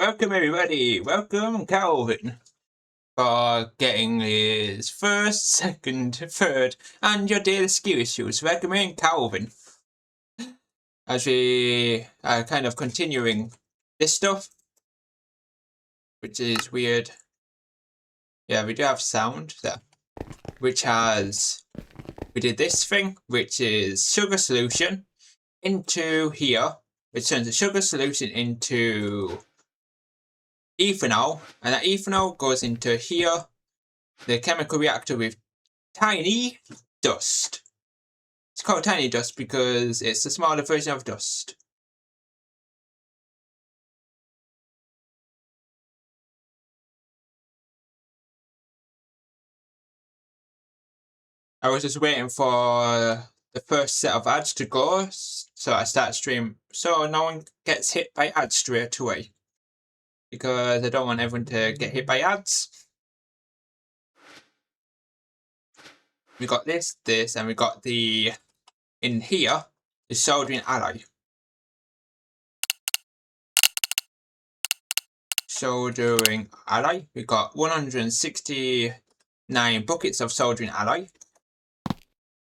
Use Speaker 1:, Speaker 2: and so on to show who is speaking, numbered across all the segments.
Speaker 1: Welcome everybody, welcome Calvin for getting his first, second, third and your daily skill issues. Welcome Calvin. As we are kind of continuing this stuff, which is weird. Yeah, we do have sound there, which has, we did this thing, which is sugar solution into here, which turns the sugar solution into ethanol, and that ethanol goes into here, the chemical reactor with tiny dust. It's called tiny dust because it's the smaller version of dust. I was just waiting for the first set of ads to go, so I start stream, so no one gets hit by ads straight away. Because I don't want everyone to get hit by ads. We got this, and we got the, in here, the soldering alloy. Soldering alloy, we got 169 buckets of soldering alloy.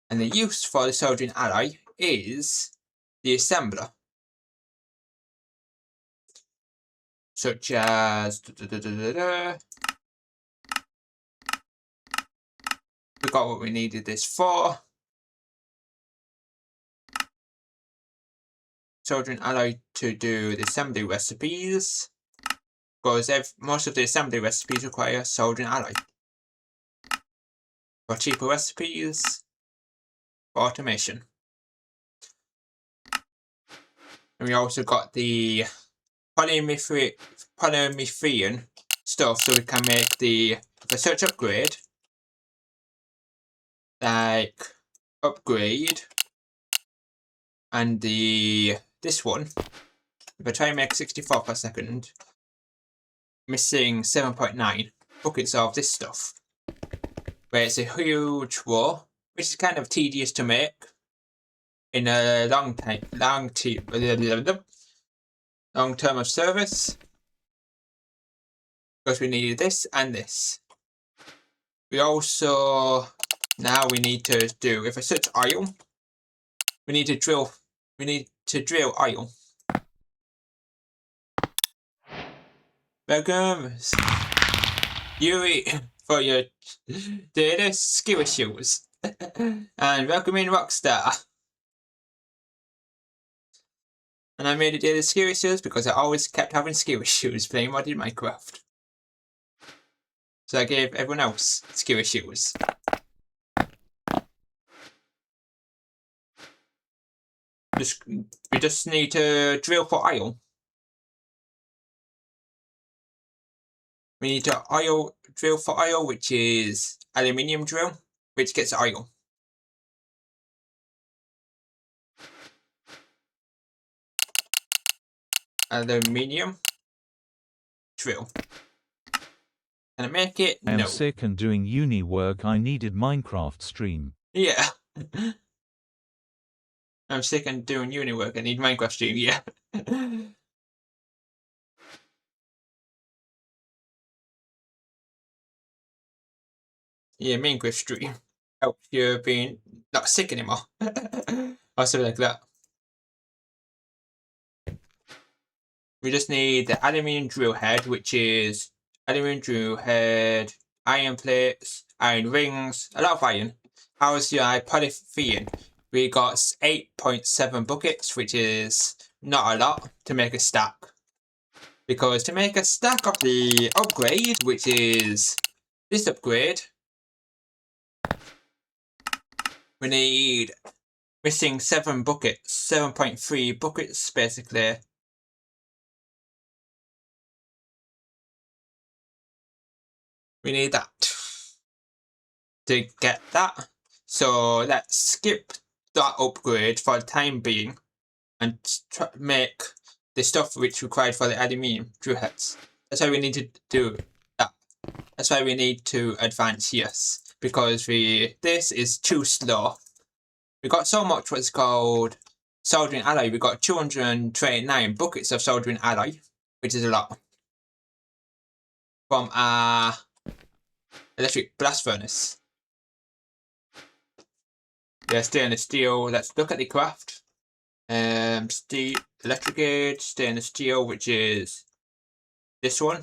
Speaker 1: And the use for the soldering alloy is the assembler. Such as we got what we needed this for. Soldering alloy to do the assembly recipes, because most of the assembly recipes require soldering alloy. For cheaper recipes, for automation. And we also got the polymethylene stuff, so we can make the search upgrade, like upgrade, and this one. If I try and make 64 per second, missing 7.9 buckets of this stuff, where it's a huge row, which is kind of tedious to make in a long term of service, because we needed this and this. We also now we need to do, if I search oil, we need to drill oil. Welcome Yuri for your daily skill issues. And welcome in Rockstar. And I made a daily skill issues because I always kept having skill issues playing modded Minecraft. So I gave everyone else skill issues. We just need to drill for oil. We need to drill for oil, which is aluminium drill, which gets oil. Aluminium drill. Can I make it? No.
Speaker 2: I'm sick and doing uni work. I needed Minecraft stream.
Speaker 1: Yeah. I'm sick and doing uni work. I need Minecraft stream. Yeah. Yeah, Minecraft stream helps you being not sick anymore. Or something like that. We just need the aluminium drill head, which is aluminium drill head, iron plates, iron rings, a lot of iron. How's your polythene? We got 8.7 buckets, which is not a lot to make a stack. Because to make a stack of the upgrade, which is this upgrade, we need missing 7 buckets, 7.3 buckets basically. We need that to get that. So let's skip that upgrade for the time being and make the stuff which required for the aluminium drill heads. That's why we need to do that. That's why we need to advance, yes. Because this is too slow. We got so much what's called soldering alloy. We got 229 buckets of soldering alloy, which is a lot. from our electric blast furnace. Yeah, stainless steel. Let's look at the craft. Steel, electric gauge, stainless steel, which is this one.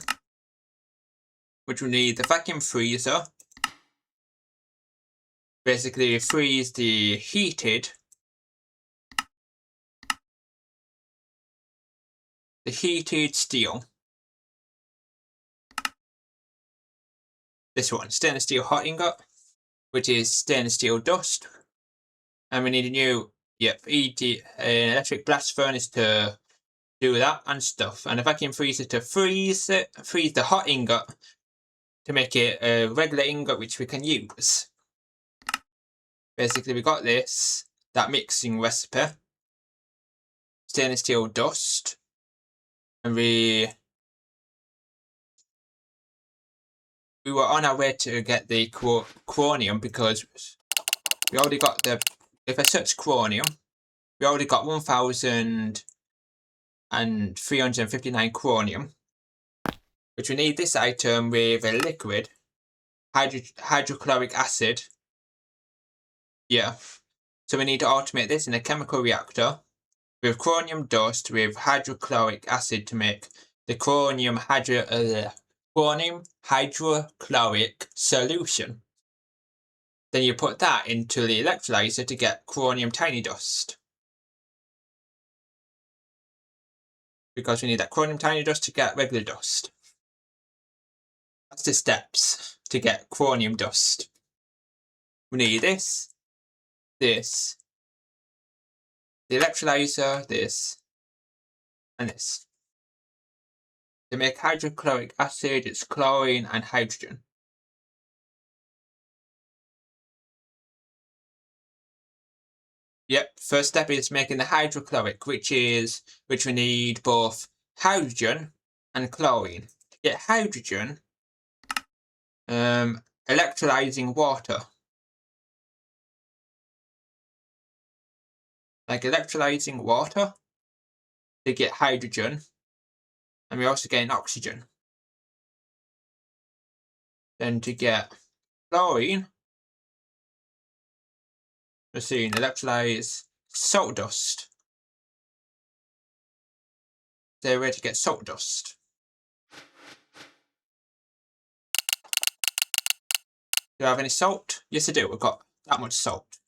Speaker 1: Which will need the vacuum freezer. Basically freeze the heated steel. This one, stainless steel hot ingot, which is stainless steel dust. And we need a new, electric blast furnace to do that and stuff. And a vacuum freezer to freeze the hot ingot to make it a regular ingot which we can use. Basically, we got that mixing recipe, stainless steel dust, and we were on our way to get the chromium because we already got if I search chromium, we already got 1,359 chromium, which we need this item with a liquid hydrochloric acid. Yeah, so we need to automate this in a chemical reactor with chromium dust with hydrochloric acid to make the chromium hydrochloric solution. Then you put that into the electrolyzer to get chromium tiny dust. Because we need that chromium tiny dust to get regular dust. That's the steps to get chromium dust. We need this, the electrolyzer, this, and this. To make hydrochloric acid, it's chlorine and hydrogen. Yep, first step is making the hydrochloric, which we need both hydrogen and chlorine. To get hydrogen, electrolyzing water. Like electrolyzing water to get hydrogen, and we're also getting oxygen. Then to get chlorine, we're seeing electrolyze salt dust. They're ready to get salt dust. Do I have any salt? Yes, I do. I've got that much salt.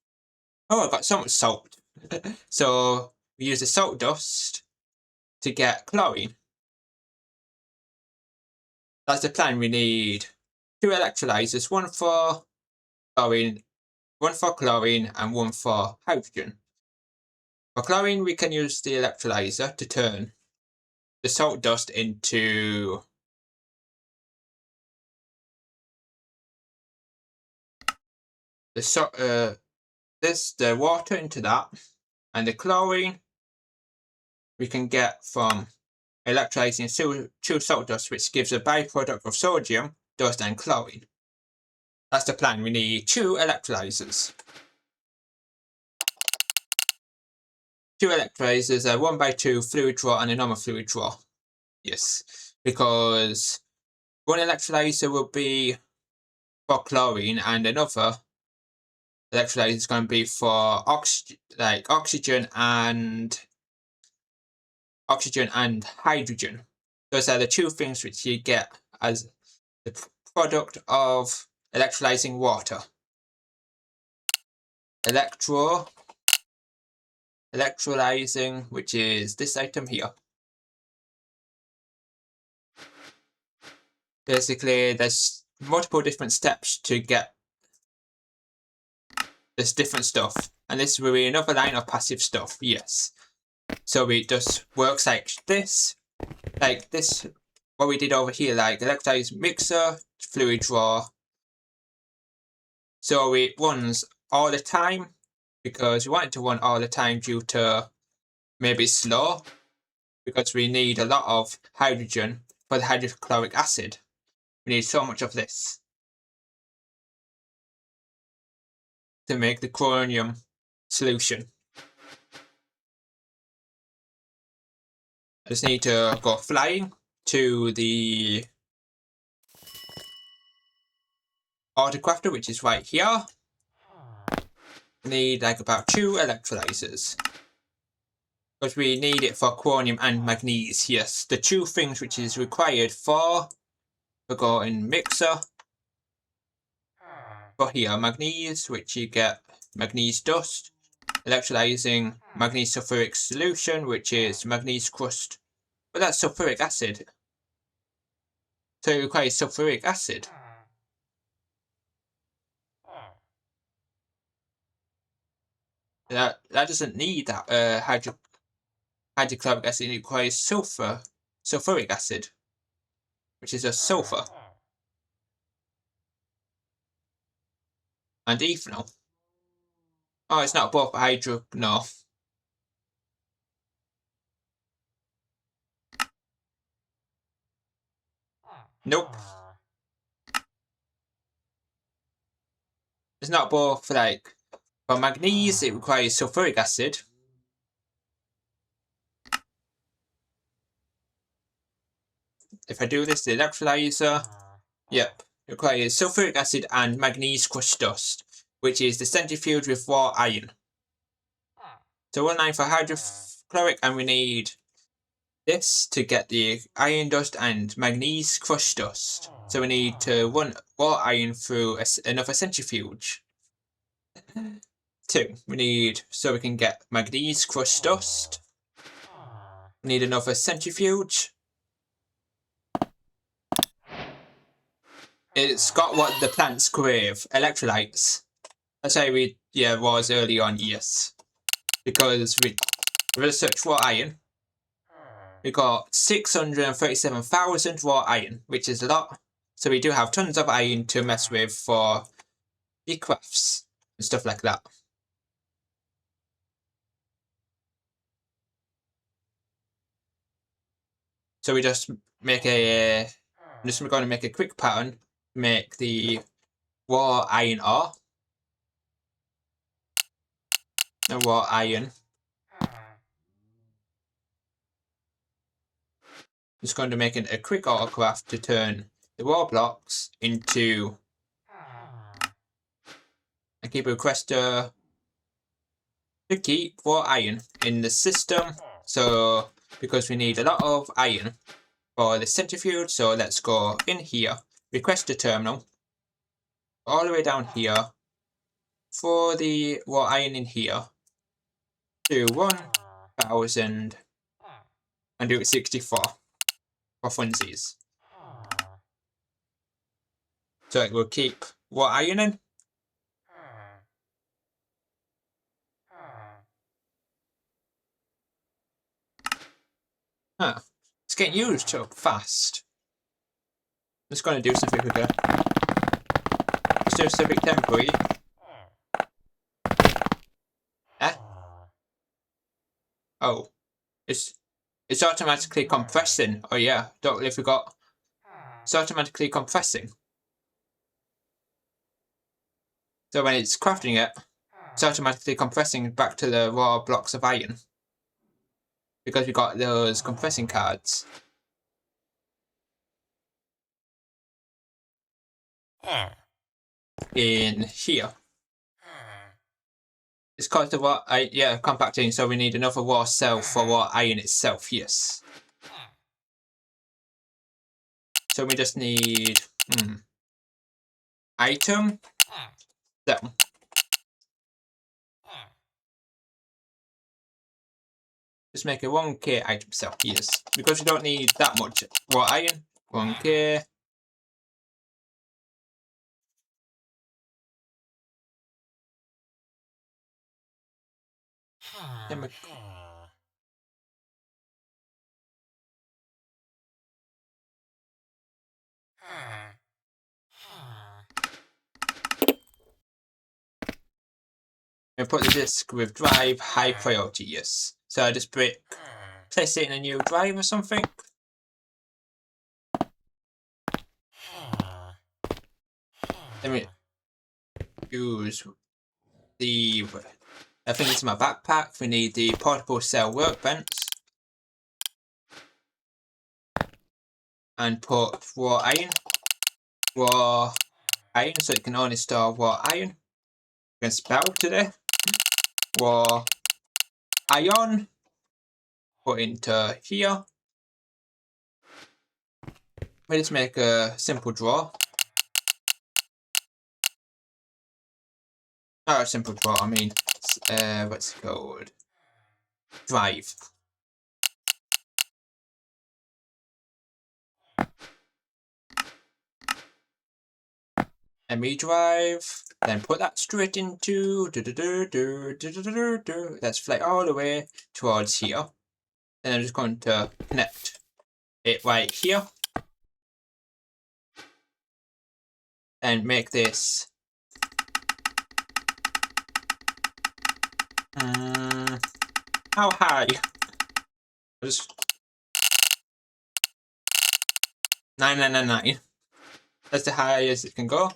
Speaker 1: Oh, I've got so much salt. So we use the salt dust to get chlorine. That's the plan. We need 2 electrolyzers, one for chlorine and one for hydrogen. For chlorine, we can use the electrolyzer to turn the salt dust into the water into that, and the chlorine we can get from electrolyzing 2 salt dust, which gives a byproduct of sodium dust and chlorine. That's the plan. We need 2 electrolyzers. 2 electrolyzers, a 1x2 fluid draw and a normal fluid draw. Yes, because one electrolyzer will be for chlorine and another electrolyzer is going to be for oxygen and hydrogen. Those are the 2 things which you get as the product of electrolyzing water. Electrolyzing, which is this item here. Basically, there's multiple different steps to get this different stuff, and this will be another line of passive stuff. Yes, so it just works like this, what we did over here, like electrolyze mixer, fluid draw. So it runs all the time because we want it to run all the time due to maybe slow, because we need a lot of hydrogen for the hydrochloric acid. We need so much of this to make the chromium solution. I just need to go flying to the autocrafter, which is right here. We need like about 2 electrolyzers. Because we need it for chromium and manganese. Yes, the 2 things which is required for the golden mixer. For here, manganese, which you get manganese dust. Electrolyzing manganese sulfuric solution, which is manganese crust. But that's sulfuric acid. So it requires sulfuric acid. That doesn't need that hydrochloric acid. It requires sulfuric acid, which is a sulfur. And ethanol. Oh, it's not both no. Nope. It's not both, like, for manganese it requires sulfuric acid. If I do this, the electrolyzer, yep, it requires sulfuric acid and manganese crushed dust, which is the centrifuge with raw iron. So 1 iron for hydrochloric, and we need this to get the iron dust and manganese crushed dust. So we need to run raw iron through another centrifuge. 2. We need, so we can get manganese crushed dust. We need another centrifuge. It's got what the plants crave, electrolytes. That's how we was early on, yes. Because with such raw iron, we got 637,000 raw iron, which is a lot. So we do have tons of iron to mess with for the crafts and stuff like that. So we just make I'm just going to make a quick pattern, make the raw iron ore, the raw iron. Just going to make a quick autocraft to turn the raw blocks into a keep a requester to keep raw iron in the system. So because we need a lot of iron for the centrifuge, so let's go in here, request a terminal, all the way down here, for the raw iron in here, do 1,000 and do it 64 for funsies. So it will keep raw iron in. Huh. It's getting used so fast. I'm just going to do something quicker. Let's do civic temporary. Oh. It's automatically compressing. Oh yeah, totally forgot. It's automatically compressing. So when it's crafting it, it's automatically compressing back to the raw blocks of iron. Because we got those compressing cards. In here. It's called the raw compacting, so we need another raw cell for raw iron itself, yes. So we just need item cell. Just make a 1k item cell, yes. Because we don't need that much raw iron. 1k. Then we put the disk with drive high priority, yes. So I just place it in a new drive or something. Then we use the, I think it's my backpack, we need the portable cell workbench. And put raw iron, raw iron, so it can only store raw iron. We can spell today. Raw iron. Put into here. We just make a simple draw. Oh, simple draw, I mean, what's it called? Drive. ME drive, then put that straight into let's fly all the way towards here. And I'm just going to connect it right here. And make this how high? Just 9999. That's the highest it can go.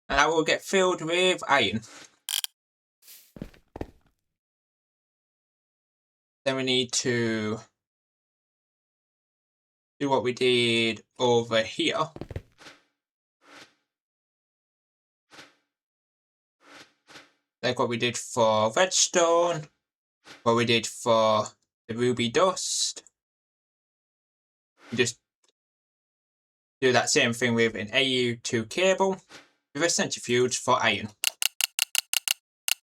Speaker 1: And that will get filled with iron. Then we need to do what we did over here. Like what we did for redstone, what we did for the ruby dust. We just do that same thing with an AU2 cable with a centrifuge for iron.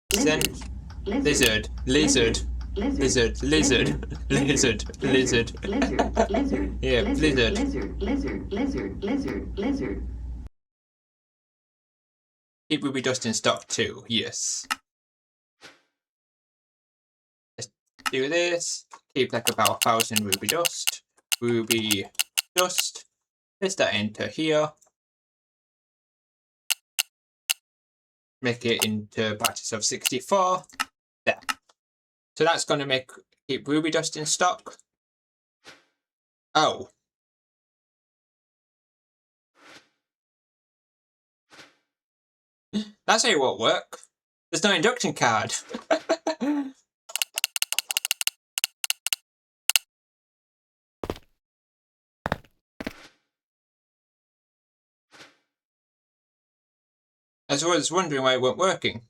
Speaker 1: Then lizard. Yeah, lizard. Keep ruby dust in stock too, yes. Let's do this. Keep like about 1,000 ruby dust. Place that into here. Make it into batches of 64. There. So that's going to keep ruby dust in stock. Oh. That's how it won't work. There's no induction card. I was wondering why it weren't working.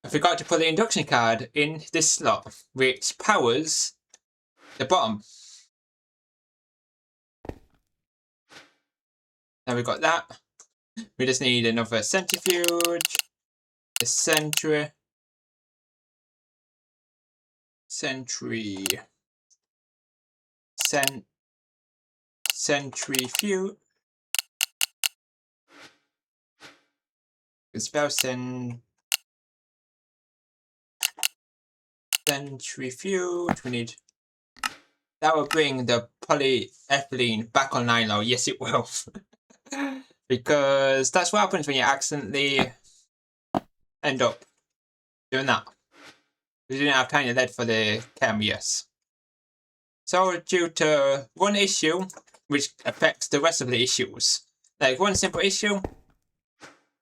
Speaker 1: I forgot to put the induction card in this slot, which powers the bottom. Now we've got that. We just need another centrifuge, a centrifuge. Spell centrifuge. We need that will bring the polyethylene back online now. Yes, it will. Because that's what happens when you accidentally end up doing that. We didn't have tiny lead for the chem, yes. So due to one issue, which affects the rest of the issues. Like one simple issue,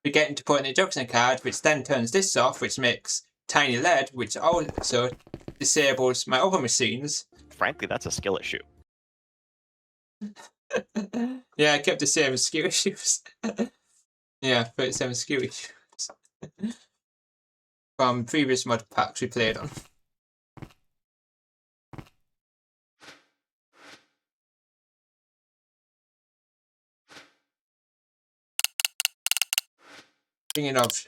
Speaker 1: we get into put an induction card, which then turns this off, which makes tiny lead, which also disables my other machines.
Speaker 3: Frankly, that's a skill issue.
Speaker 1: Yeah, I kept the same skill issues. Yeah, 37 skill issues. From previous mod packs we played on. Thinking of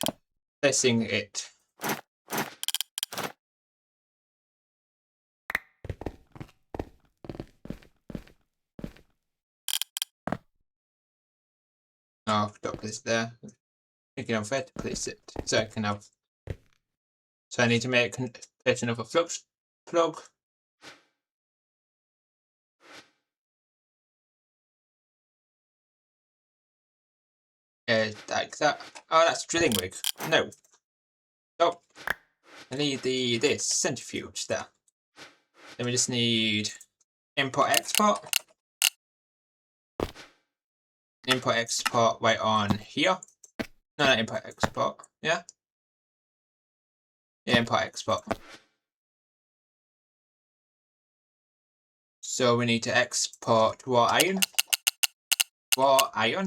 Speaker 1: testing it. Oh, I've got to place it there. Thinking of where to place it. So I can have. So I need to place another flux plug. Like that. Oh, that's drilling rig. No. Oh, I need this centrifuge there. Then we just need import export. import export right on here. No, not import export. Yeah. Yeah, import export. So we need to export raw iron. Raw iron.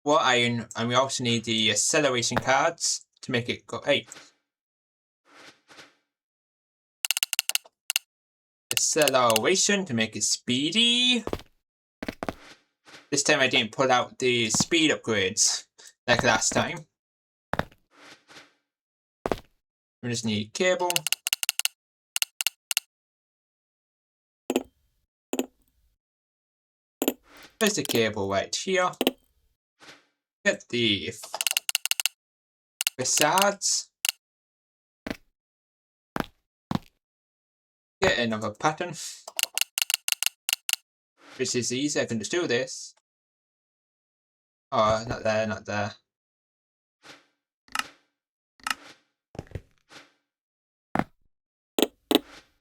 Speaker 1: Raw iron, and we also need the acceleration cards to make it go. Hey. Acceleration to make it speedy. This time I didn't pull out the speed upgrades like last time. We just need cable. There's the cable right here. Get the facades. Get another pattern. Which is easy, I can just do this. Oh, not there, not there.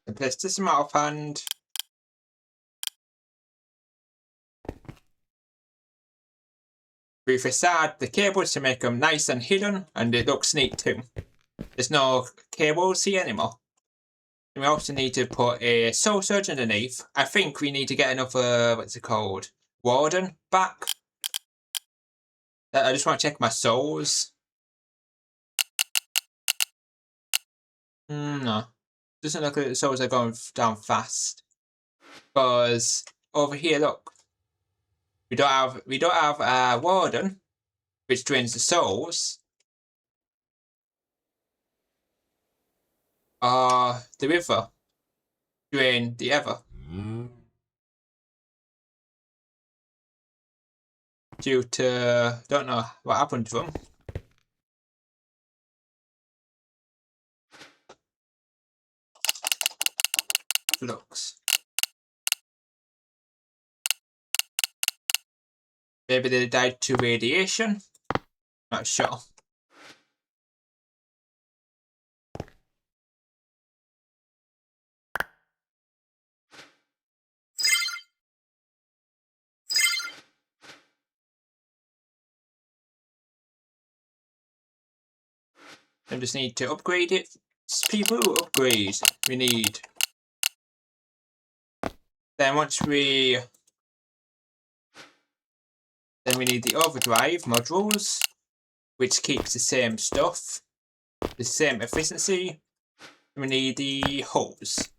Speaker 1: And place this amount of hand. We facade the cables to make them nice and hidden, and it looks neat too. There's no cables here anymore. And we also need to put a soul surge underneath. I think we need to get another, what's it called? Warden back. I just want to check my souls. No. Doesn't look like the souls are going down fast. Because over here, look. We don't have a warden, which drains the souls. The river drain the ever. Due to, don't know what happened to them. Flux. Maybe they died to radiation. Not sure. I just need to upgrade it. People upgrade. We need. Then we need the overdrive modules, which keeps the same stuff, the same efficiency. We need the hose.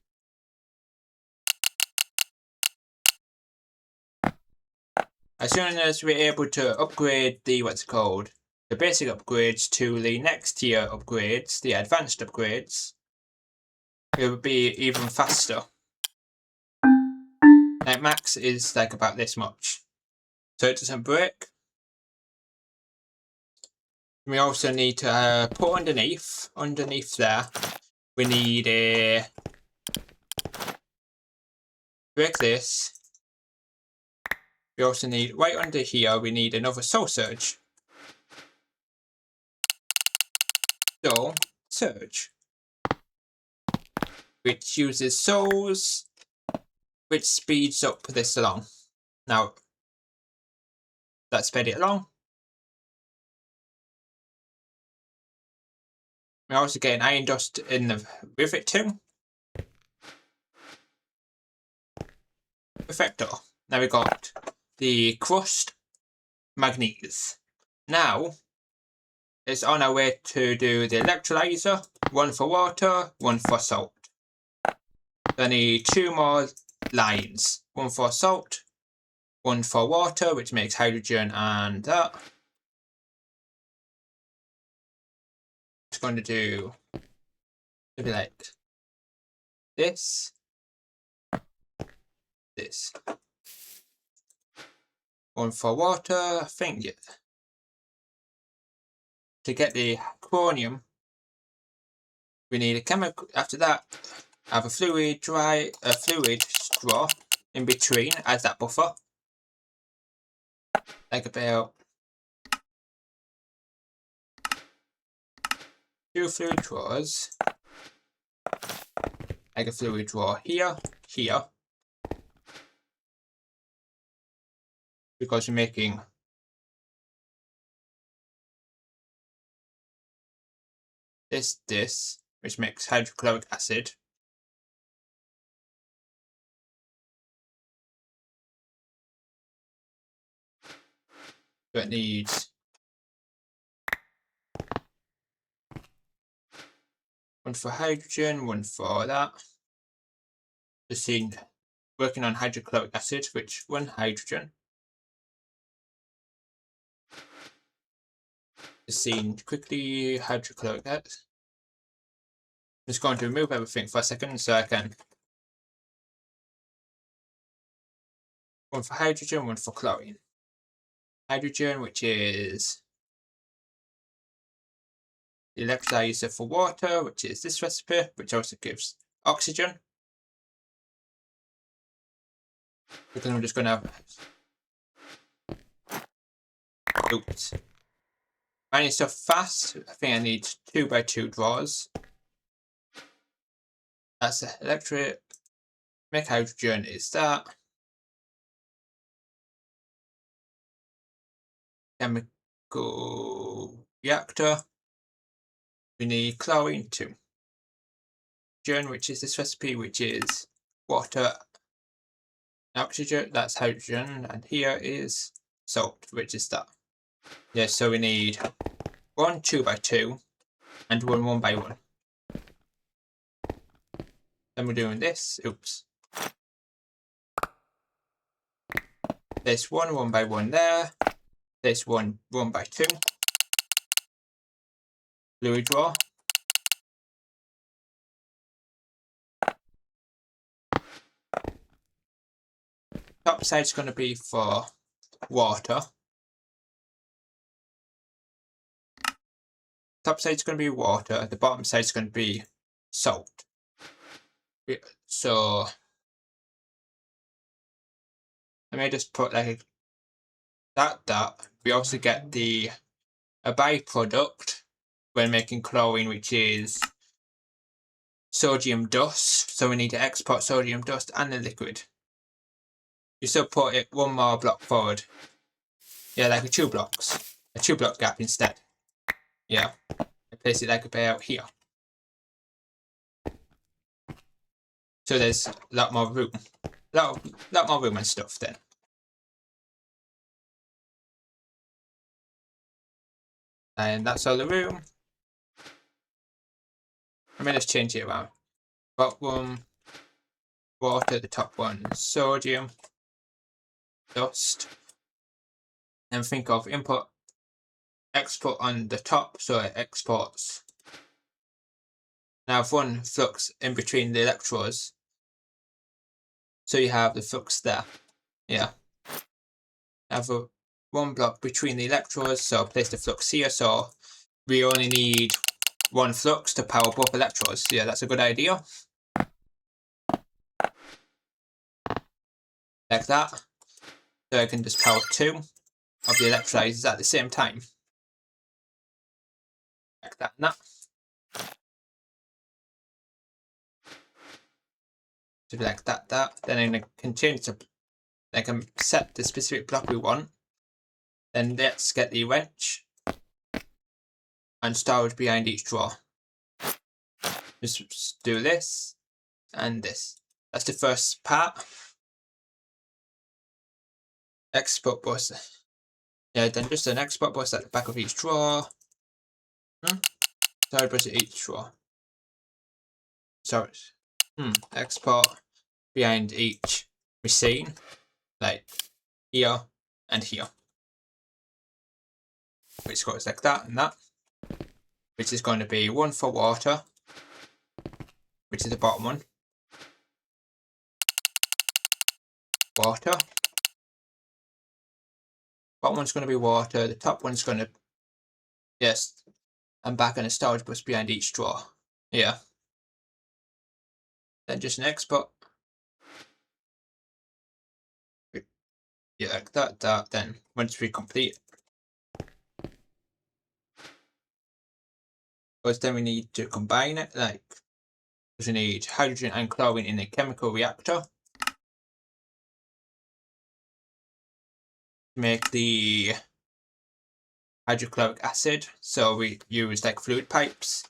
Speaker 1: As soon as we're able to upgrade the the basic upgrades to the next tier upgrades, the advanced upgrades, it will be even faster. Like max is like about this much, so it doesn't break. We also need to put underneath there, we need a break this. We also need, right under here, we need another soul surge. Soul surge. Which uses souls, which speeds up this along. Now, let's sped it along. We're also getting iron dust with it too. Perfecto. Now we got the crushed manganese. Now, it's on our way to do the electrolyzer. One for water, one for salt. I need 2 more lines. One for salt, one for water, which makes hydrogen and that. It's going to do maybe like this. One for water, I think. Yeah. To get the chromium, we need a chemical. After that, have a fluid straw in between as that buffer. Like about 2 fluid draws. Like a fluid draw here. because we're making this, which makes hydrochloric acid. So it needs one for hydrogen, one for that. The scene working on hydrochloric acid, which one hydrogen. The scene quickly hydrochloric acid. I'm just going to remove everything for a second so I can. One for hydrogen, one for chlorine. Hydrogen, which is the electrolyzer for water, which is this recipe, which also gives oxygen. Because I'm just going to. Oops. I need stuff fast. I think I need 2x2 drawers. That's electric. Make hydrogen is that. Chemical reactor. We need chlorine too. Hydrogen, which is this recipe, which is water, oxygen, that's hydrogen, and here is salt, which is that. Yeah, so we need one 2x2 and one 1x1. Then we're doing this. Oops. This one 1x1 there. This one 1x2. Fluid draw. Top side's going to be for water. Top side's going to be water. The bottom side's going to be salt. So I may just put like that. We also get a byproduct when making chlorine, which is sodium dust. So we need to export sodium dust and the liquid. You still put it one more block forward. Yeah, like a 2 blocks. A 2 block gap instead. Yeah. I place it like a bay out here. So there's a lot more room. Lot more room and stuff then. And that's all the room. I may just change it around. Bottom water, the top one sodium dust. And think of input export on the top, so it exports. Now I've one flux in between the electrodes, so you have the flux there. Yeah. I have one block between the electrodes, so I'll place the flux here, so we only need one flux to power both electrodes. Yeah, that's a good idea. Like that. So I can just power 2 of the electrolyzers at the same time. Like that and that. So like that. Then I'm going to continue to, I can set the specific block we want. Then let's get the wrench and storage behind each drawer. Just do this and this. That's the first part. Export bus. Yeah, then just an export bus at the back of each drawer. Storage bus at each drawer. Storage. Export behind each machine, like here and here. Which goes like that and that. Which is going to be one for water, which is the bottom one. Water. Bottom one's going to be water. The top one's going to, yes, and back on a storage bus behind each drawer. Yeah. Then just an export. Yeah, like that. Then once we complete, because then we need to combine it, like, because we need hydrogen and chlorine in a chemical reactor. make the hydrochloric acid. So we use like fluid pipes.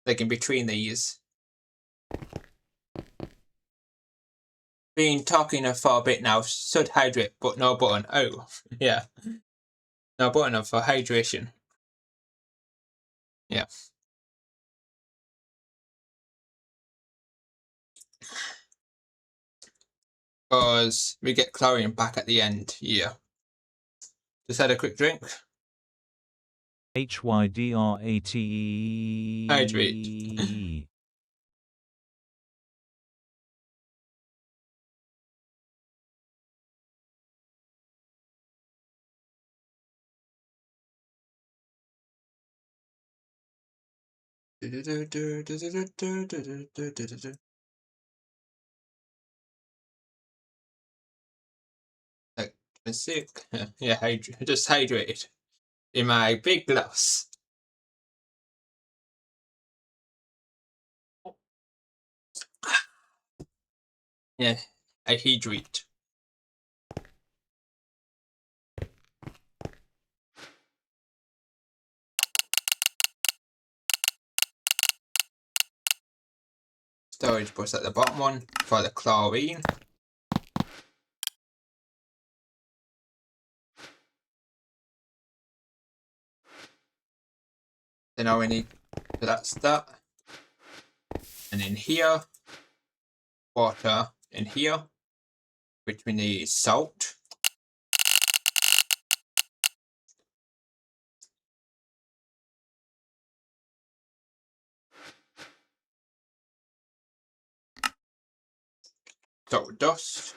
Speaker 1: Like in between these. Been talking for a bit now. Should hydrate, but no button. Oh, yeah. No button for hydration. Yeah. Because we get chlorine back at the end. Yeah. Just had a quick drink.
Speaker 2: HYDRATE.
Speaker 1: Hydrate. Like, sick. Yeah, just hydrated in my big glass. Yeah, I hydrate. Storage bus at the bottom one for the chlorine. Then all we need, so that's that. And in here, water in here, which we need salt. Salt dust.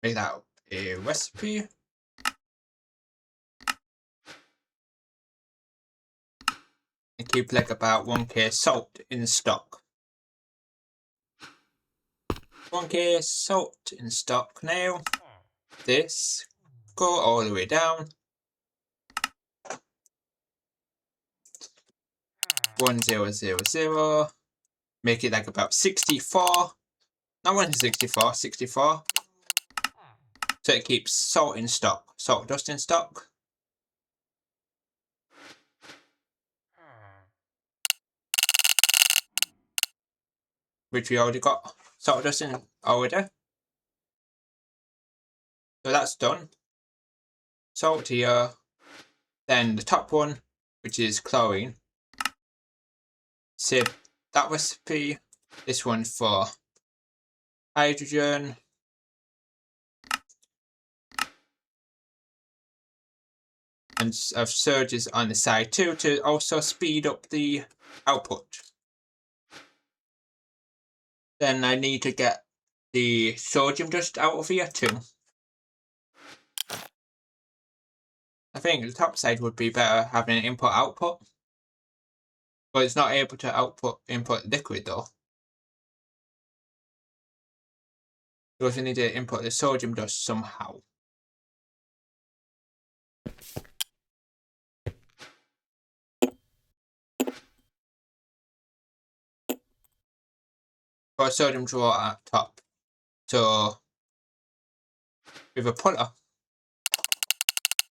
Speaker 1: Make that a recipe. And keep like about 1k salt in stock. 1k salt in stock now. This, go all the way down. 1000. Make it like about 64. Not 164, 64. So it keeps salt in stock, salt dust in stock. Which we already got salt dust in already. So that's done. Salt here. Then the top one, which is chlorine. Save that recipe. This one for hydrogen. And I've surges on the side too to also speed up the output. Then I need to get the sodium dust out of here too. I think the top side would be better having an input-output. But it's not able to input liquid though. We also need to input the sodium dust somehow. Got a sodium drawer at top. So with a puller.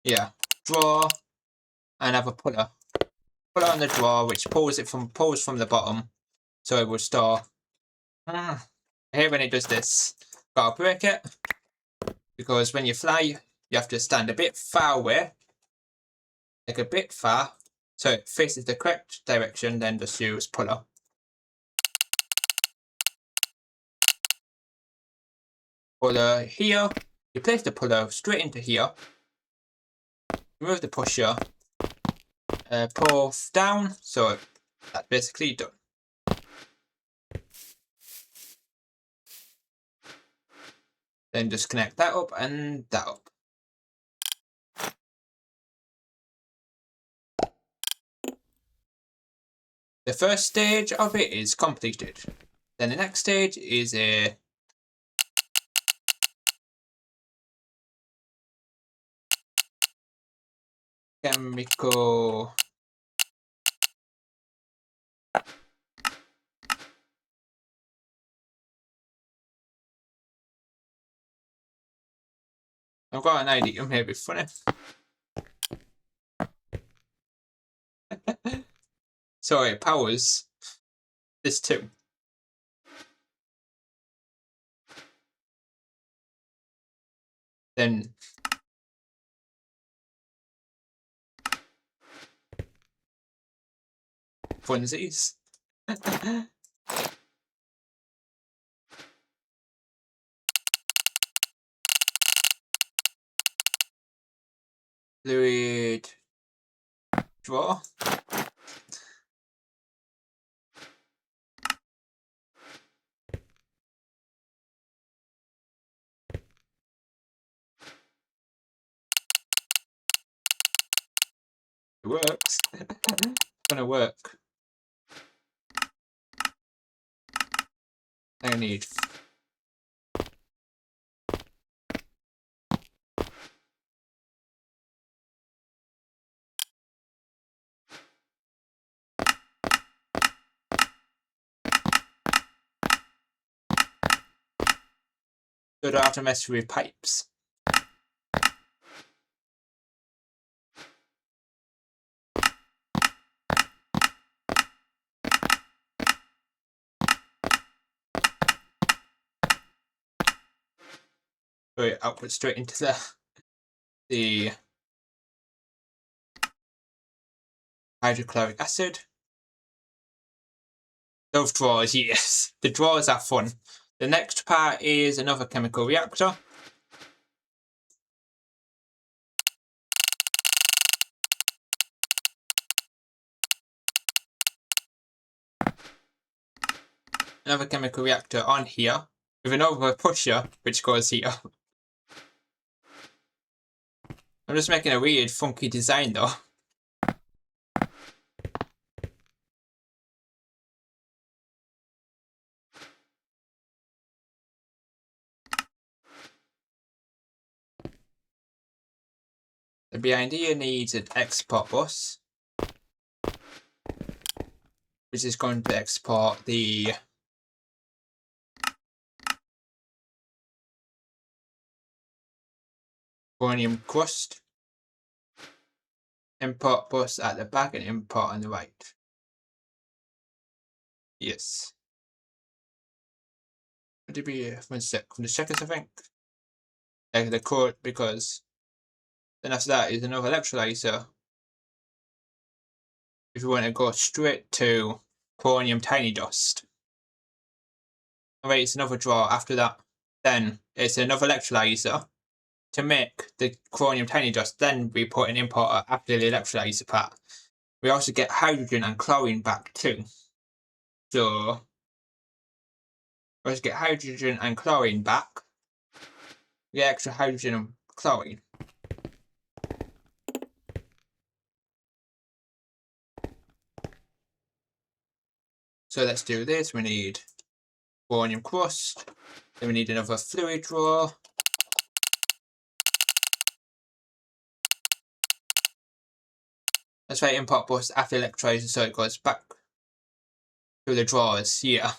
Speaker 1: Yeah. Drawer and have a puller. Puller on the drawer which pulls from the bottom. So it will store. I hate when it does this. Gotta break it. Because when you fly, you have to stand a bit far away. Like a bit far. So it faces the correct direction, then just use puller. Puller here. You place the puller straight into here. Remove the pusher. Pull down. So that's basically done. Then just connect that up and that up. The first stage of it is completed. Then the next stage is a chemical I've got an idea, maybe funny. So it powers this too. Then funsies. Fluid draw. It works. It's gonna work. I need so I don't have to mess with pipes. So it outputs straight into the hydrochloric acid. Those drawers, yes. The drawers are fun. The next part is another chemical reactor. Another chemical reactor on here with another pusher which goes here. I'm just making a weird funky design though. The behind here needs an export bus, which is going to export the chromium crust. Import bus at the back and import on the right. Yes. Would it be one sec from the checkers, I think? Like the code, because then after that is another electrolyzer. If you want to go straight to chromium tiny dust. Alright, it's another draw after that. Then it's another electrolyzer to make the chromium tiny dust. Then we put an importer after the electrolyzer part. We also get hydrogen and chlorine back too. So we also get hydrogen and chlorine back. We get extra hydrogen and chlorine. So let's do this. We need chromium crust. Then we need another fluid draw. Let's write import bus after electrolyzer so it goes back to the drawers here.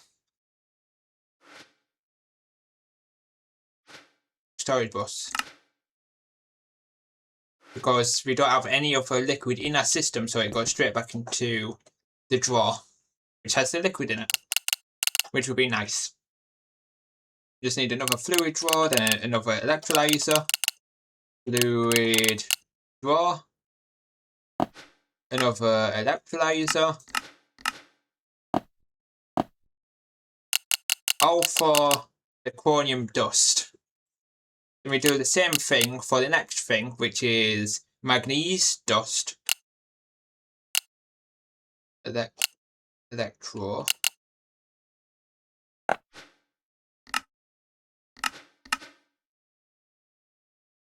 Speaker 1: Storage bus. Because we don't have any other liquid in our system, so it goes straight back into the drawer, which has the liquid in it, which would be nice. Just need another fluid drawer, then another electrolyzer, fluid drawer, another electrolyzer, all for the chromium dust. Then we do the same thing for the next thing, which is manganese dust, electro.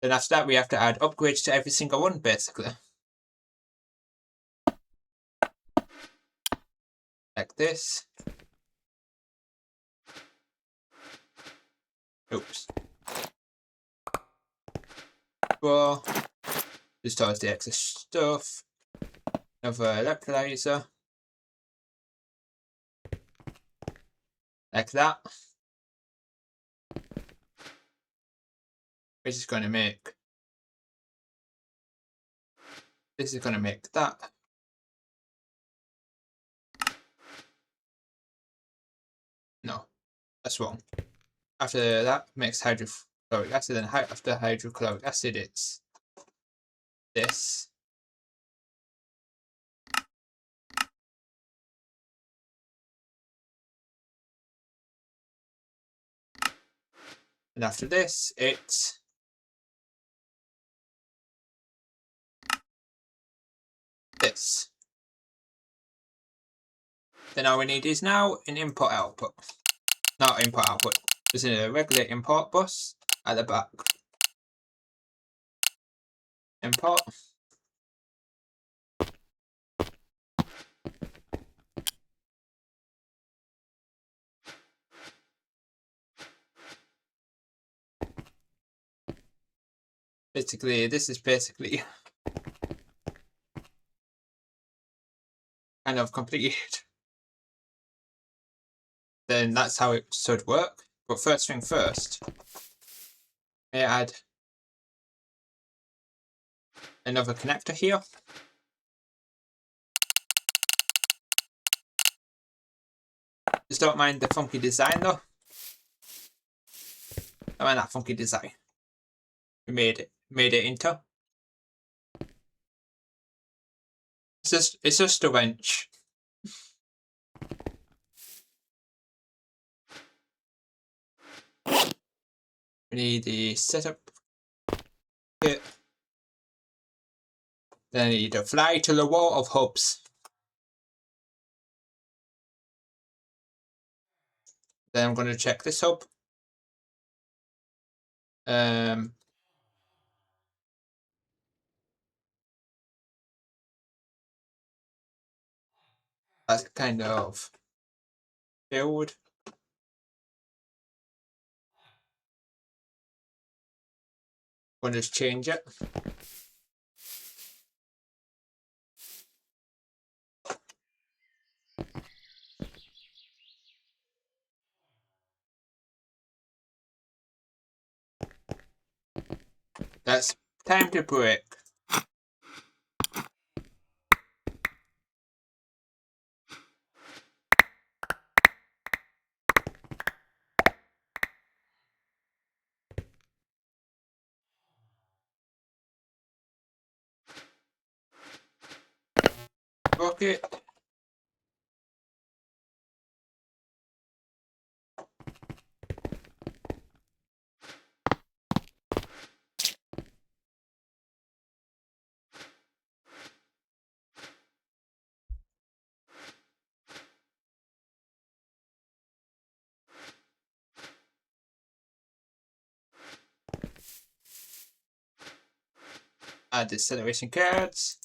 Speaker 1: Then after that, we have to add upgrades to every single one, basically. Like this. Oops. Well, just stores the excess stuff. Another electrolyzer. Like that. which is going to make this is going to make that. No, that's wrong. After that makes hydrochloric acid, and after hydrochloric acid it's this. And after this it's this. Then all we need is now an input output. Not input output. There's a regular import bus at the back. Import. Basically, this is basically kind of completed. Then that's how it should work. But first thing first, I add another connector here. Just don't mind the funky design though. I mind that funky design. We made it into. It's just a wrench. We need the setup kit. Then I need to fly to the wall of hubs. Then I'm going to check this hub. That's kind of filled. We'll just change it. That's time to break. Rocket. Add the acceleration cards.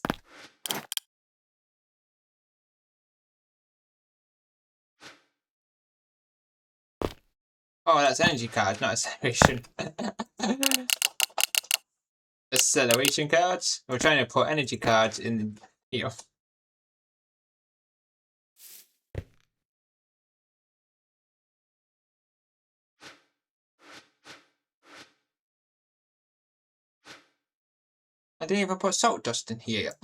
Speaker 1: Oh, that's energy card, not acceleration. Acceleration cards. We're trying to put energy cards in here. I didn't even put salt dust in here yet.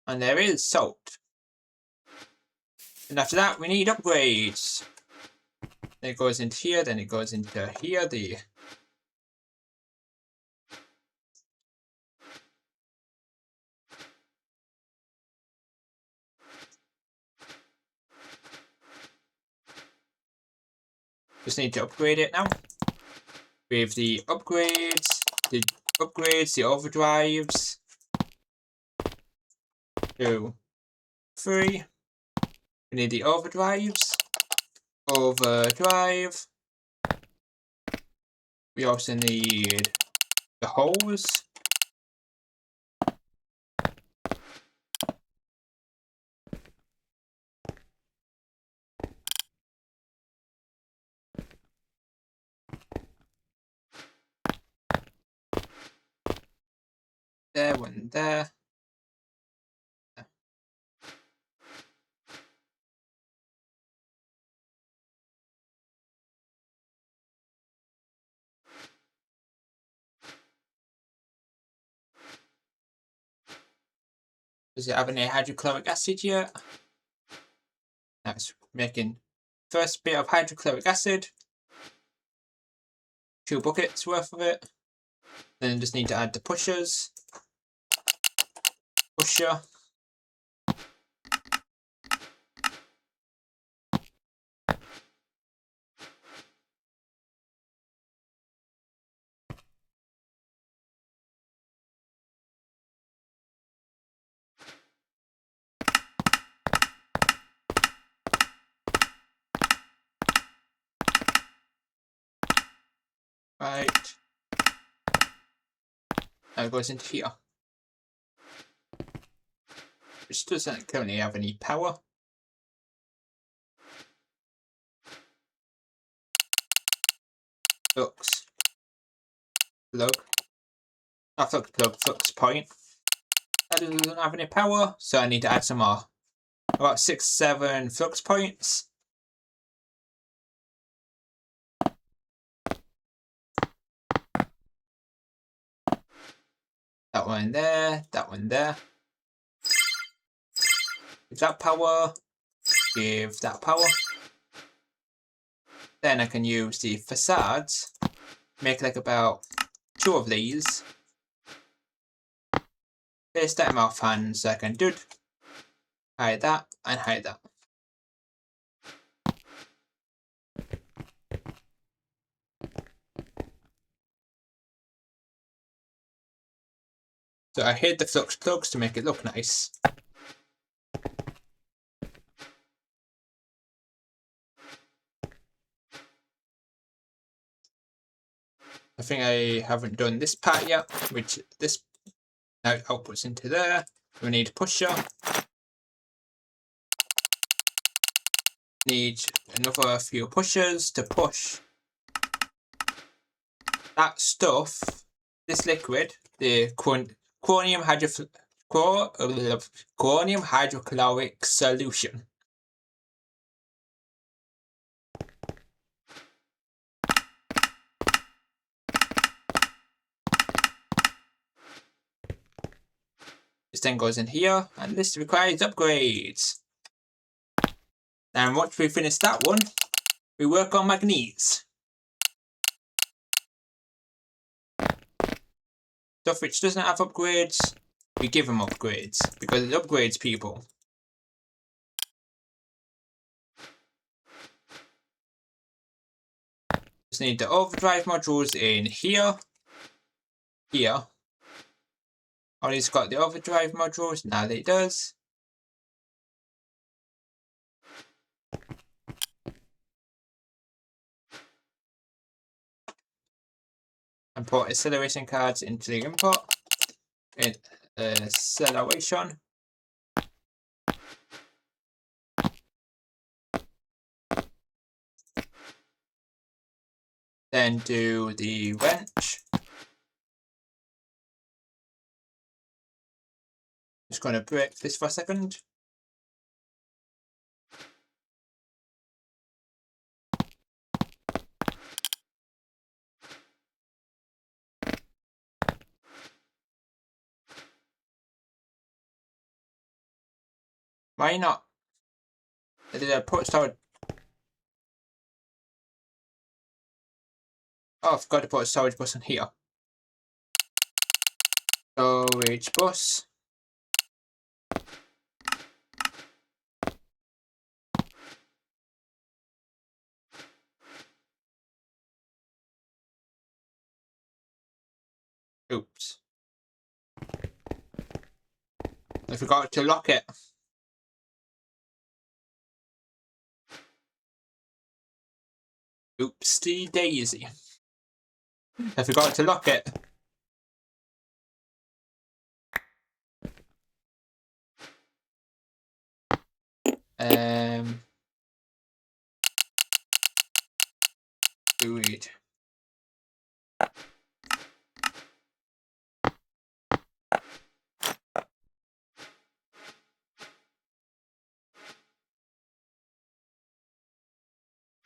Speaker 1: And there is salt. And after that, we need upgrades. Then it goes into here, then it goes into here. Just need to upgrade it now. With the upgrades, the overdrives. 2, 3. We need the overdrives. Overdrive. We also need the hose. There, one there. Does it have any hydrochloric acid yet? That's making first bit of hydrochloric acid. 2 buckets worth of it. Then just need to add the pushers. Pusher. Right. Now it goes into here. Which doesn't currently have any power. Flux. Plug. Not flux plug, flux point. That doesn't have any power, so I need to add some more. About 6, 7 flux points. That one there, that one there. Give that power. Give that power. Then I can use the facades. Make like about 2 of these. Place that in my fan so I can do it. Hide that and hide that. So I hid the flux plugs to make it look nice. I think I haven't done this part yet, which this now outputs into there. We need a pusher. Need another few pushers to push that stuff, this liquid, the chromium hydrochloric solution. This then goes in here, and this requires upgrades. And once we finish that one, we work on magnets. Stuff which doesn't have upgrades, we give them upgrades, because it upgrades people. Just need the overdrive modules in here, here. Oh, it's got the overdrive modules, now that it does. And put acceleration cards into the input. In acceleration. Then do the wrench. Just going to break this for a second. Why not? Did I put storage? Oh, I forgot to put a storage bus in here. Storage bus. Oops. I forgot to lock it. Oopsie daisy. I forgot to lock it. Do it.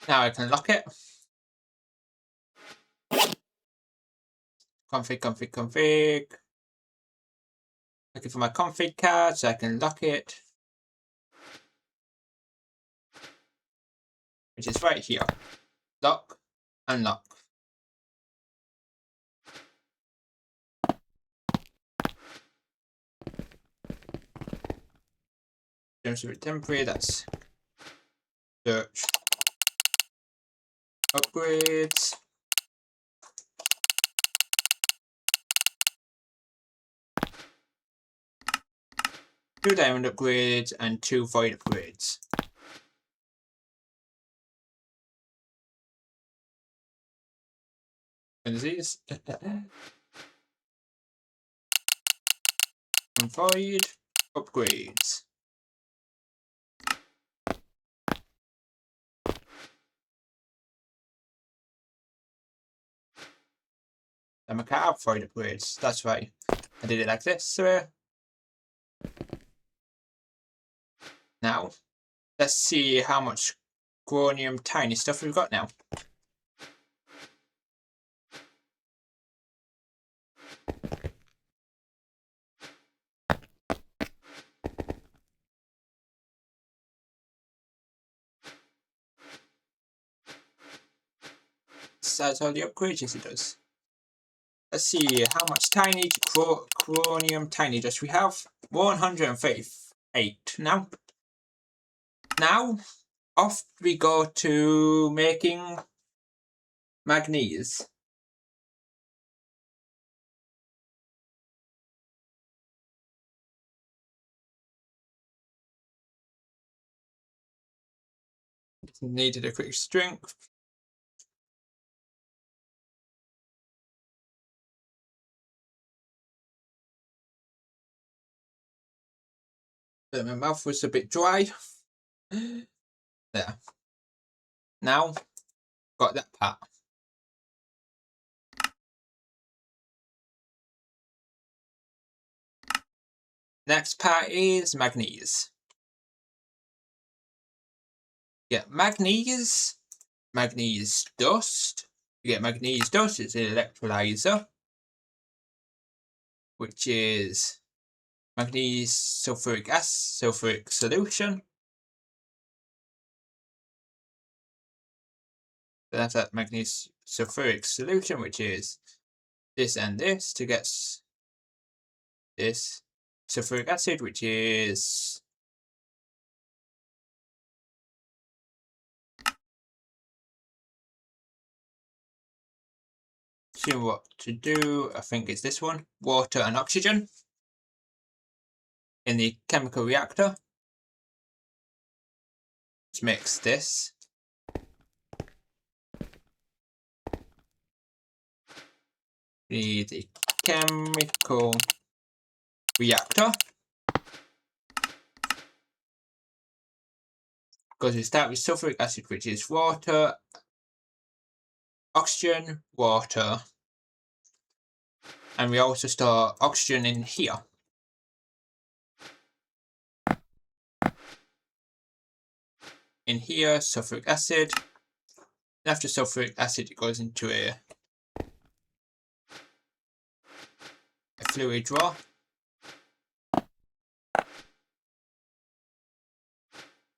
Speaker 1: Now I can lock it. Config. Looking for my config card so I can lock it, which is right here. Lock, unlock. Temporary, that's search. Upgrades. Two diamond upgrades and 2 void upgrades. And these. And void upgrades. And I can't have void upgrades. That's right. I did it like this. So now, let's see how much chromium tiny stuff we've got now. That's all the upgrades it does. Let's see how much tiny chromium tiny dust we have. 138 now. Now, off we go to making manganese. Needed a quick strength. But my mouth was a bit dry. There. Now, got that part. Next part is manganese. Get manganese dust. You get manganese dust, it's an electrolyzer, which is manganese sulfuric solution. Then after that, manganese sulfuric solution, which is this and this, to get this sulfuric acid, which is see what to do. I think it's this one, water and oxygen in the chemical reactor. Let's mix this. The chemical reactor. Because we start with sulfuric acid, which is water, oxygen, water, and we also store oxygen in here. In here, sulfuric acid. And after sulfuric acid, it goes into a fluid draw.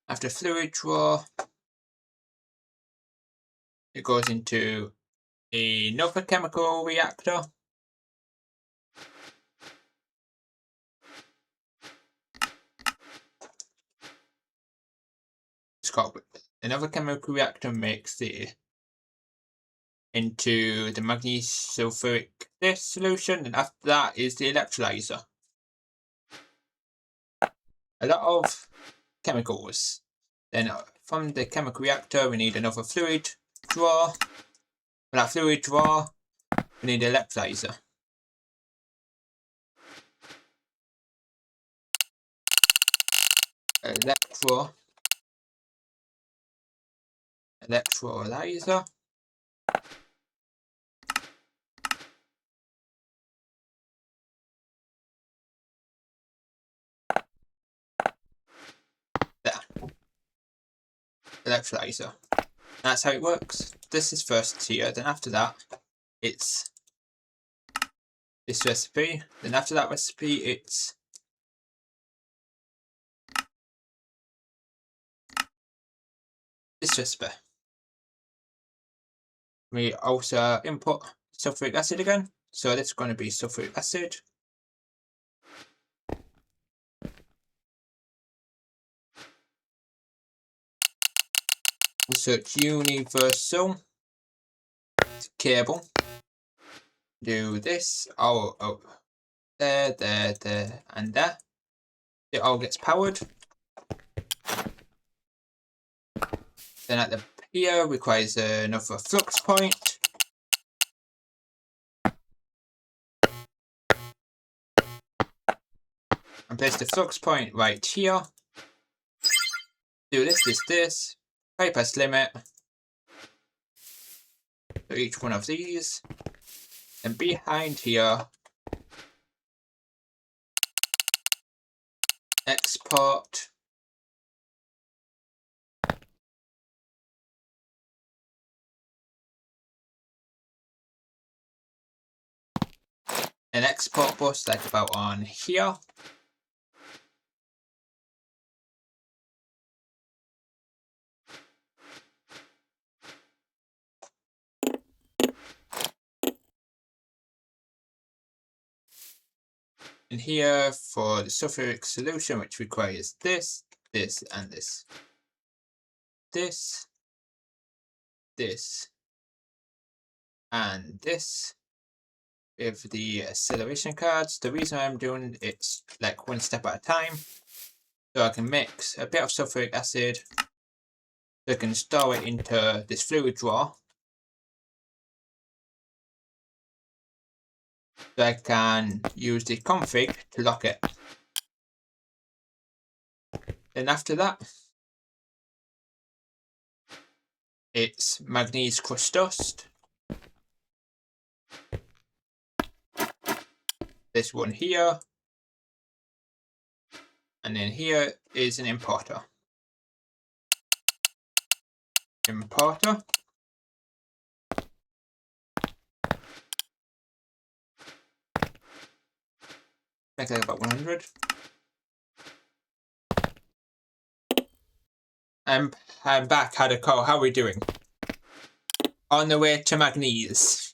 Speaker 1: After fluid draw, it goes into another chemical reactor. It's called another chemical reactor, makes it into the manganese sulfuric this solution, and after that is the electrolyzer. A lot of chemicals. Then from the chemical reactor we need another fluid draw. For that fluid draw we need an electrolyzer. Electrolyzer. There. Electrolyzer. That's how it works. This is first tier, then after that it's this recipe, then after that recipe it's this recipe. We also input sulfuric acid again. So this is going to be sulfuric acid. Search universal cable. Do this. Oh, there, and there. It all gets powered. Then at the here requires another flux point. And place the flux point right here. Do this. Bypass limit. So each one of these. And behind here, export. An export bus like about on here. And here for the sulfuric solution, which requires this, and this. This, and this. With the acceleration cards, the reason I'm doing it's like one step at a time. So I can mix a bit of sulfuric acid. So I can store it into this fluid drawer. So I can use the config to lock it. Then after that, it's manganese crushed dust. This one here. And then here is an importer. Importer. Make it about 100. I'm back, Hadako. How are we doing? On the way to manganese.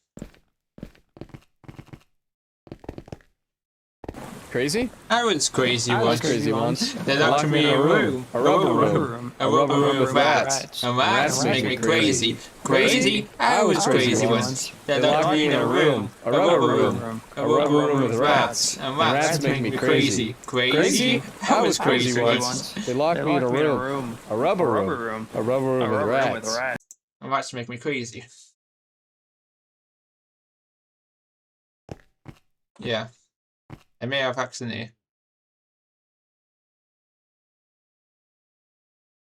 Speaker 3: Crazy?
Speaker 1: I was crazy once.
Speaker 3: Crazy once.
Speaker 1: They locked me in a room.
Speaker 3: A rubber room.
Speaker 1: A rubber room with rats. And rats make me crazy. Crazy? I was crazy once. They locked me in a room. A rubber room. A rubber room with rats. And rats make me crazy. Crazy? I was crazy once.
Speaker 3: They locked me in a room. A rubber room. A rubber room with rats.
Speaker 1: And rats make me crazy. Yeah. I may have accidentally.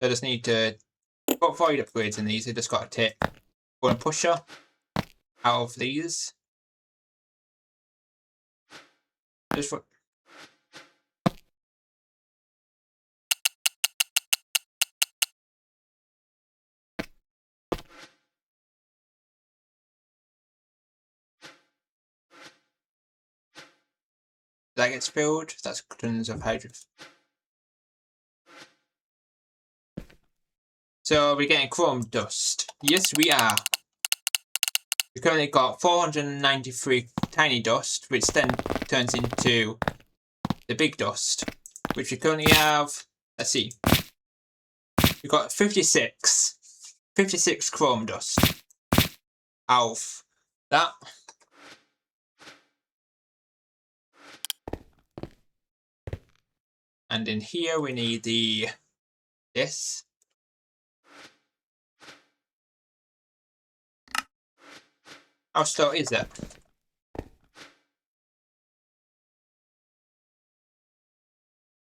Speaker 1: I just need to put void upgrades in these. I just got to take one pusher out of these. Just for that gets filled. That's tons of hydrogen. So we're getting chrome dust. Yes, we are. We currently got 493 tiny dust, which then turns into the big dust, which we currently have. Let's see. We've got 56 chrome dust out of that. And in here we need this. How slow is that?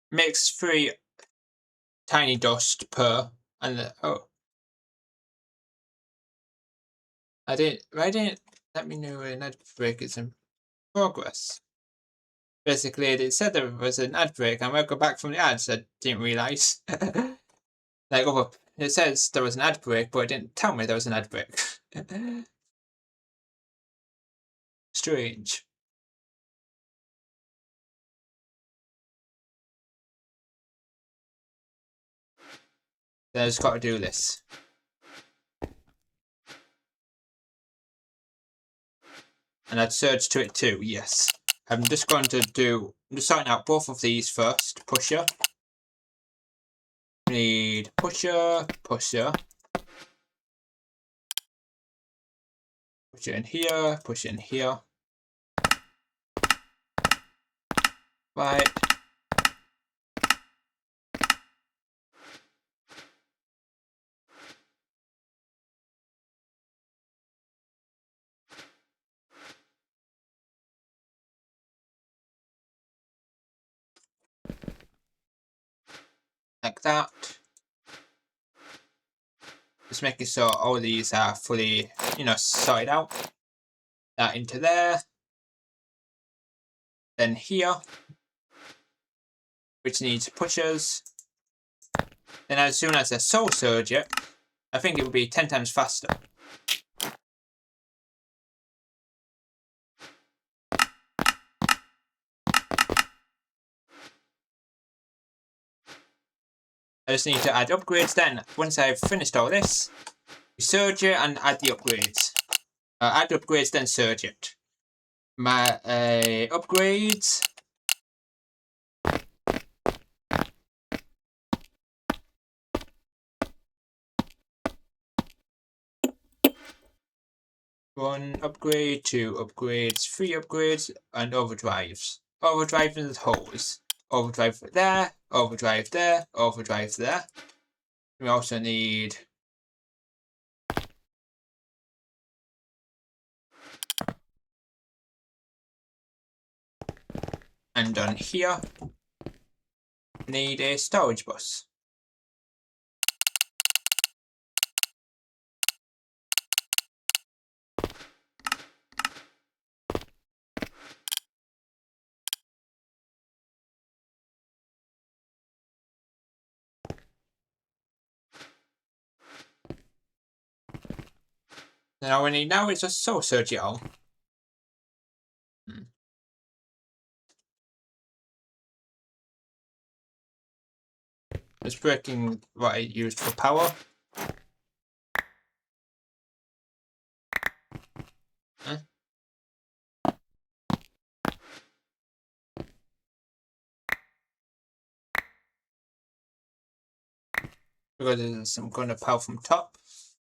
Speaker 1: Makes 3 tiny dust per, and oh, I didn't let me know an ad break is in progress. Basically, it said there was an ad break, and when I go back from the ads, I didn't realise. Like it says there was an ad break, but it didn't tell me there was an ad break. Strange. Then I just got to do this. And add surge to it too, yes. I'm just sorting out both of these first. Pusher. Need pusher. Pusher in here, push it in here. Right. Like that. Just making sure all these are fully, sorted out. That into there. Then here, which needs pushers. Then as soon as I soul surge it, I think it will be 10 times faster. I just need to add upgrades then. Once I've finished all this, surge it and add the upgrades. Add upgrades, then surge it. My upgrades. One upgrade, two upgrades, three upgrades, and overdrives. Overdrive in the holes. Overdrive there, overdrive there, overdrive there. We also need and on here need a storage bus. And all we need now is just soul surge it all. It's breaking what I used for power. Because there's some kind of power from top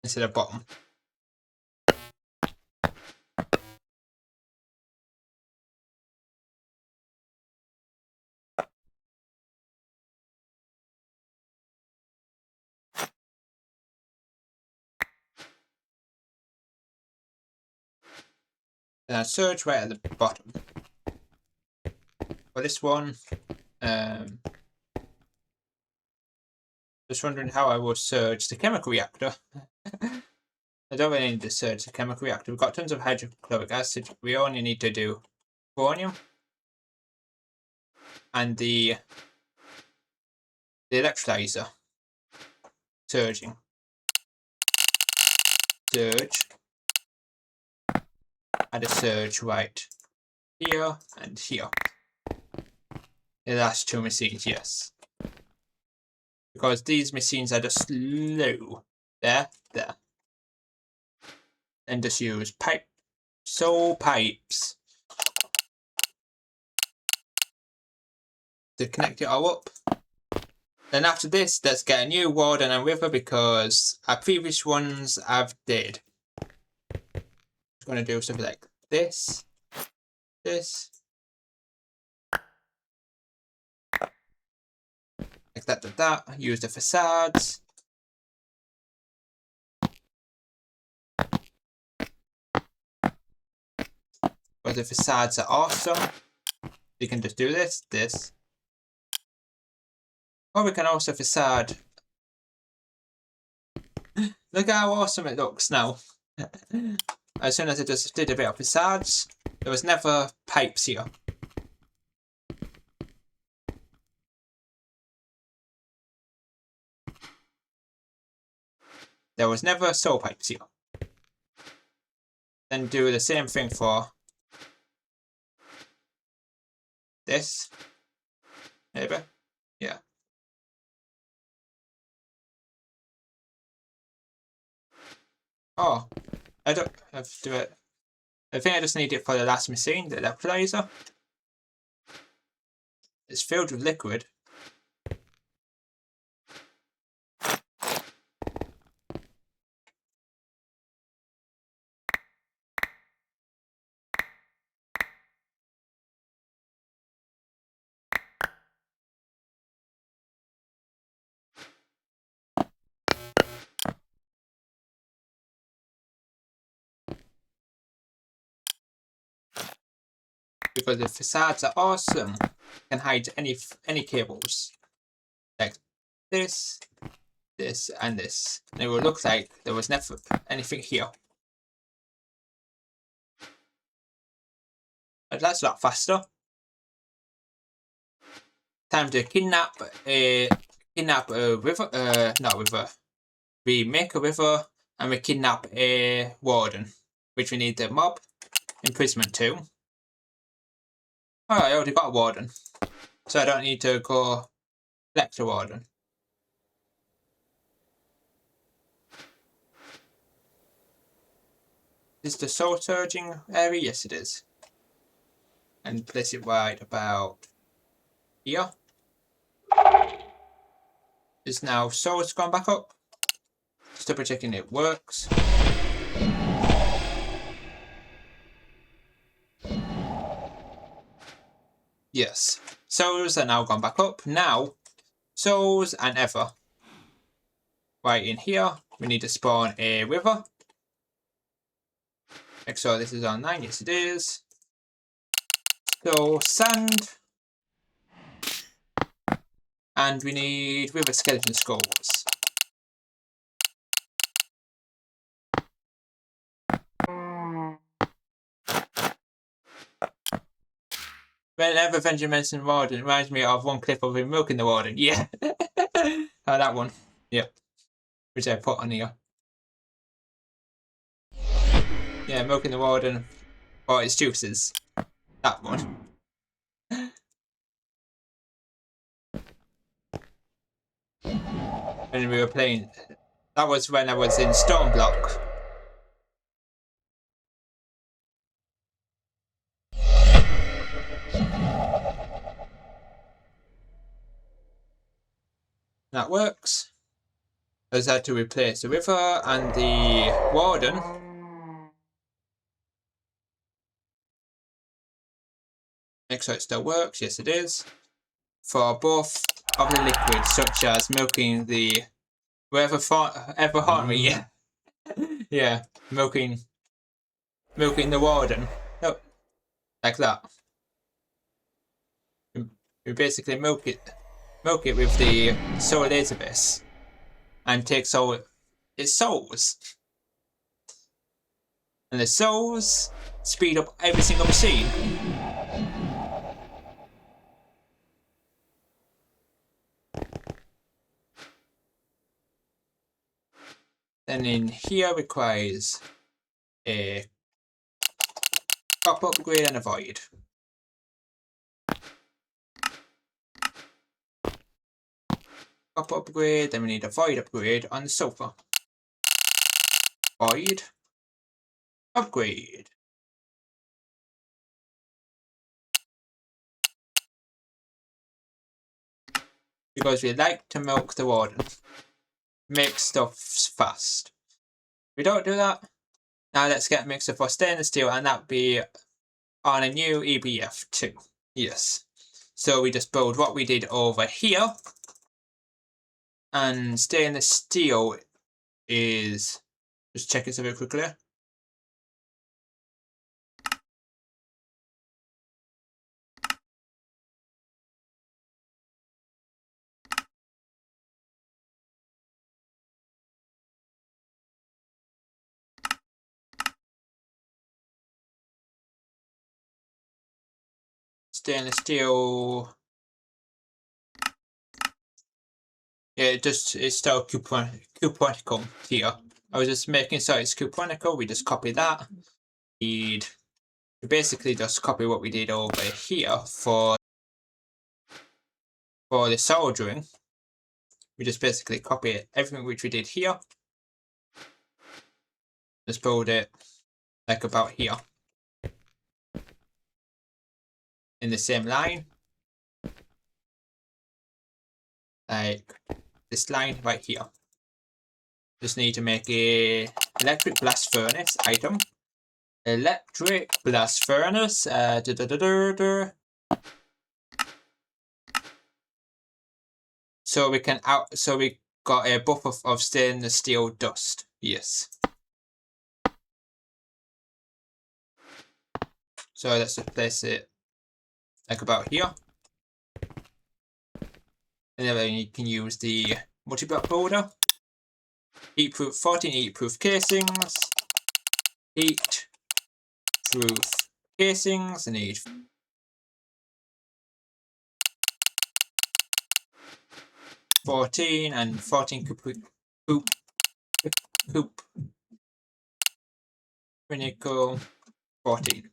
Speaker 1: instead of bottom. Then I surge right at the bottom. For this one, just wondering how I will surge the chemical reactor. I don't really need to surge the chemical reactor. We've got tons of hydrochloric acid. We only need to do chromium and the electrolyzer. Surging. Surge. Add a surge right here and here. The last two machines, yes. Because these machines are just slow. There. And just use pipes to connect it all up. Then after this, let's get a new warden and river because our previous ones I've did. I'm going to do something like this. Like that. Use the facades. But the facades are awesome. You can just do this. Or we can also facade. Look how awesome it looks now. As soon as I just did a bit of facades, there was never pipes here. There was never soul pipes here. Then do the same thing for this. Maybe? Yeah. Oh, I don't have to do it. I think I just need it for the last machine, the electrolyzer. It's filled with liquid. Because the facades are awesome. Can hide any cables. Like this, this, and this. And it will look like there was never anything here. But that's a lot faster. Time to kidnap a river. Not river. We make a river and we kidnap a warden, which we need the mob imprisonment too. Oh, I already got a warden, so I don't need to go collect a warden. Is the soul surging area? Yes, it is. And place it right about here. Is now soul's gone back up. Just double checking it works. Yes, souls are now gone back up. Now, souls and ever. Right in here, we need to spawn a river. Make sure this is online. Yes, it is. So, sand. And we need river skeleton skulls. Whenever Benjamin mentions warden, it reminds me of one clip of him milking the warden. Yeah. Oh, that one. Yep. Which I put on here. Yeah, milking the warden for its juices. That one. When we were playing. That was when I was in Stormblock. That works. I just had to replace the river and the warden. Make sure it still works. Yes, it is. For both of the liquids, such as milking the ever haunt me. Yeah, yeah, milking the warden. No, like that. We basically milk it with the soul Elizabeth, and take its souls, and the souls speed up every single machine. Then in here requires a copper upgrade and a void. Copper upgrade, then we need a void upgrade on the sofa. Void. Upgrade. Because we like to milk the warden. Make stuff fast. We don't do that. Now let's get a mixer for stainless steel, and that'll be on a new EBF too. Yes. So we just build what we did over here. And stainless steel is, just checking something quickly. Stainless steel. Yeah, it's still couponical here. I was just making sure it's couponical. We just copy that. We basically just copy what we did over here for the soldering. We just basically copy everything which we did here. Just build it like about here. in the same line. Like this line right here. Just need to make a electric blast furnace item. Electric blast furnace. So we can so we got a buffer of stainless steel dust. Yes. So let's just place it like about here. And then you can use the multi-block builder. Heat-proof 14 heat-proof casings. Heat-proof casings. I need 14 and 14 coop. Nickel 14.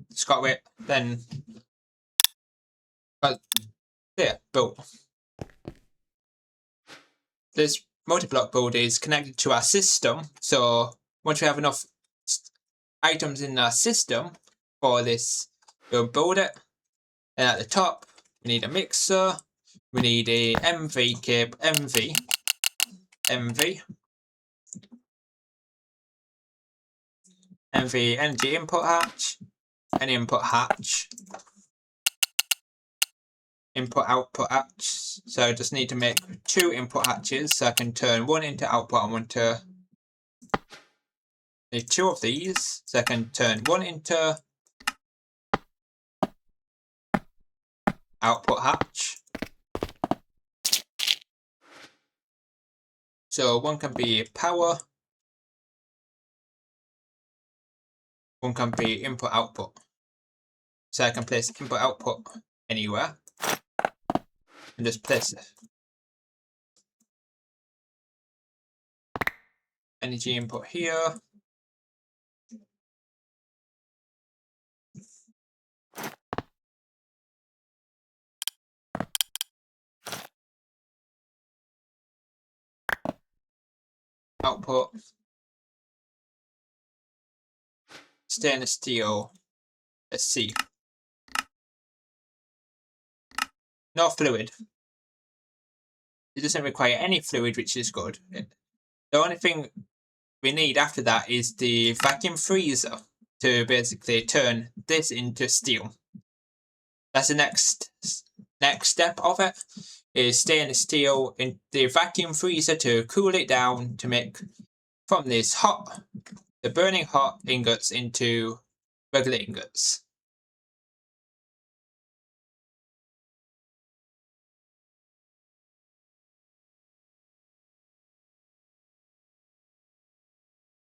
Speaker 1: It's got it. Then, but yeah, built. This multi-block build is connected to our system. So once we have enough items in our system for this, we'll build it. And at the top, we need a mixer. We need a MV cable, MV, energy input hatch, an input hatch, input output hatch. So I just need to make 2 input hatches so I can turn one into output and one to. Need 2 of these so I can turn one into output hatch. So one can be power, one can be input output. So I can place input output anywhere and just place it. Energy input here. Output. Stainless steel. Let's see. No fluid. It doesn't require any fluid, which is good. The only thing we need after that is the vacuum freezer to basically turn this into steel. That's the next step of it, is stainless steel in the vacuum freezer to cool it down to make from this the burning hot ingots into regular ingots.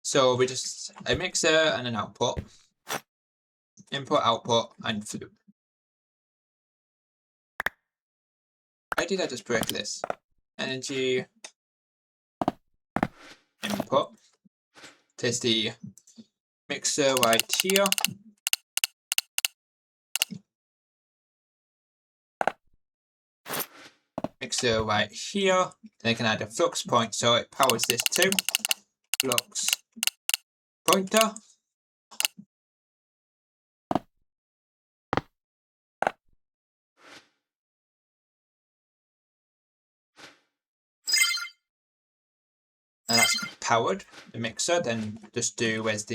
Speaker 1: So we just a mixer and an output, input, output, and fluid. Why did I just break this? Energy input. There's the mixer right here. Mixer right here. Then I can add a flux point so it powers this too. Flux pointer. And that's powered, the mixer. Then just do, where's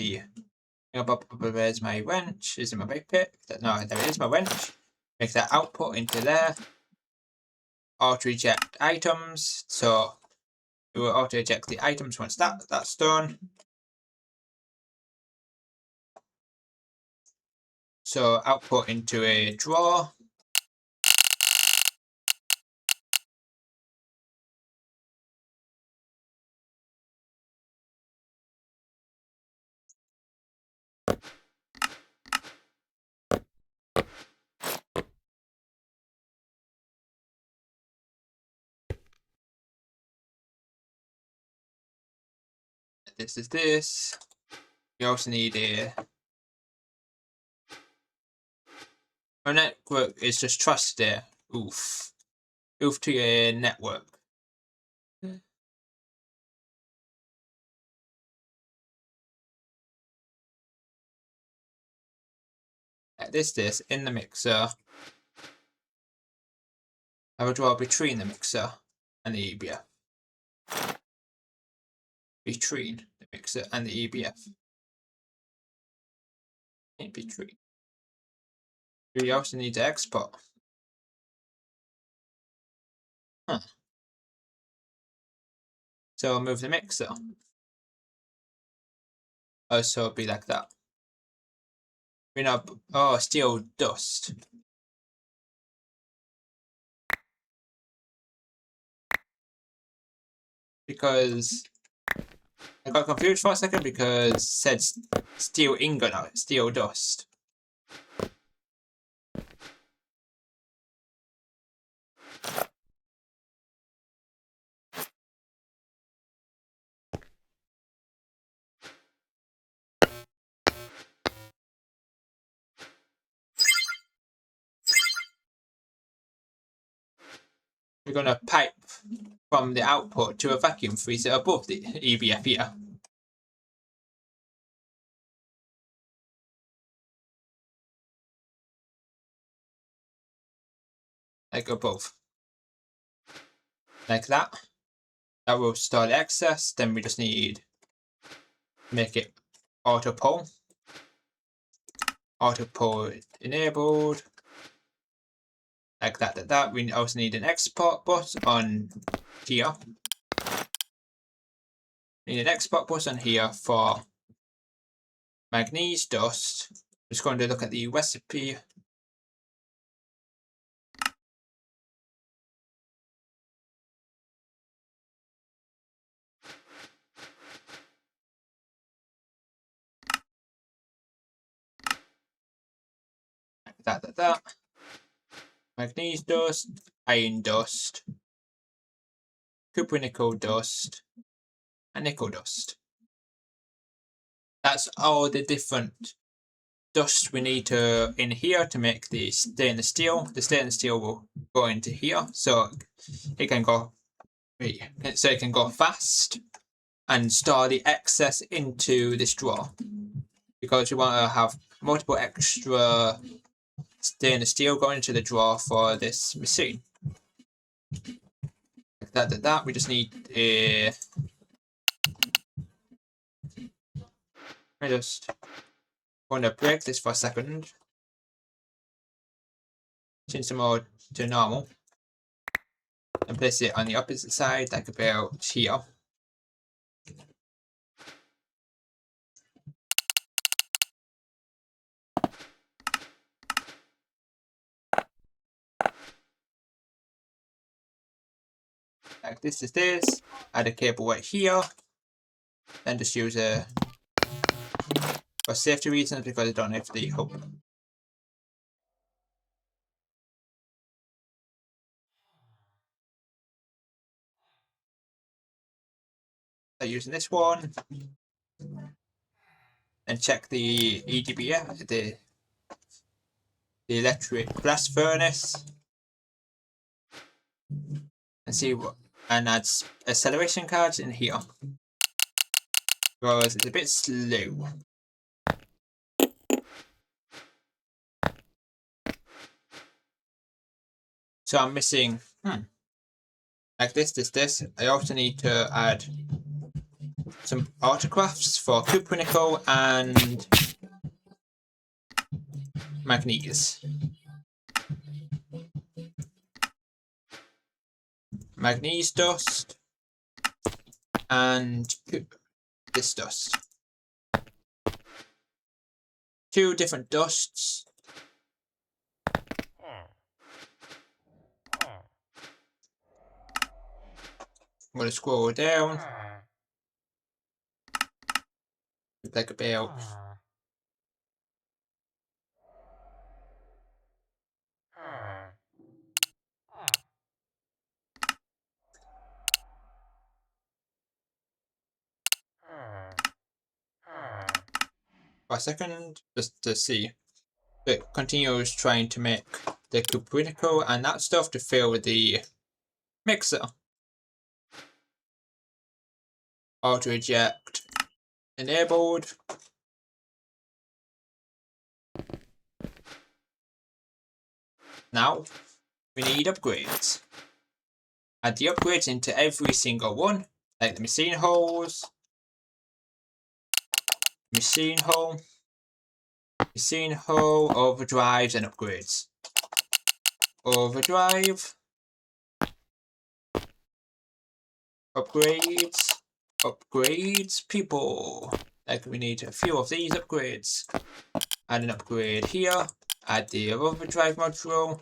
Speaker 1: my wrench? Is it my big pit? No, there it is, my wrench. Make that output into there. Auto eject items. So it will auto eject the items once that's done. So output into a drawer. This is this. You also need our network is just trusted there. Oof to your network. this in the mixer. I will draw between the mixer and the EBF. Between the mixer and the EBF. In between. We also need to export. Huh. So I'll move the mixer. Oh, so it'll be like that. We know, oh, steel dust. Because I got confused for a second because it said steel ingot, not steel dust. We're going to pipe from the output to a vacuum freezer above the EBF here. Like above. Like that. That will store the excess. Then we just need to make it auto pull. Auto pull enabled. Like that. We also need an export bus on here. Need an export bus on here for manganese dust. Just going to look at the recipe. That. Manganese dust, iron dust, copper nickel dust, and nickel dust. That's all the different dust we need to in here to make the stainless steel. The stainless steel will go into here, so it can go fast and store the excess into this drawer, because we want to have multiple extra stainless steel going into the drawer for this machine. That. We just need a. I just want to break this for a second. Change the mode to normal. And place it on the opposite side, like about here. Like this is this. Add a cable right here. Then just use a for safety reasons, because I don't have the hook. I'm using this one. And check the EDBF, the electric blast furnace. And see what, and add acceleration cards in here. Because it's a bit slow. So I'm missing like this. I also need to add some autographs for copper nickel and manganese. Manganese dust and this dust. Two different dusts. I'm going to scroll down. Like about for a second, just to see. It continues trying to make the copper nickel and that stuff to fill with the mixer. Auto eject enabled. Now, we need upgrades. Add the upgrades into every single one, like the machine holes, machine hole, overdrives, and upgrades. Overdrive, upgrades, people. Like we need a few of these upgrades. Add an upgrade here. Add the overdrive module,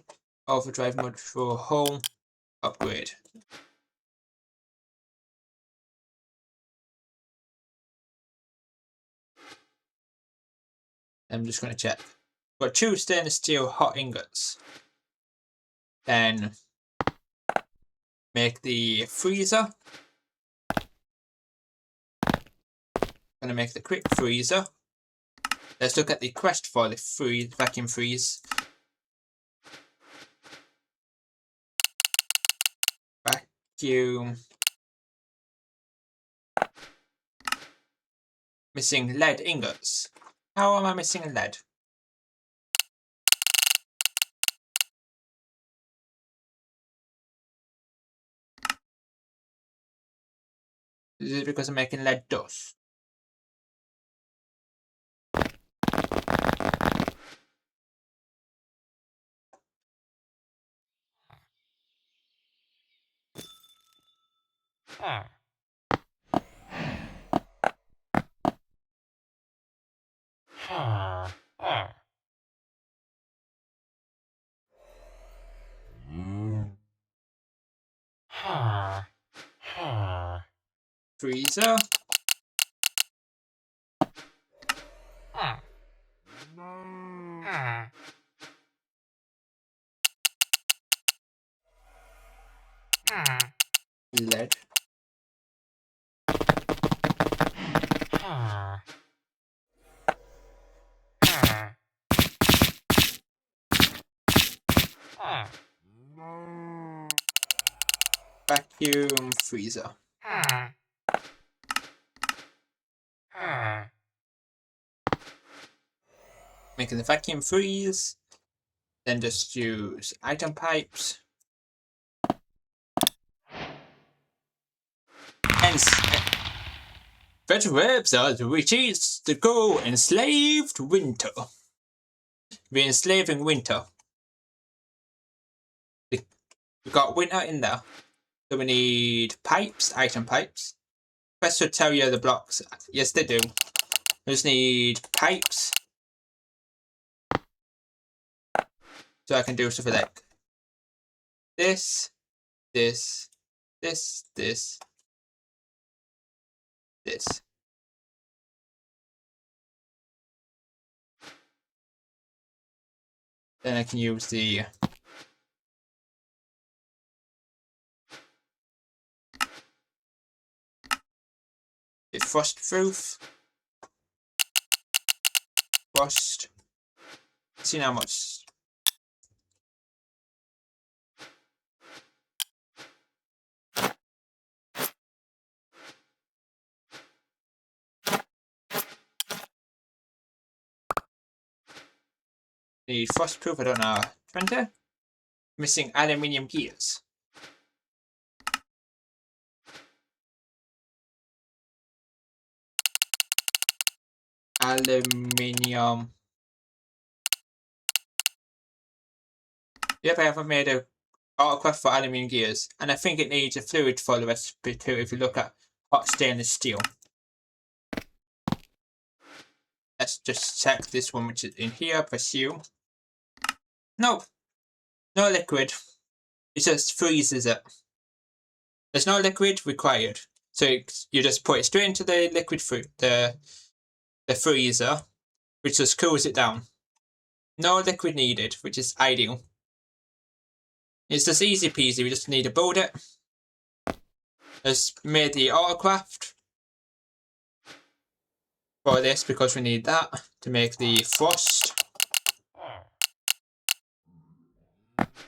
Speaker 1: home, upgrade. I'm just going to check. Got 2 stainless steel hot ingots. Then make the freezer. Going to make the quick freezer. Let's look at the quest for the vacuum freeze. Vacuum. Missing lead ingots. How am I missing lead? Is it because I'm making lead dust? Freezer. Lead. Vacuum freezer. Making the vacuum freeze. Then just use item pipes. And Better Webs are reaches the goal enslaved winter. We're enslaving winter. We've got winter in there. So we need pipes, item pipes. Quest should tell you the blocks. Yes, they do. We just need pipes. So I can do stuff like this. Then I can use the frost proof. Frost. See how much. Need frost proof, I don't know. 20. Missing aluminium gears. Aluminium. Yep, I haven't made a autocraft for aluminium gears, and I think it needs a fluid for the recipe too if you look at hot stainless steel. Let's just check this one which is in here, pursue. Nope. No liquid. It just freezes it. There's no liquid required. So you just put it straight into the liquid the freezer, which just cools it down. No liquid needed, which is ideal. It's just easy peasy, we just need to build it. Just made the autocraft for this because we need that to make the frost.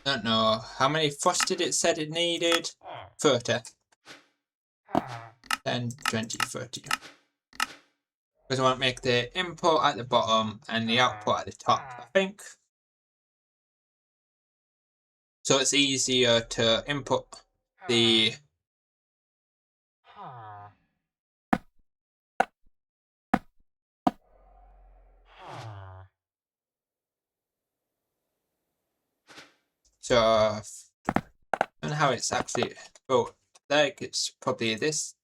Speaker 1: Don't know how many frost did it said it needed. 30. Then 20, 30. Because I want to make the input at the bottom and the output at the top, I think. So it's easier to input the so I don't know how it's actually built. Like it's probably this,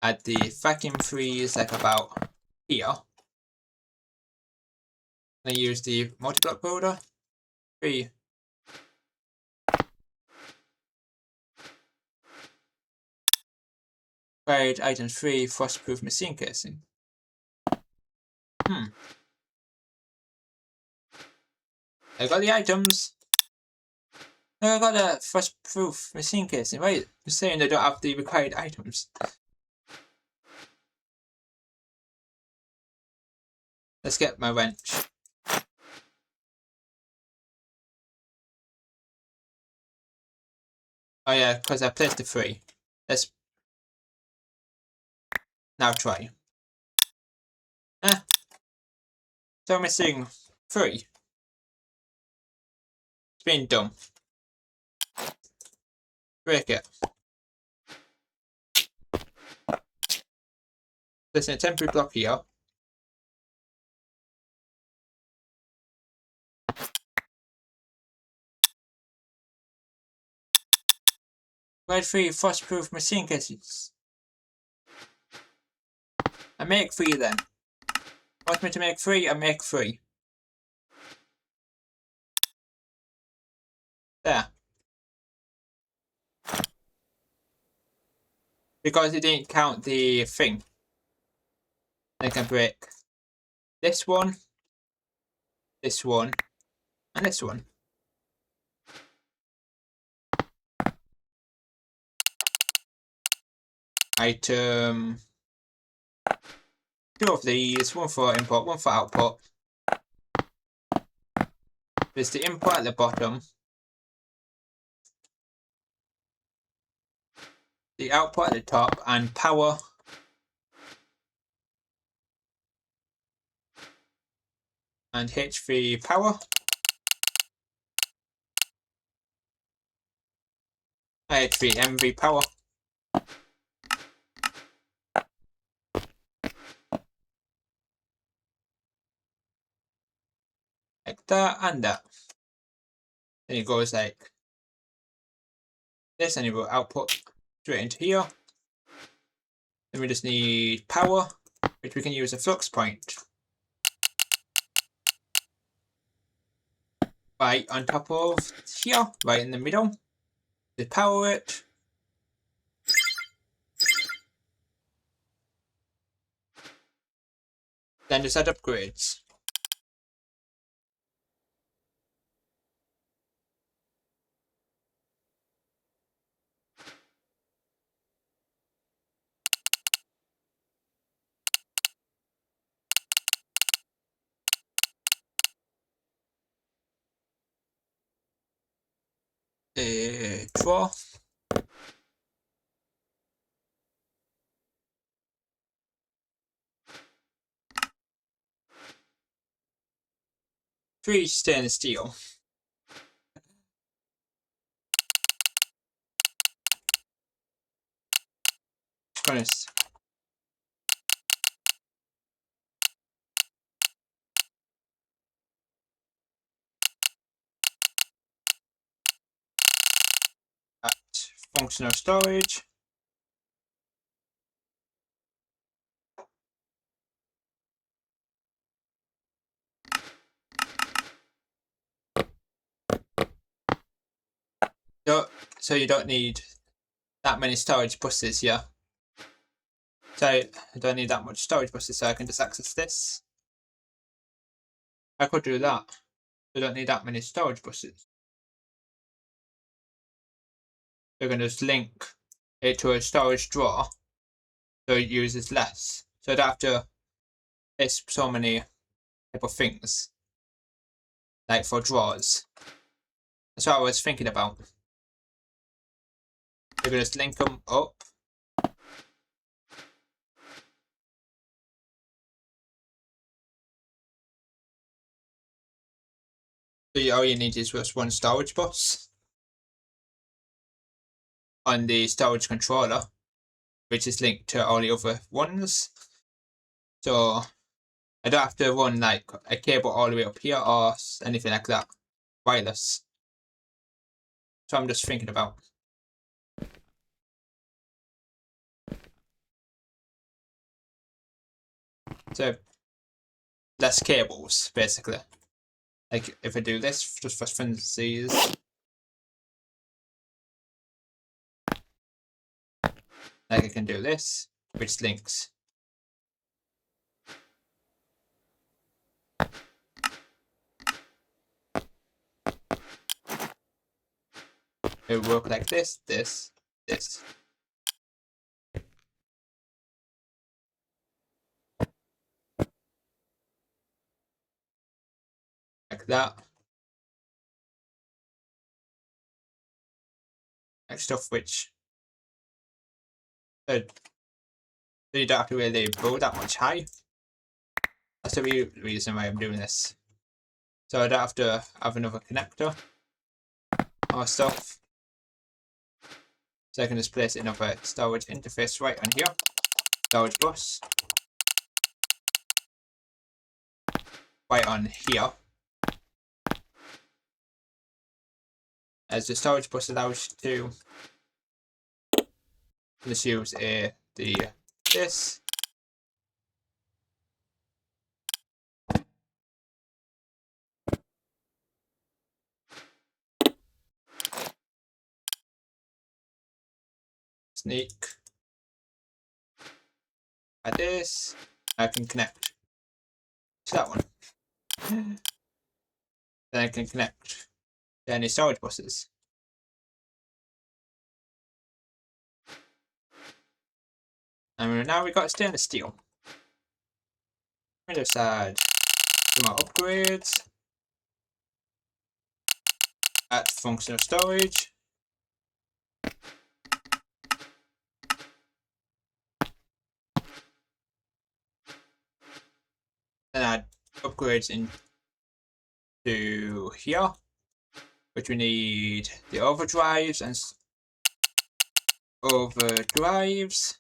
Speaker 1: and the vacuum free is like about here. I use the multi-block builder. 3. Buried item 3, frostproof machine casing. I got the items. No, I got the frostproof machine casing. Wait, you're saying I don't have the required items. Let's get my wrench. Oh yeah, because I placed the 3. Let's now try. So missing 3. It's being dumb. Break it. There's a temporary block here. Grade 3 frostproof machine cases. I make 3 then. Want me to make 3? I make 3. There. Because it didn't count the thing. I can break this one, and this one. Item 2 of these, 1 for input, 1 for output. There's the input at the bottom, the output at the top, and power. And H3 power. H3 MV power. Like that and that. Then it goes like this, and it will output straight into here. Then we just need power, which we can use a flux point. Right on top of here, right in the middle. Just power it. Then just add upgrades. Draw. Three stainless steel. Furnace. At functional storage. So you don't need that many storage buses here. So I don't need that much storage buses, so I can just access this. I could do that. I don't need that many storage buses. We're going to just link it to a storage drawer so it uses less. So I don't have to list so many type of things, like for drawers. That's what I was thinking about. We're going to just link them up. So all you need is just one storage bus on the storage controller, which is linked to all the other ones. So I don't have to run like a cable all the way up here or anything like that. Wireless. So I'm just thinking about. So less cables, basically. Like if I do this, just for funsies. Like I can do this, which links. It will work like this, this. Like that. Like stuff which so you don't have to really go that much high. That's the reason why I'm doing this. So I don't have to have another connector or stuff. So I can just place it in a storage interface right on here. Storage bus. Right on here. As the storage bus allows you to just use this. Sneak. Like this. I can connect to that one. Then I can connect to any storage buses. And now we've got stainless steel. Windows side. Some more upgrades. Add functional storage. And add upgrades into here, which we need the overdrives and upgrades.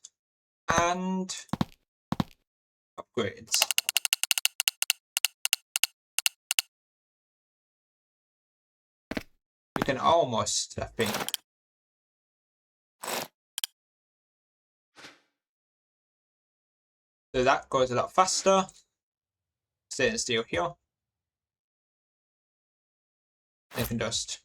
Speaker 1: We can almost, I think. So that goes a lot faster. Stainless steel here. They can just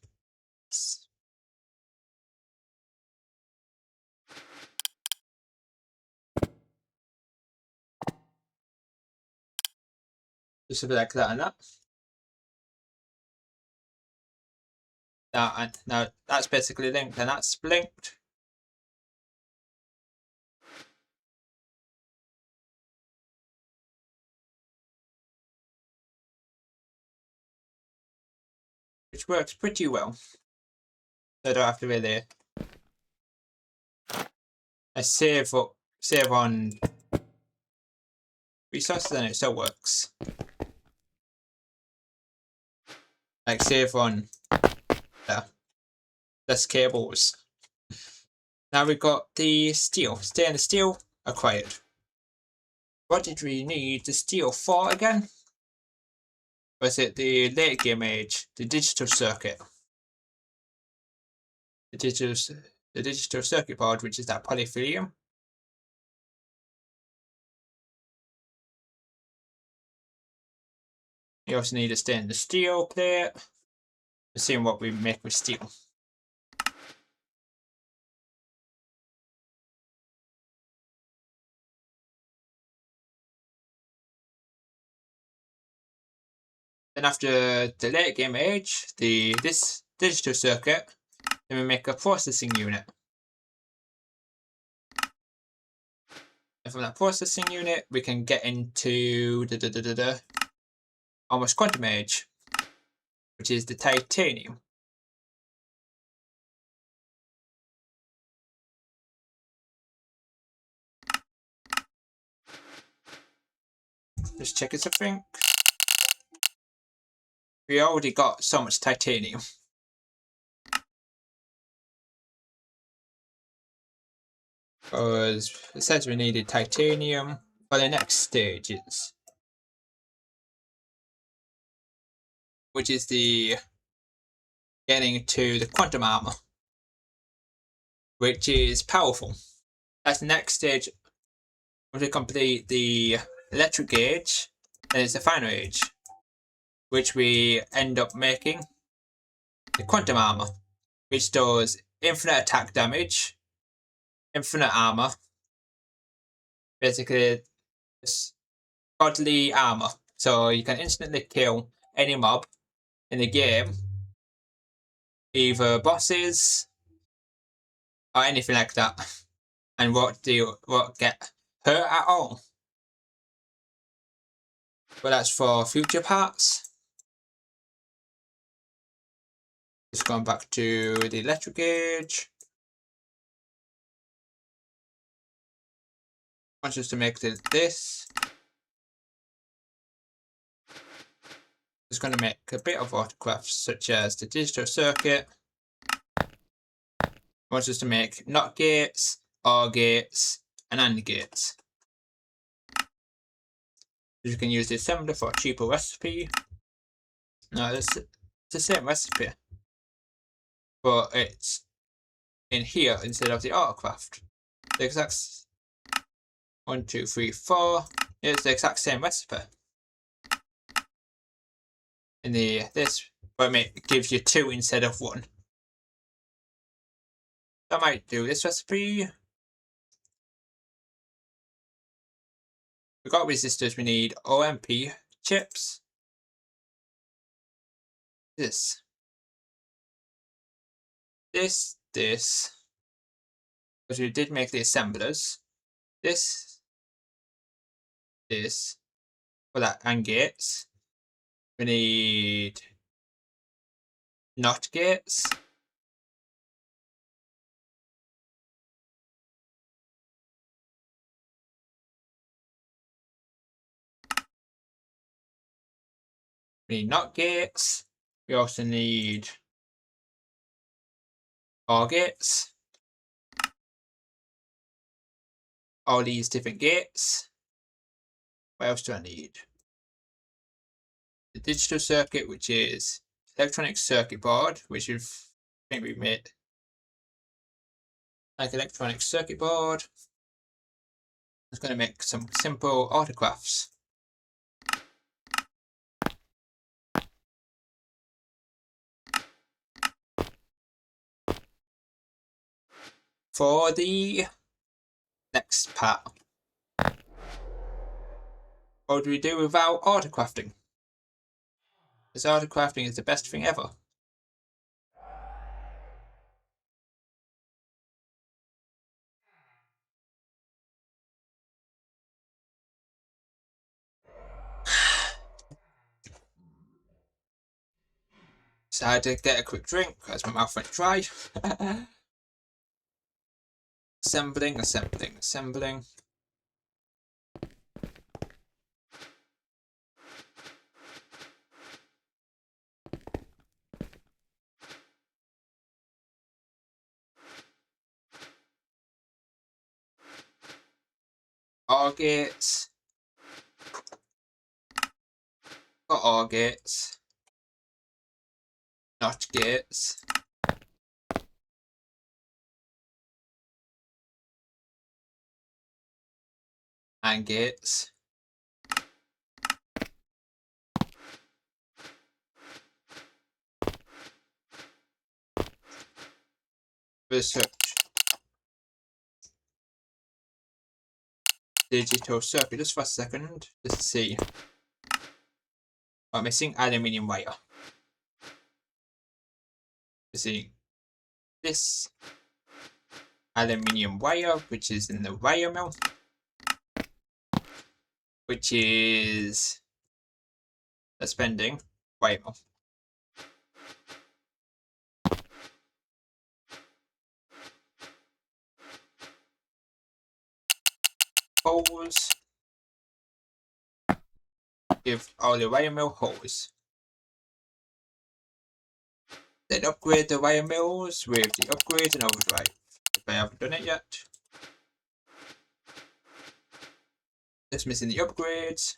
Speaker 1: a bit like that and that. Now that's basically linked, and that's blinked. Which works pretty well. So I don't have to really save on resources, and it still works. Like save on less cables. Now we've got the stainless steel acquired. What did we need the steel for again? Was it the late game age, the digital circuit? The digital circuit board, which is that polyphylium. You also need a stainless steel plate. Let's see what we make with steel. Then after the late game age, this digital circuit, then we make a processing unit. And from that processing unit, we can get into almost quantum age, which is the titanium. Just checking something. We already got so much titanium. Because it says we needed titanium for the next stages. Which is the getting to the quantum armor. Which is powerful. That's the next stage. Once we complete the electric gauge, then it's the final age. Which we end up making the quantum armor. Which does infinite attack damage, infinite armor. Basically, it's godly armor. So you can instantly kill any mob in the game. Either bosses or anything like that. And won't get hurt at all. But that's for future parts. Just going back to the electric gauge. Want us to make this. Just going to make a bit of autographs such as the digital circuit. Want us to make NOT gates, OR gates, and AND gates. You can use the assembler for a cheaper recipe. No, it's the same recipe, but it's in here instead of the autocraft. The exact 1, 2, 3, 4. It's the exact same recipe. In this, but it gives you 2 instead of 1. I might do this recipe. We've got resistors. We need OMP chips. This. Because we did make the assemblers. This. For that AND gates. We need NOT gates. We need NOT gates. We also need OR gates. All these different gates. What else do I need? The digital circuit, which is electronic circuit board, which I think we've made like electronic circuit board. I'm going to make some simple autographs. For the next part. What do we do without autocrafting? Because autocrafting is the best thing ever. So I had to get a quick drink as my mouth went dry. Assembling. OR gates. Got OR gates. NOT gates. AND gates. Research. Digital circuit, just for a second. Let's see. I'm missing aluminium wire. Missing this aluminium wire, which is in the wire mill, which is suspending wire mill. Holes. Give all the wire mill holes. Then upgrade the wire mills with the upgrade and overdrive, if I haven't done it yet. Just missing the upgrades.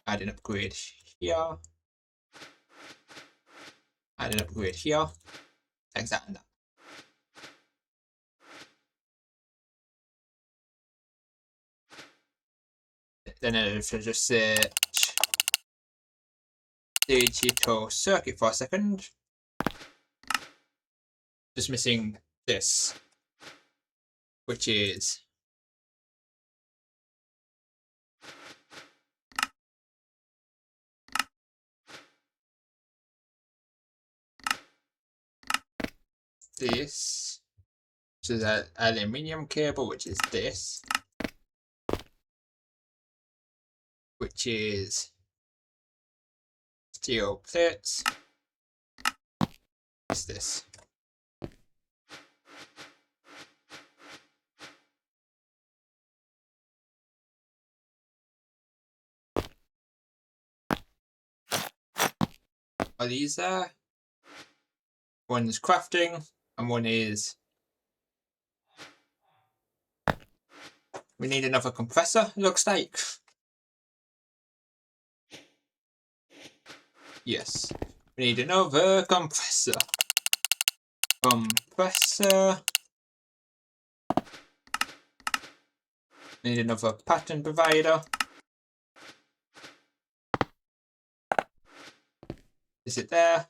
Speaker 1: Add an upgrade here. Add an upgrade here. Like that and that. Then I should just search digital circuit for a second. Just missing this, which is this, which is an aluminium cable, which is this, which is steel plates. What's this? Are these there? One is crafting, and one is. We need another compressor, looks like. Yes, we need another compressor. Compressor. We need another pattern provider. Is it there?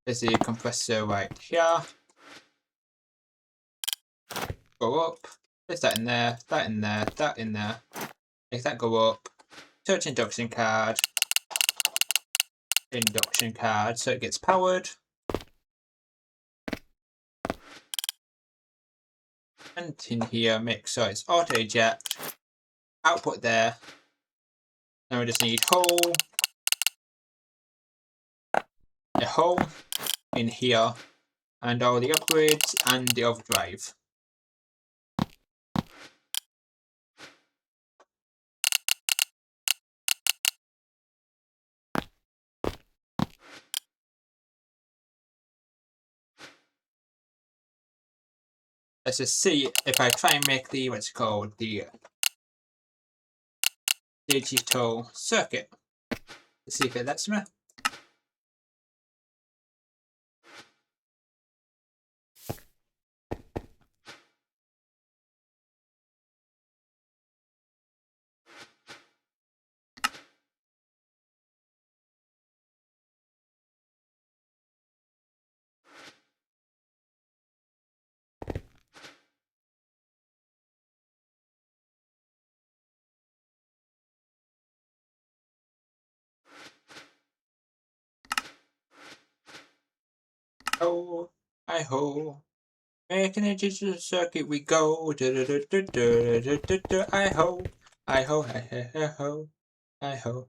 Speaker 1: There's a compressor right here. Go up. There's that in there, that in there, that in there. Make that go up. Search induction card. Induction card, so it gets powered. And in here, make sure it's auto eject. Output there. Now we just need a hole in here, and all the upgrades and the overdrive. Let's just see if I try and make the, what's it called, the digital circuit. Let's see if it lets me. Oh, I ho. Making a digital circuit we go. I ho. I ho. I ho. I ho.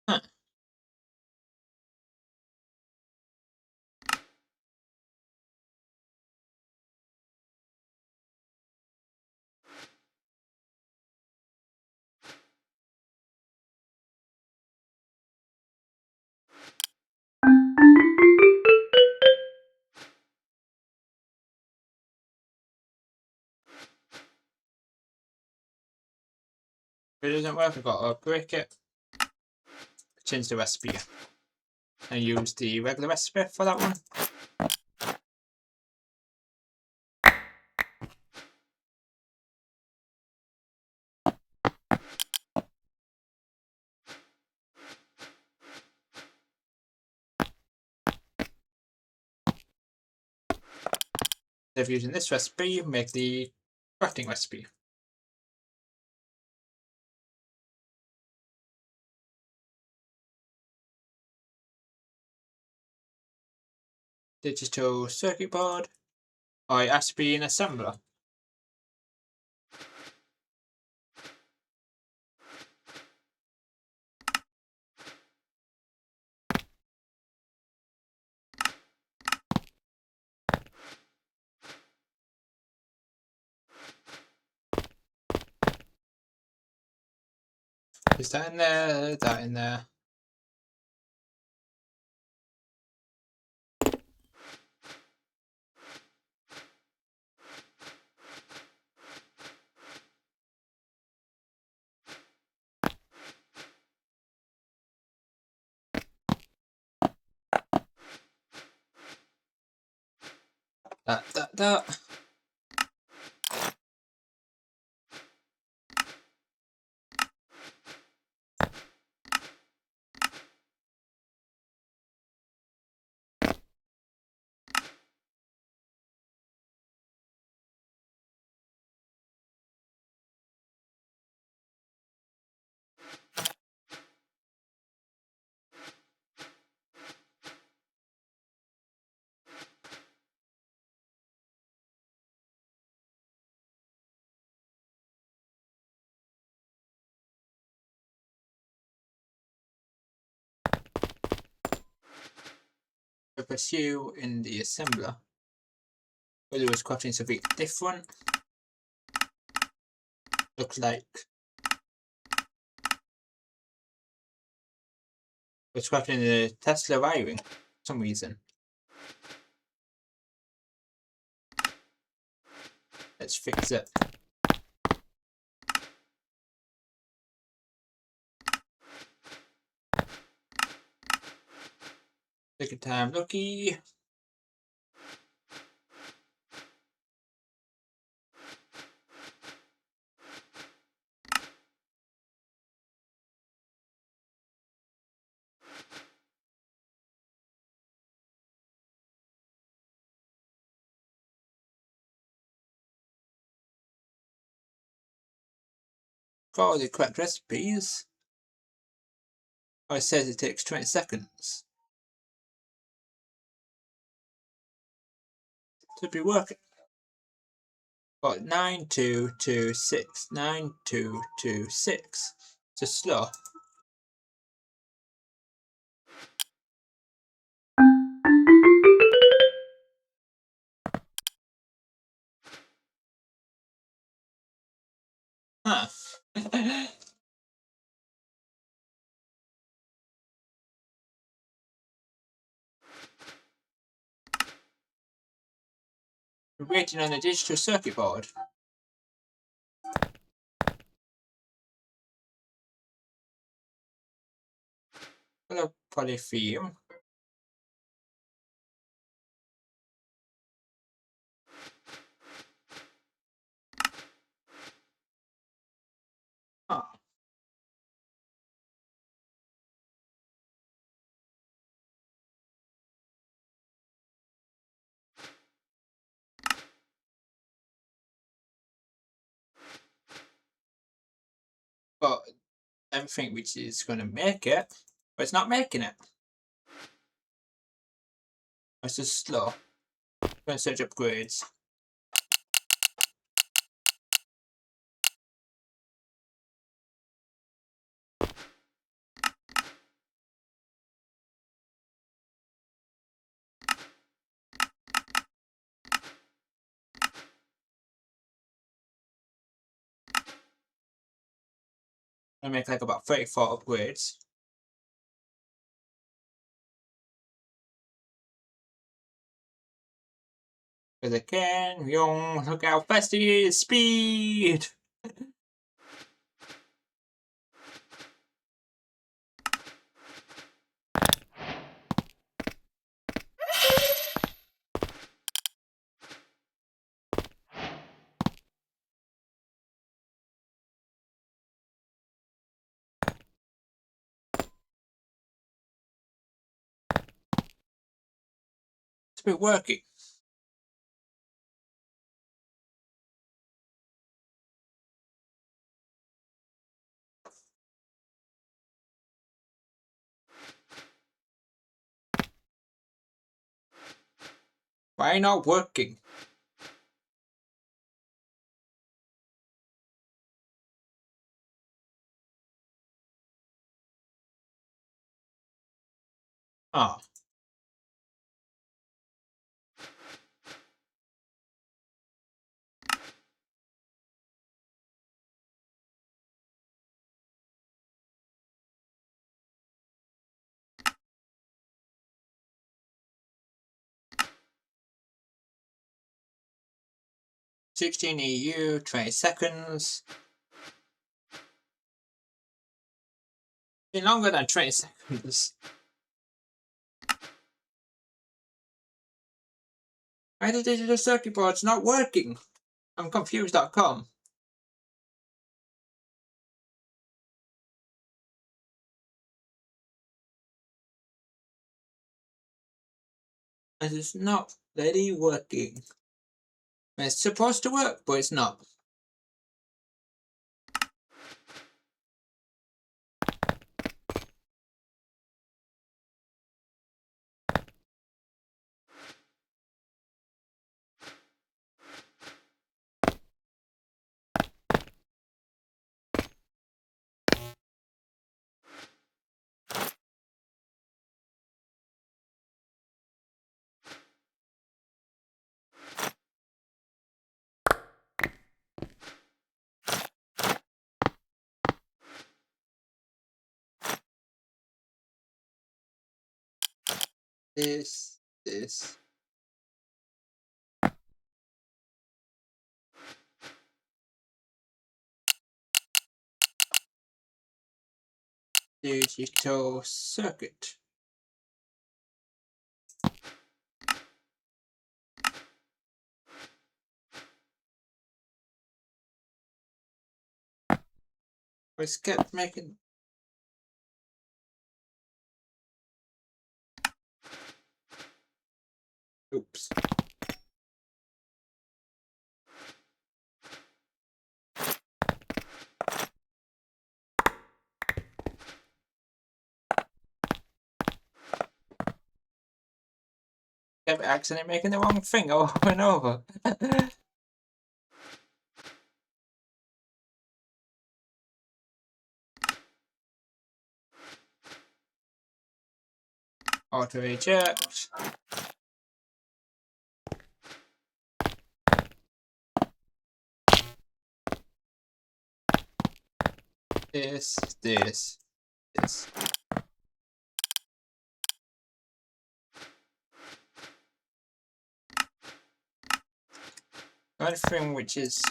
Speaker 1: Huh. If it doesn't work, I've got to break it. Change the recipe. And use the regular recipe for that one. Instead of using this recipe, make the crafting recipe. Digital circuit board. Or it has to be an assembler. Is that in there? That in there? That. To pursue in the assembler. Whether it was crafting something different. Looks like it's crafting the Tesla wiring for some reason. Let's fix it. Take your time, Lucky. Got all the correct recipes. Oh, it says it takes 20 seconds. To be working. Got 9226, 9226. Just slow. Huh. We're waiting on the digital circuit board. Hello, polytheme. Huh. But everything which is going to make it, but it's not making it. It's just slow. I'm going to search upgrades. I make like about 34 upgrades. Because I can, young, look how fast he is, speed! It's been working. Why not working? Ah. 16 EU, 20 seconds. Been longer than 20 seconds. Why the digital circuit board's not working? I'm confused.com. This is not really working. It's supposed to work, but it's not. This. Digital circuit. It's kept making. Oops. Kept accidentally making the wrong thing over and over. Auto eject. This. One thing which is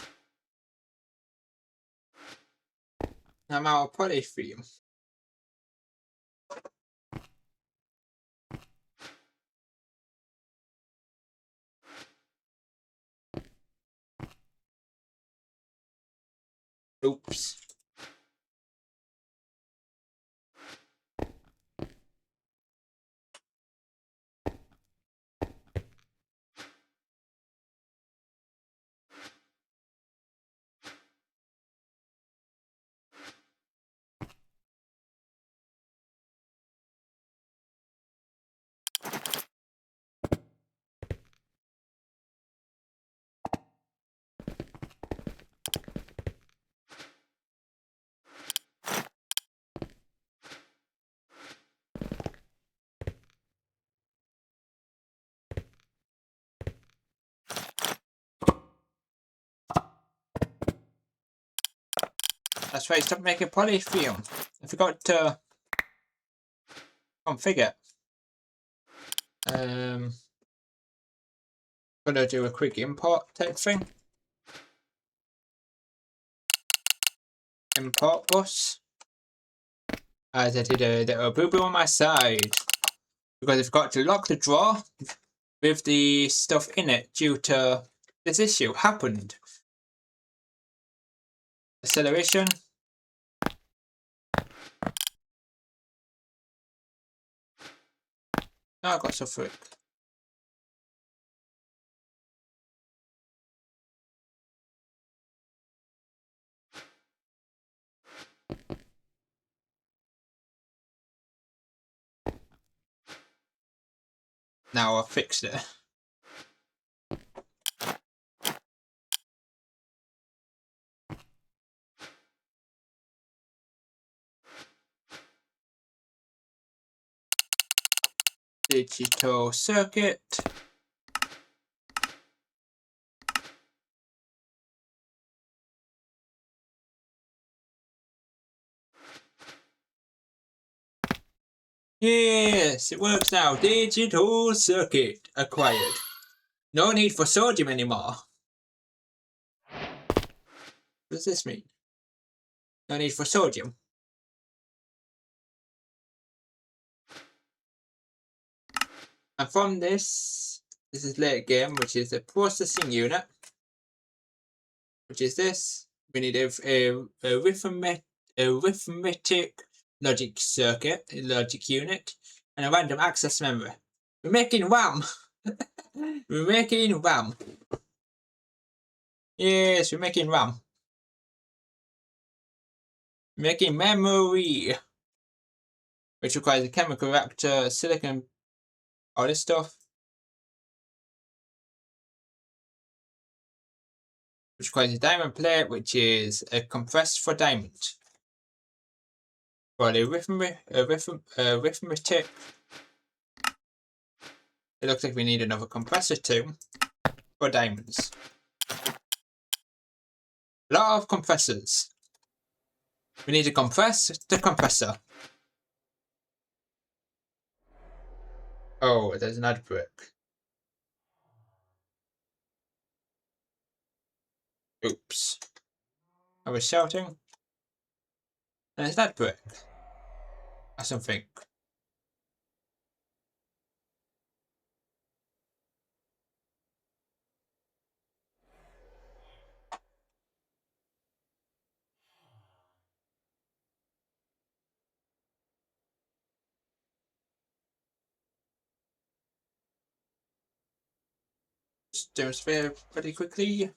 Speaker 1: I'm out of polythene. Oops. That's why I stopped making polythene. I forgot to configure. Gonna do a quick import type thing. Import bus. As I did a boo-boo on my side. Because I forgot to lock the drawer with the stuff in it due to this issue happened. Acceleration. Now I got suffer it. Now I fixed it. Digital circuit. Yes, it works now. Digital circuit acquired. No need for sodium anymore. What does this mean? No need for sodium. And from this is late game, which is the processing unit, which is this. We need a arithmetic logic circuit, a logic unit, and a random access memory. We're making RAM. We're making RAM. Yes, we're making RAM. We're making memory, which requires a chemical reactor, silicon, all this stuff. Which requires a diamond plate, which is a compressed for diamond. For the arithmetic, it looks like we need another compressor too for diamonds. A lot of compressors. We need to compress the compressor. Oh, there's another brick. Oops. I was shouting. And there's that brick. Or something. Just demonstrate pretty quickly.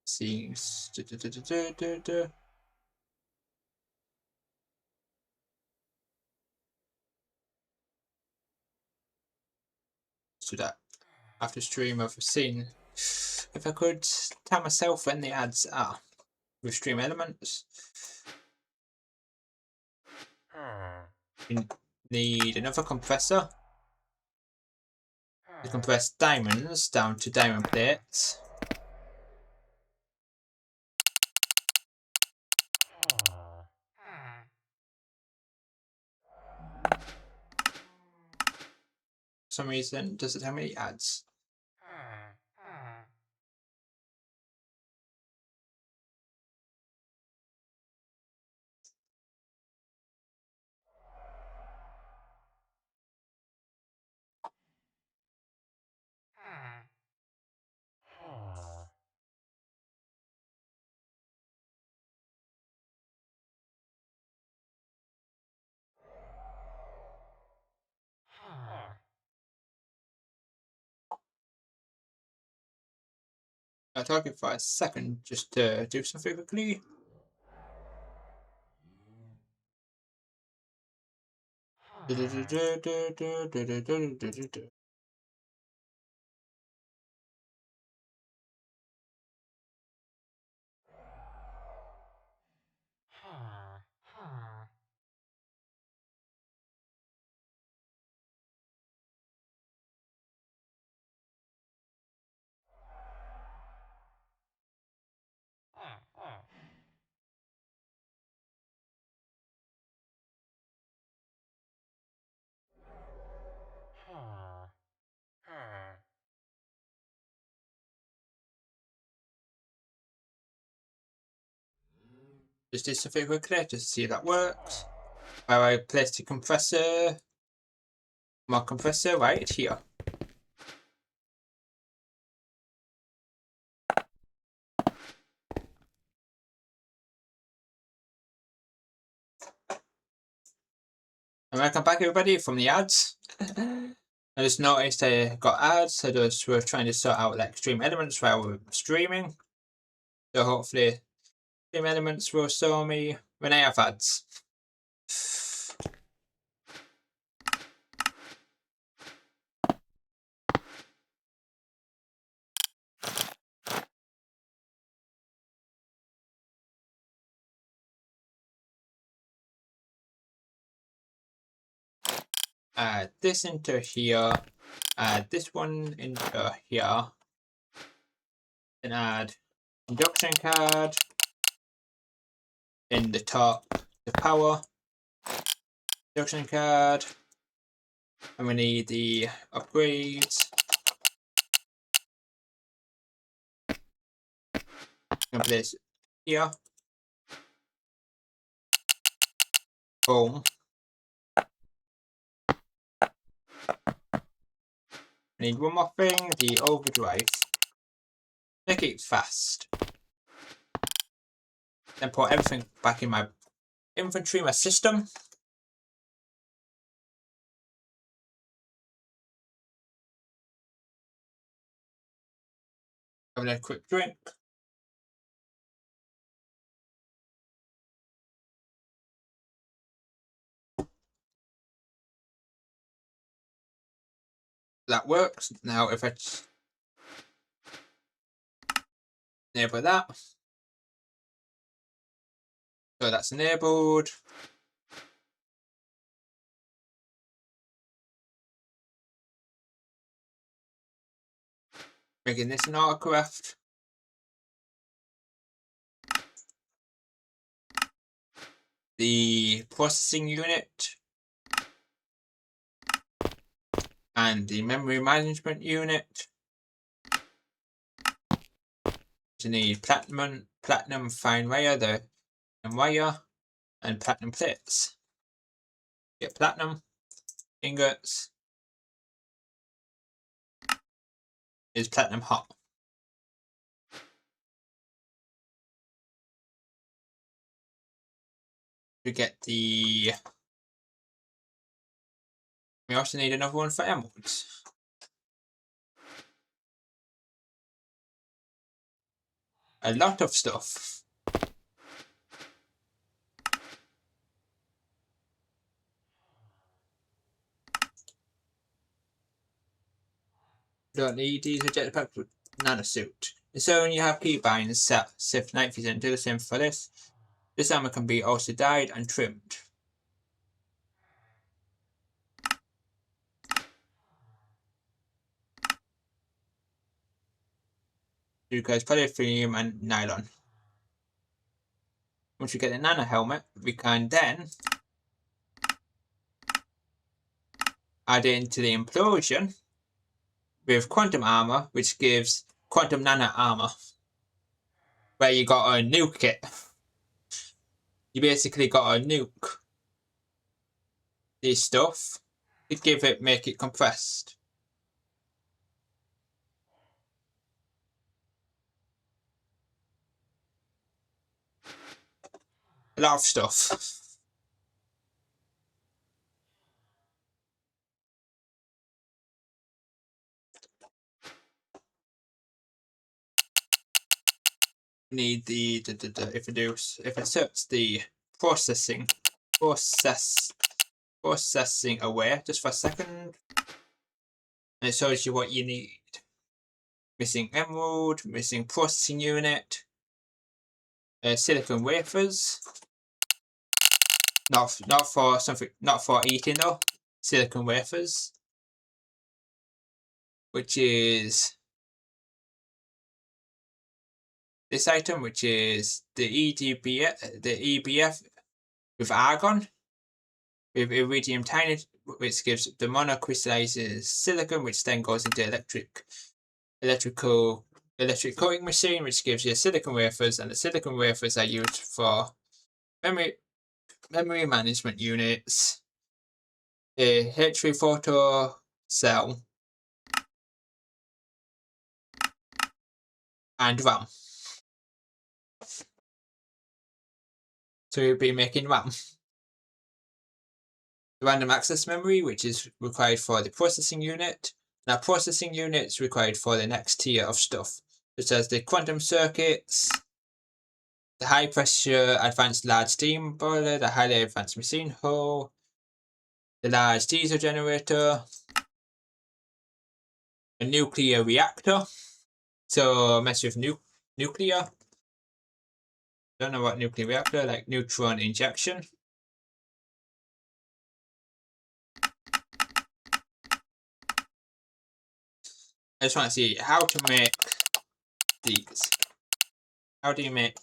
Speaker 1: See. To that after stream of a scene. If I could tell myself when the ads are with stream elements. We need another compressor to compress diamonds down to diamond plates. For some reason, does it have any ads? I'll talk it for a second just to do something quickly. Just do something quickly just to see if that works. Where I place the compressor, my compressor right here. And welcome back everybody from the ads. I just noticed I got ads, I just were trying to sort out like stream elements while we're streaming. So hopefully stream elements will show me when I have ads. add this into here, add this one into here, and add induction card in the top, the power, induction card, and we need the upgrades. And put this here. Boom. I need one more thing, the overdrive. Make it fast. Then put everything back in my inventory, my system. Having a quick drink. That works. Now if I enable that. So that's enabled. Making this an autocraft. The processing unit. And the memory management unit. You need platinum fine wire, the wire, and platinum plates. Get platinum ingots. Is platinum hot? We get the. We also need another one for emeralds. A lot of stuff. Don't need these jetpack nanosuit. So when you have keybinds set Sith night vision, do the same for this. This armor can be also dyed and trimmed. Because polyethylene and nylon. Once we get the nano helmet, we can then add it into the implosion with quantum armor, which gives quantum nano armor. Where you got a nuke it. You basically got to nuke this stuff to make it compressed. A lot of stuff. Need the if I search the processing aware just for a second, and it shows you what you need. Missing emerald, missing processing unit, silicon wafers. Not for eating though. Silicon wafers, which is this item, which is the EBF with argon, with iridium tiny, which gives the monocrystallizes silicon, which then goes into electric coating machine, which gives you silicon wafers, and the silicon wafers are used for memory management units, a H3 photo cell, and RAM. So you'll be making RAM. The random access memory, which is required for the processing unit. Now, processing unit is required for the next tier of stuff, such as the quantum circuits, the high pressure advanced large steam boiler, the highly advanced machine hull, the large diesel generator, a nuclear reactor. So mess with nuclear. Don't know what nuclear reactor, like neutron injection. I just want to see how to make these. How do you make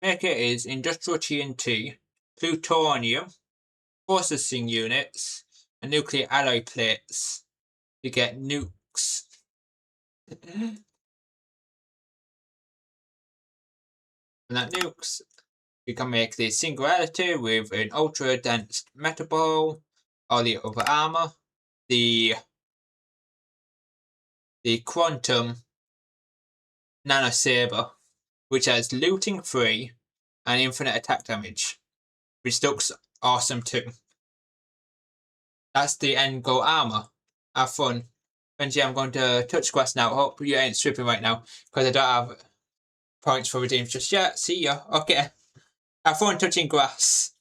Speaker 1: it is industrial TNT, plutonium, processing units, and nuclear alloy plates to get nukes. And that nukes, we can make the singularity with an ultra dense metal ball, or the other armor, the quantum nano saber, which has looting free and infinite attack damage, which looks awesome too. That's the end goal armor. Have fun. Benji, I'm going to touch grass now. Hope you ain't stripping right now, because I don't have points for redeems just yet. See ya. Okay. Have fun touching grass.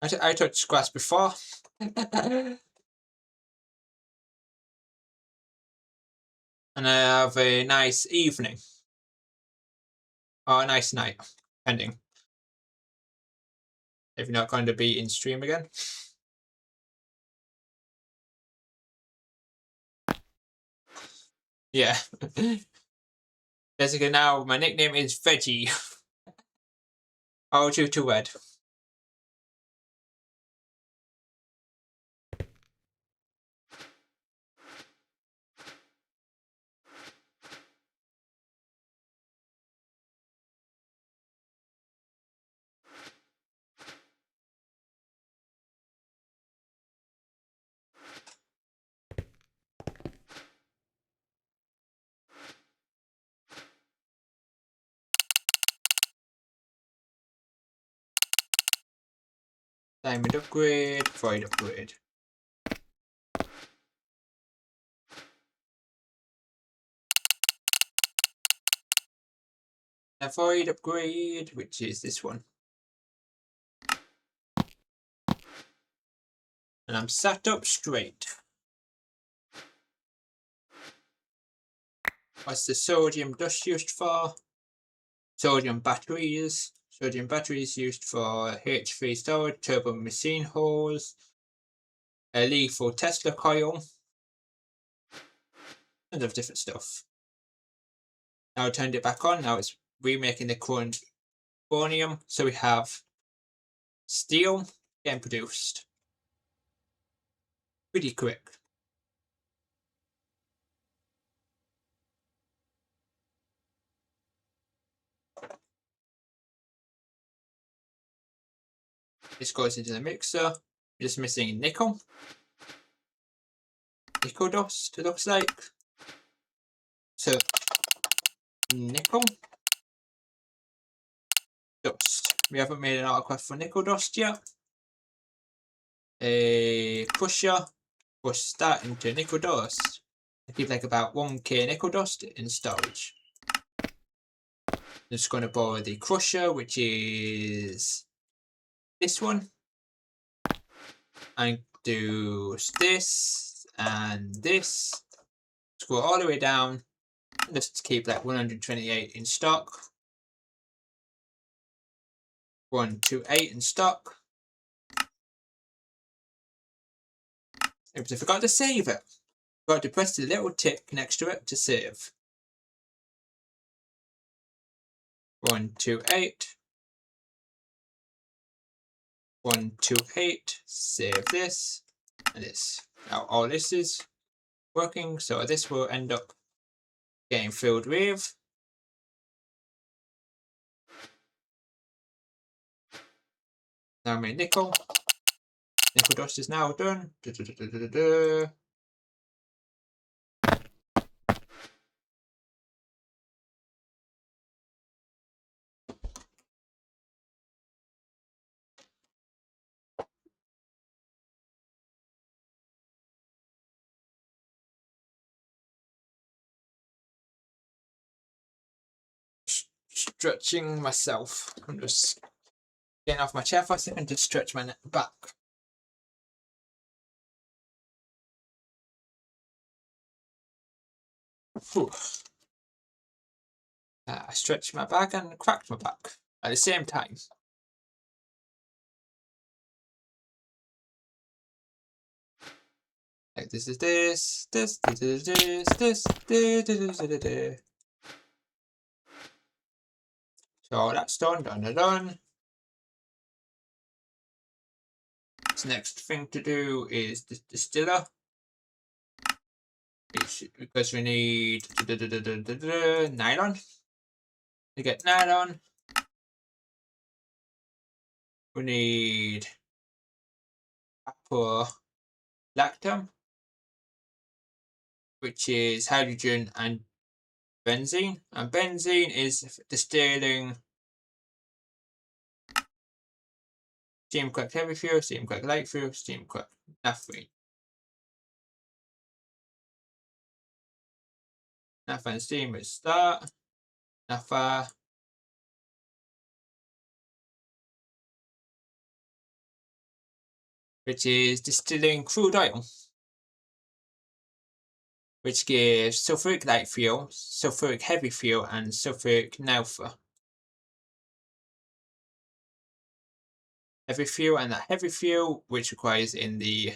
Speaker 1: I touched grass before. And I have a nice evening. Or a nice night, depending. If you're not going to be in stream again. Yeah. Basically now my nickname is Veggie. How would you to Red? Diamond upgrade, void upgrade. A void upgrade, which is this one. And I'm sat up straight. What's the sodium dust used for? Sodium batteries. Sodium batteries used for H3 storage, turbo machine hose, a lethal Tesla coil, and of different stuff. Now I turned it back on. Now it's remaking the current chromium. So we have steel getting produced. Pretty quick. This goes into the mixer. We're just missing nickel. Nickel dust, it looks like. So, nickel. Dust. We haven't made an autocraft for nickel dust yet. A crusher. Push that into nickel dust. I keep like about 1k nickel dust in storage. I'm just going to borrow the crusher, which is this one. And do this and this. Scroll all the way down. Just keep like 128 in stock. 128 in stock. Oops, I forgot to save it. Got to press the little tick next to it to save. 128. 128. Save this and this. Now all this is working, so this will end up getting filled with now my nickel. Nickel dust is now done. Stretching myself. I'm just getting off my chair for a second to stretch my back. I stretched my back and cracked my back at the same time. Like this is this. So that's done. So next thing to do is the distiller. Because we need nylon. To get nylon, we need lactam, which is hydrogen and benzene. And benzene is distilling steam cracked heavy fuel, steam cracked light fuel, steam cracked naphthalene. Naphtha and steam is start. Naphtha. Which is distilling crude oil, which gives sulfuric light fuel, sulfuric heavy fuel, and sulfuric naphtha. Heavy fuel, and that heavy fuel, which requires in the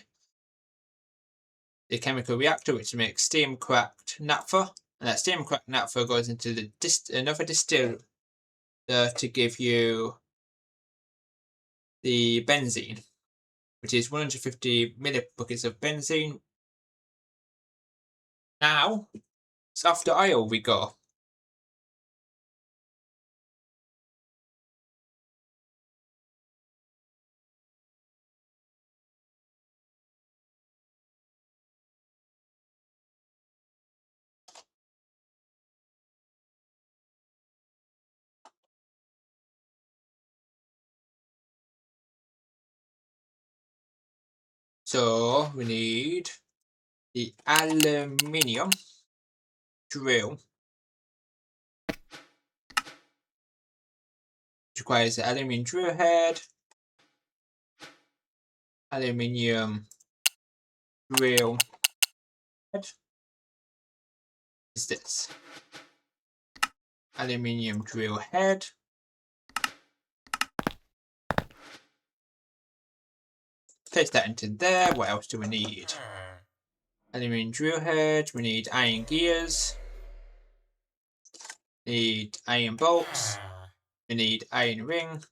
Speaker 1: chemical reactor, which makes steam cracked naphtha, and that steam cracked naphtha goes into the another distiller to give you the benzene, which is 150 millibuckets of benzene. Now, it's after oil we go. So we need the aluminium drill, which requires the aluminium drill head, aluminium drill head is this. Aluminium drill head. Place that into there. What else do we need? Aluminium drill head. We need iron gears. We need iron bolts. We need iron ring.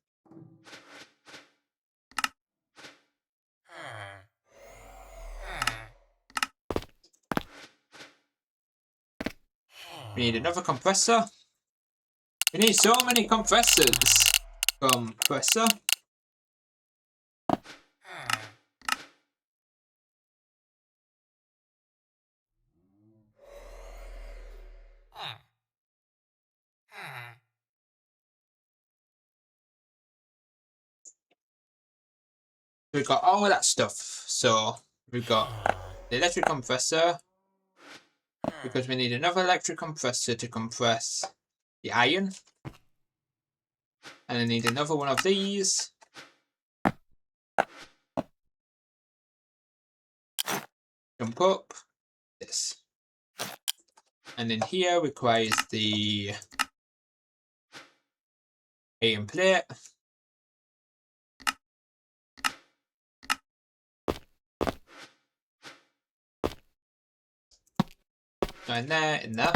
Speaker 1: We need another compressor. We need so many compressors. Compressor. We've got all of that stuff. So we've got the electric compressor, because we need another electric compressor to compress the iron. And I need another one of these. Jump up. This. And then here requires the iron plate. And there, in there.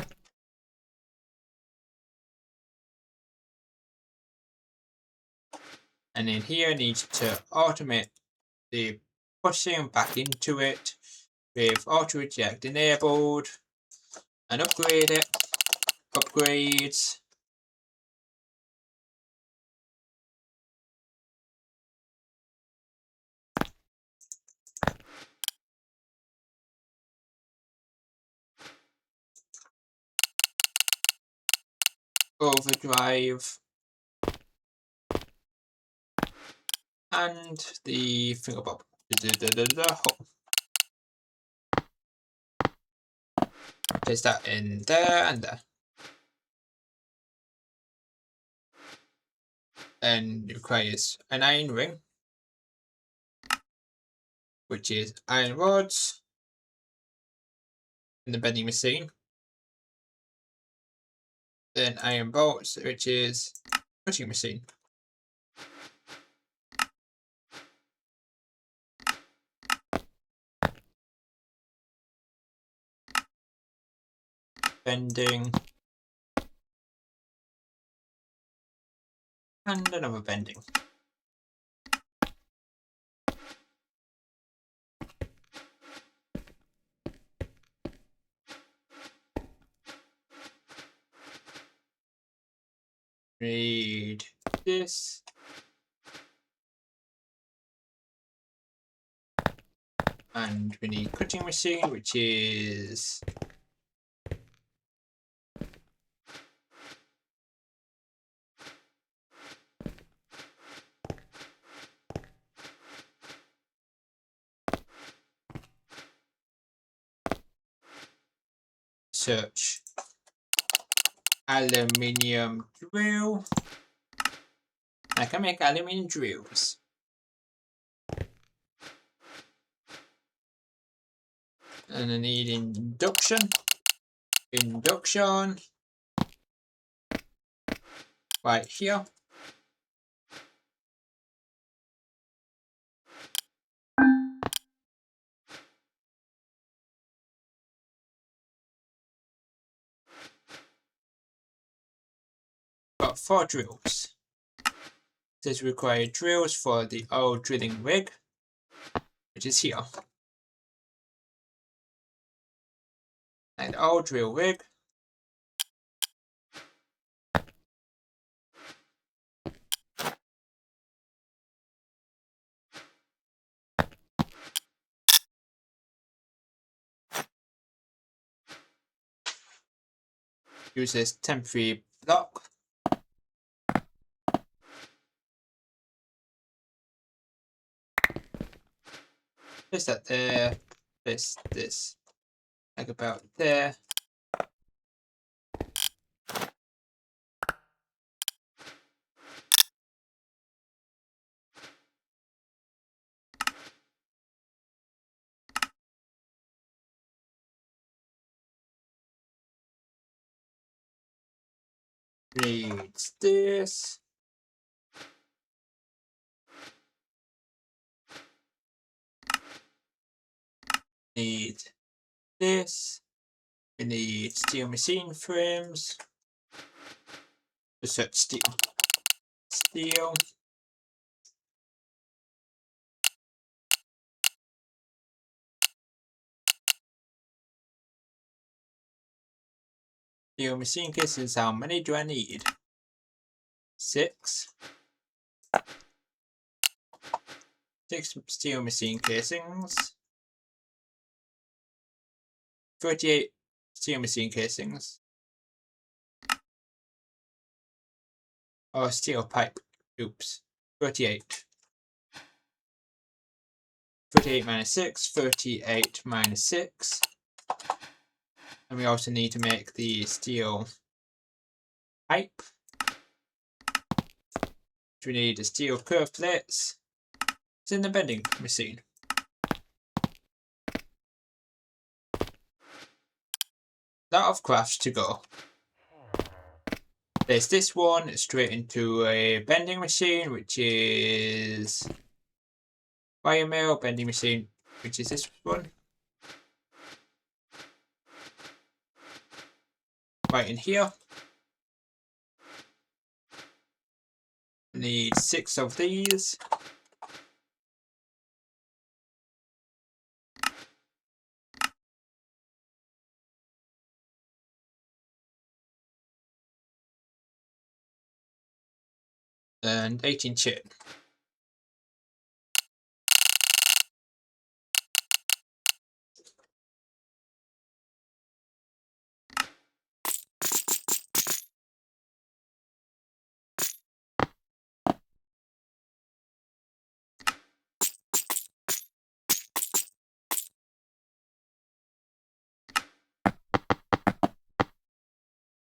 Speaker 1: And then here needs to automate the pushing back into it with auto eject enabled, and upgrade it. Upgrades. Overdrive. And the fingerbob. Place that in there and there. And it requires an iron ring, which is iron rods in the bending machine. Then iron bolts, which is cutting machine. bending, and another bending. Need this. And we need cutting machine, which is search aluminium drill. I can make aluminium drills. And I need induction. Induction. Right here. Got 4 drills. This requires drills for the old drilling rig, which is here. And old drill rig. Uses temporary block. Place that there. Place this like about there. Needs this. Need this. We need steel machine frames. Research steel. Steel. Steel machine cases, how many do I need? 6. 6 steel machine casings. 38 steel machine casings. Oh, steel pipe. Oops. 38. 38 minus 6. 38 minus 6. And we also need to make the steel pipe. We need the steel curve plates. It's in the bending machine. Lot of crafts to go. Place this one straight into a bending machine, which is biomill bending machine, which is this one. Right in here. Need 6 of these. And 18 chain.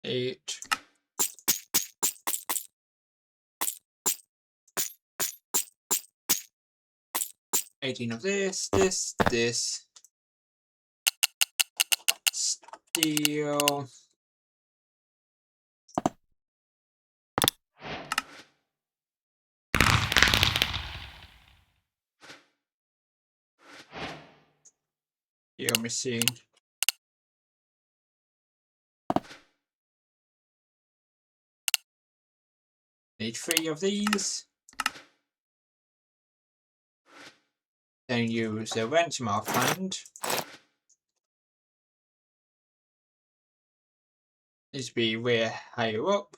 Speaker 1: Eight. $18 of this, this. Steel. Steel machine. Need 3 of these. Then use the wrench in my hand. Needs to be way higher up.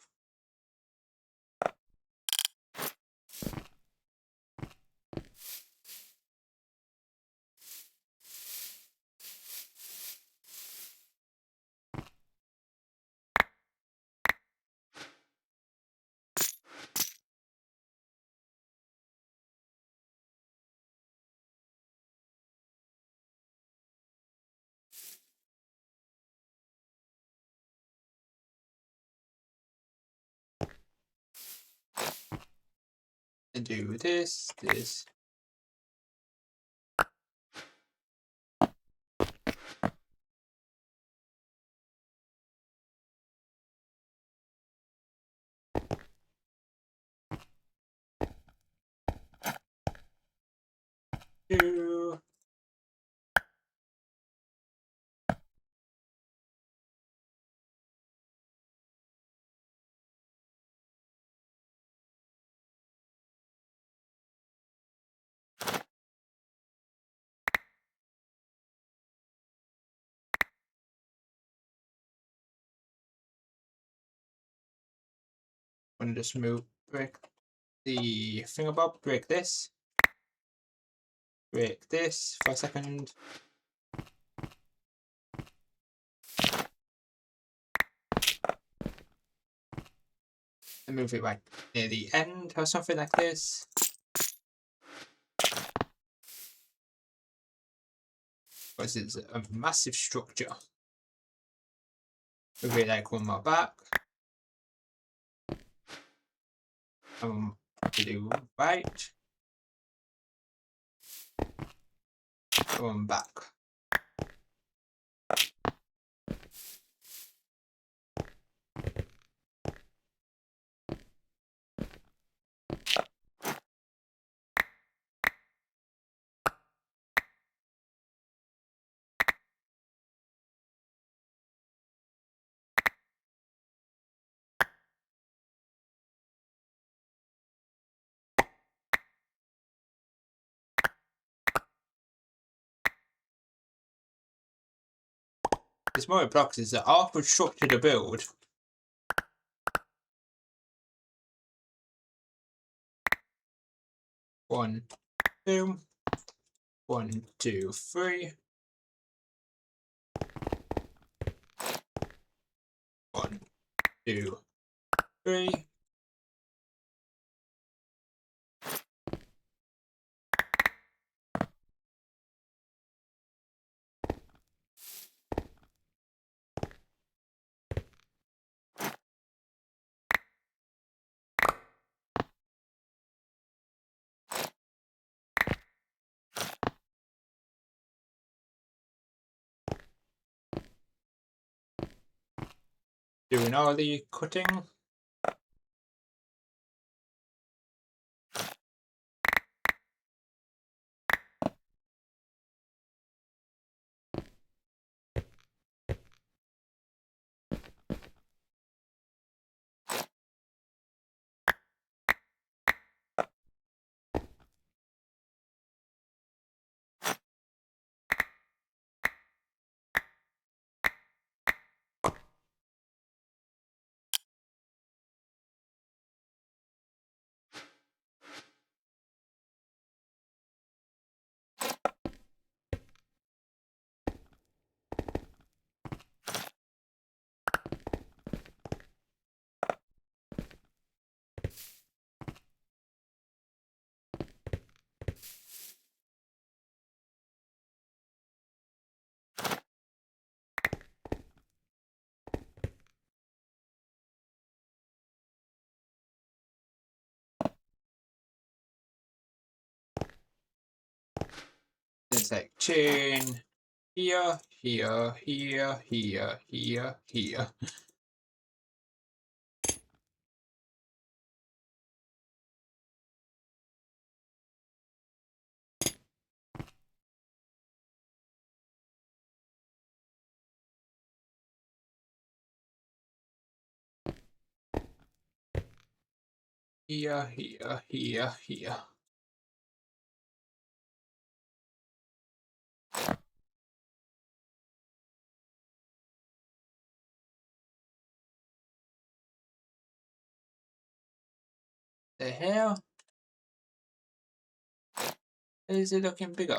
Speaker 1: And do this. Do. And just break the fingerbob, break this for a second. And move it right near the end or something like this. Because it's a massive structure. Move it like one more back. To do right. One back. It's more blocks is an awkward structure to build. One, two, 1, 2, 3. 1, 2, 3. Doing all the cutting. It's like chain here, here, here, here, here, here. Here, here, here, here. The hell? Is it looking bigger?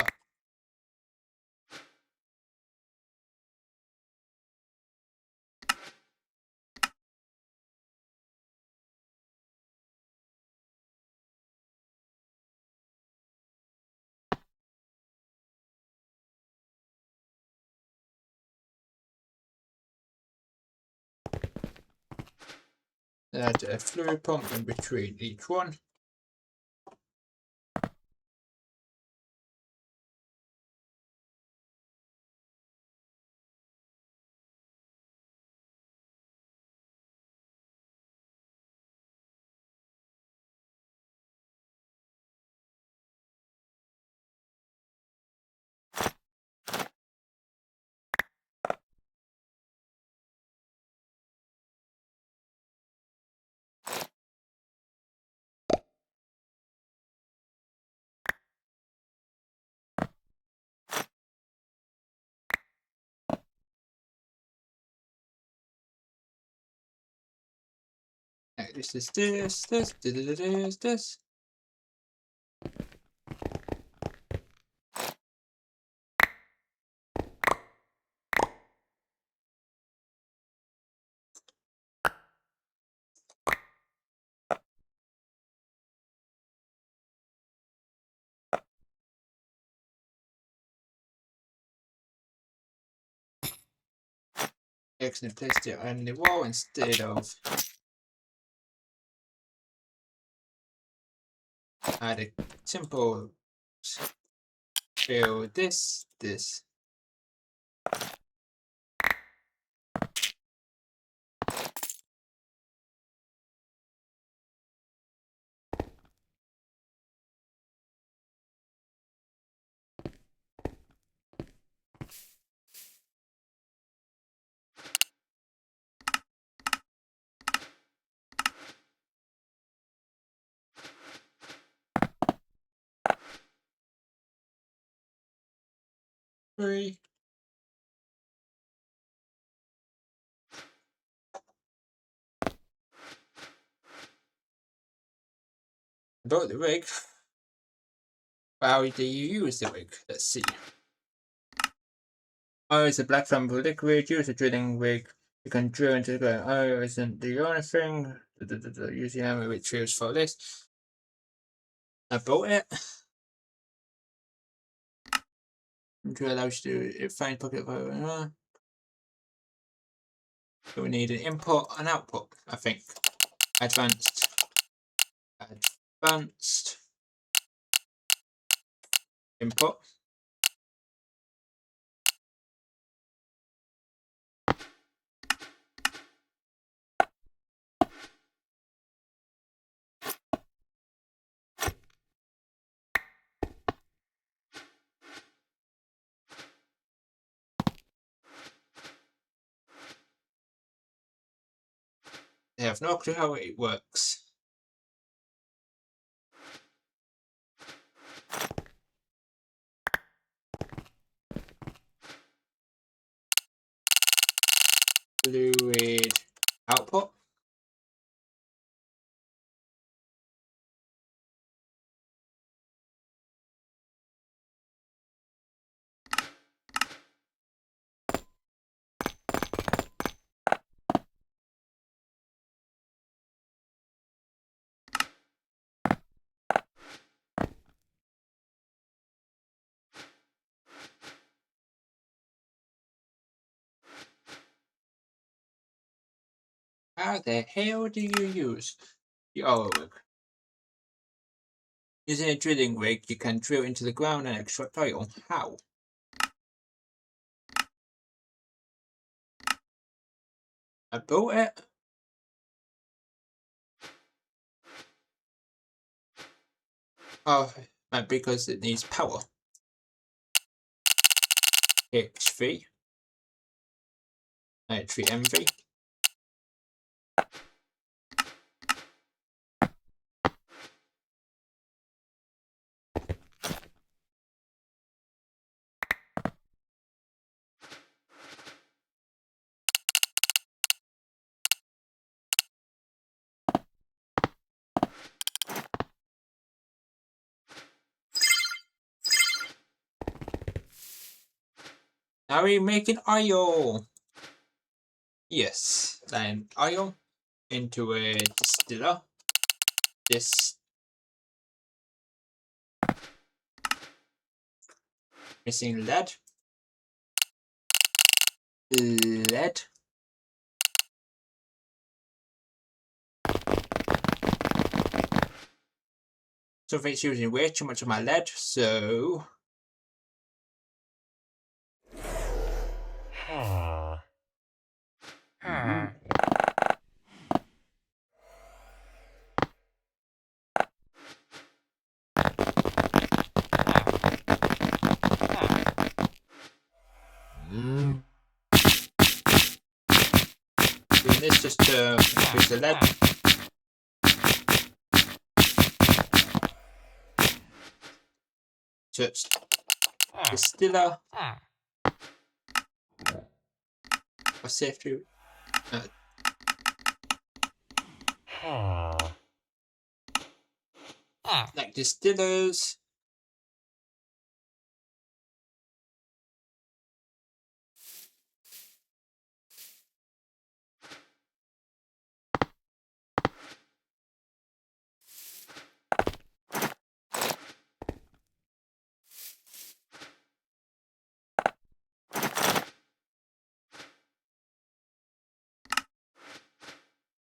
Speaker 1: Add a fluid pump in between each one. This is this. Excellent, placed it on the wall instead of add a simple fill this. Three. About the rig. How do you use the rig? Let's see. Oh, it's a black flammable liquid. Use a drilling rig. You can drill into the ground. Oh, isn't the only thing. Use the hammer which used for this. I bought it. Drill allows you to find pocket of. So we need an input and output, I think. Advanced. Input. They have no clue how it works. Fluid output. How the hell do you use the oil rig? Using a drilling rig, you can drill into the ground and extract oil. How? I built it. Oh, because it needs power. XV. 93 MV. Now we're making oil. Yes, then oil into a distiller. This missing lead. Lead. Something's using way too much of my lead, so doing this just to increase the lead. Search distiller. For safety. Like distillers.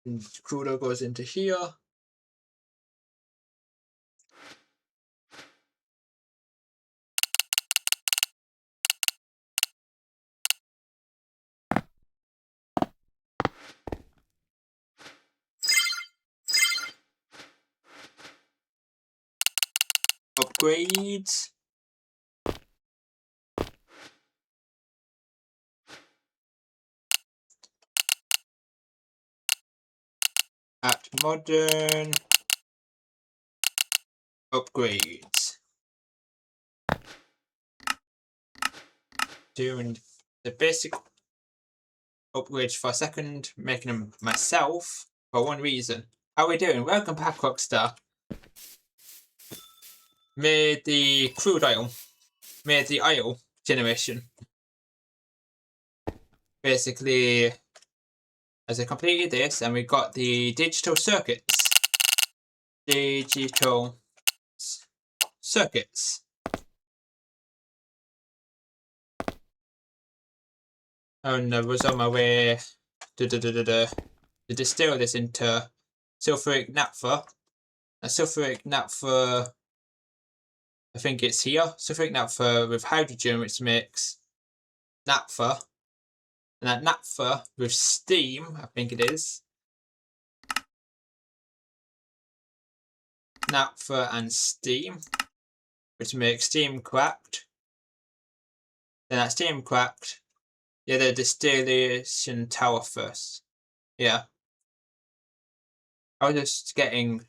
Speaker 1: And crude oil goes into here. Upgrades. At modern. Upgrades. Doing the basic upgrades for a second, making them myself for one reason. How are we doing? Welcome back, Rockstar. Made the crude oil. Made the oil generation. Basically, as I completed this, and we got the digital circuits. Digital circuits. And I was on my way to distill this into sulfuric naphtha. A sulfuric naphtha, I think it's here. Sulfuric naphtha with hydrogen, which makes naphtha. And that naphtha with steam, I think it is. Naphtha and steam, which makes steam cracked. Then that steam cracked. Yeah, the distillation tower first. Yeah. I was just getting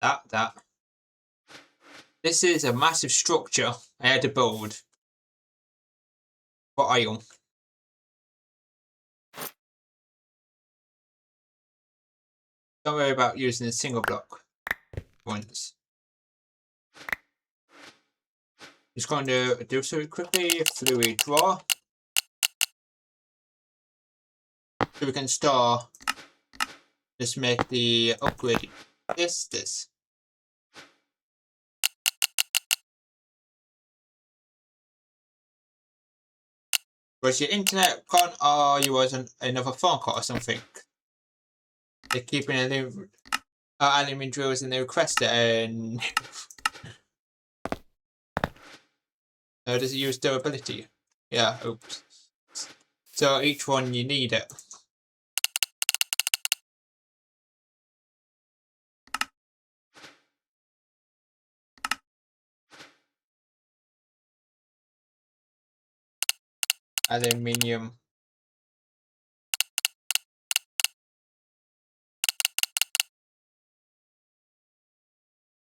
Speaker 1: that. This is a massive structure I had to build for oil. Don't worry about using a single block ones. Just going to do so quickly. Fluid draw. So we can start. Just make the upgrade. This. Was your internet gone, or you was another phone call or something? They're keeping aluminium drills in the request and does it use durability? Yeah, oops. So each one you need it. Aluminium.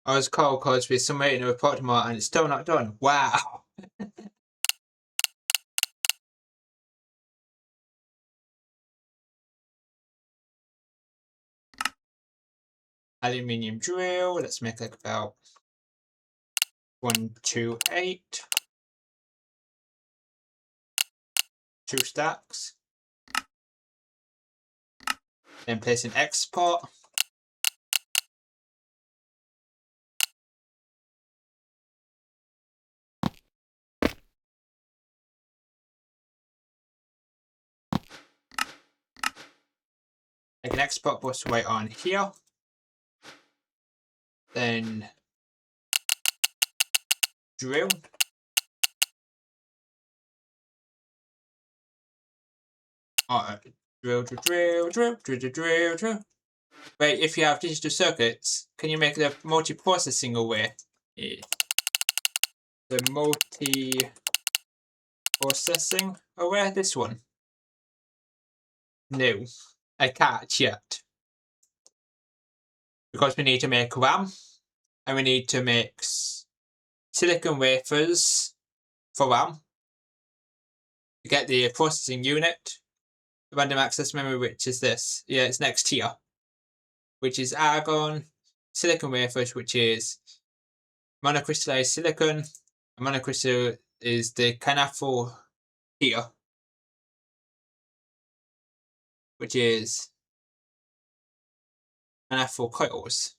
Speaker 1: I was cold because we're submitting a report tomorrow and it's still not done. Wow. Aluminium drill. Let's make like about 128. 2 stacks. Then place an export. Make an export bus right on here. Then drill. Drill. Wait, if you have digital circuits, can you make the multi-processing array? Yeah. The multi-processing array, this one. No, I can't yet. Because we need to make RAM, and we need to make silicon wafers for RAM to get the processing unit. The random access memory, which is this. Yeah, it's next here. Which is argon, silicon wafers, which is monocrystallized silicon. And monocrystal is the canaphore here, which is canaphore coils.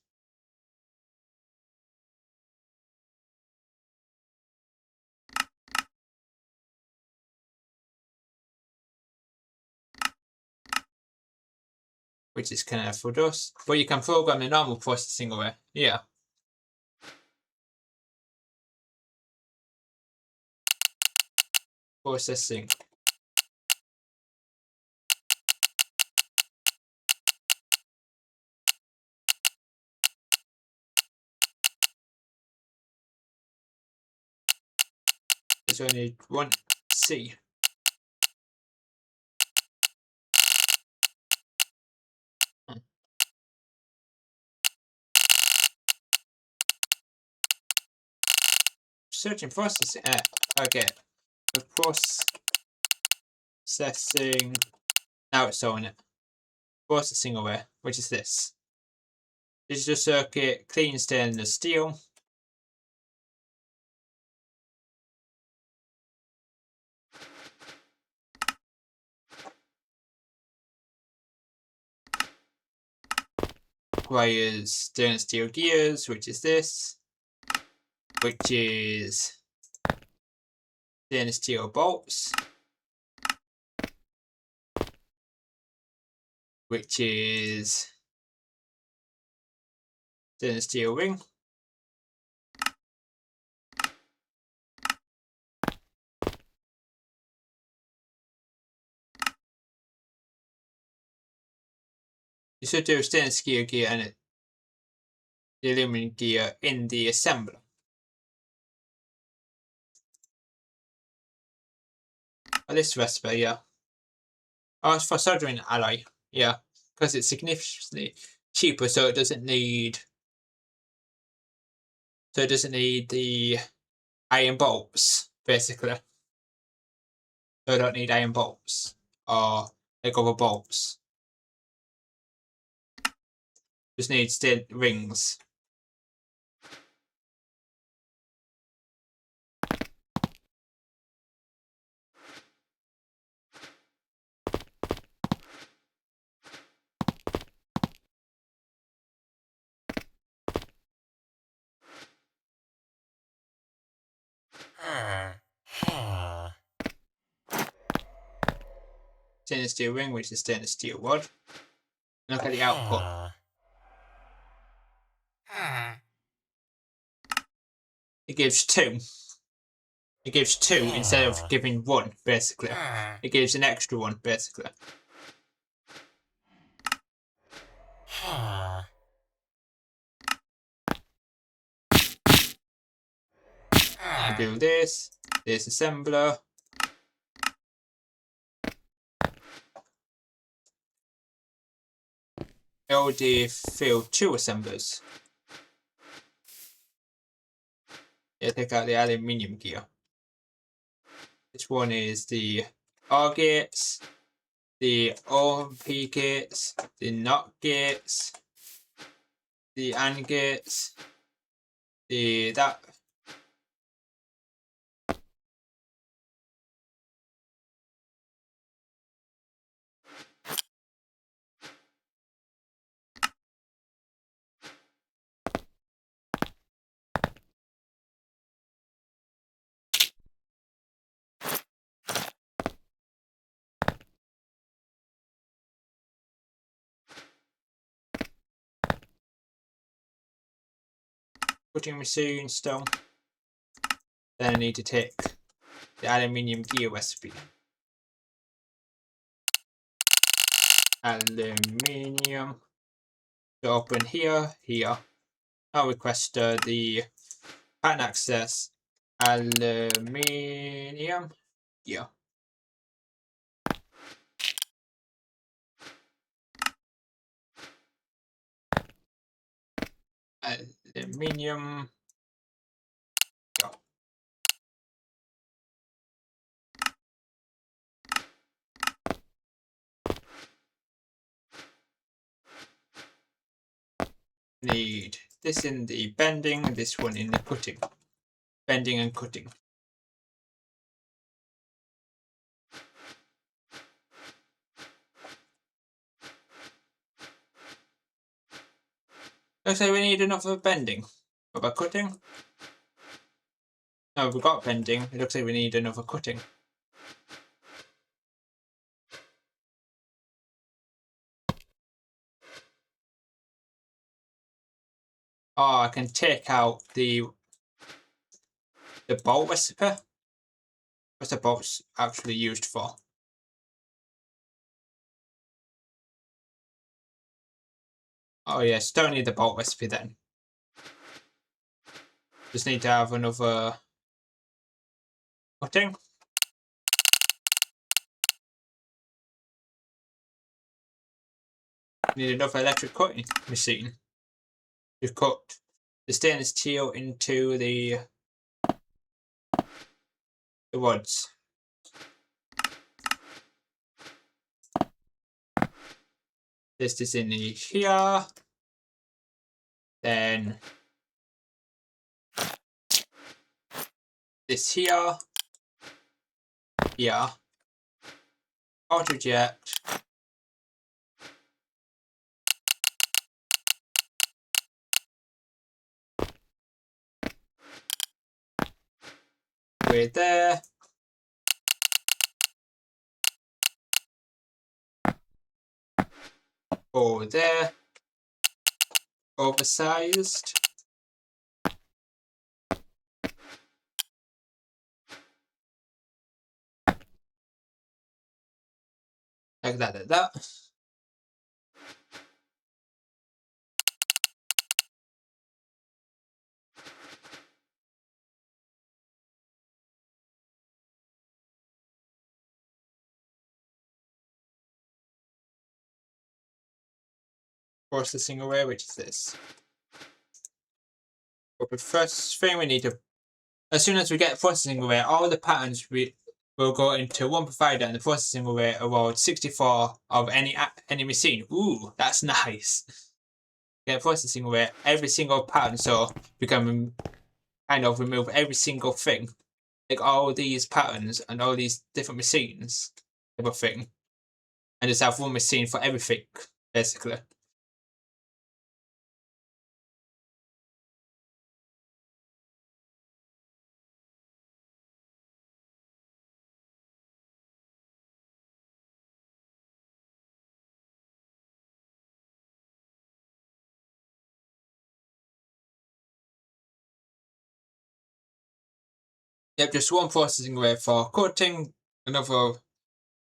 Speaker 1: Which is canaphore dust. But you can program the normal processing array. Yeah. Processing. There's only one C. Searching processing. Okay. The processing. Now it's showing it. Processing array, which is this. Digital circuit, clean stainless steel. Requires stainless steel gears, which is this. Which is stainless steel bolts. Which is stainless steel ring. You should do stainless steel gear and the aluminum gear in the assembler. Oh, this recipe, yeah. Oh, it's for soldering alloy, yeah, because it's significantly cheaper, so it doesn't need. So it doesn't need the iron bolts, basically. So I don't need iron bolts or like other bolts. Just need steel rings. Stainless steel ring, which is stainless steel rod. Look at the output. It gives 2. It gives 2 instead of giving 1, basically. It gives an extra 1, basically. I do this assembler. LD field 2 assemblers. Yeah, take out the aluminium gear. This one is the OR gates, the OP gates, the NOT gates, the AND gates, that. cutting machine still. Then I need to take the aluminium gear recipe. Aluminium. So open here. I'll request the pattern access aluminium. Yeah. Aluminium. Yeah. Need this in the bending, and this one in the cutting. Bending and cutting. Looks like we need enough for bending. What about cutting? No, we've got bending. It looks like we need another cutting. Oh, I can take out the bolt recipe. What's the bolts actually used for? Oh yes, don't need the bolt recipe then. Just need to have another cutting. Need another electric cutting machine to cut the stainless steel into the rods. This is in here. Then this here. Here. Auto eject. We're there. Over there. Oversized. Like that. Processing array, which is this. But the first thing we need to, as soon as we get processing array, all the patterns will go into one provider, and the processing array awards 64 of any machine. Ooh, that's nice. Get processing array every single pattern, so we can kind of remove every single thing, like all these patterns and all these different machines, everything, and just have one machine for everything, basically. Yep, just one processing array for cutting, another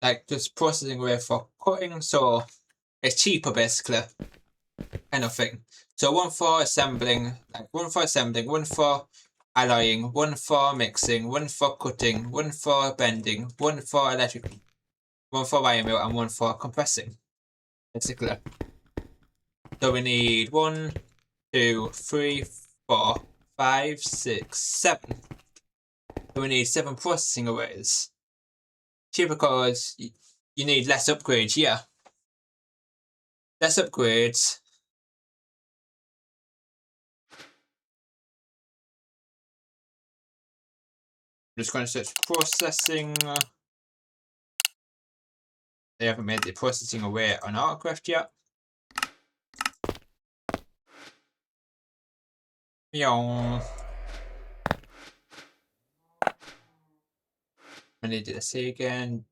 Speaker 1: like just processing array for cutting, so it's cheaper basically, kind of thing. So one for assembling, one for alloying, one for mixing, one for cutting, one for bending, one for electric, one for wire mill, and one for compressing, basically. So we need 1, 2, 3, 4, 5, 6, 7. So we need 7 processing arrays. Cheaper because you need less upgrades, yeah. Less upgrades. I'm just going to search processing. They haven't made the processing array on Artcraft yet. Meow. I need to say again.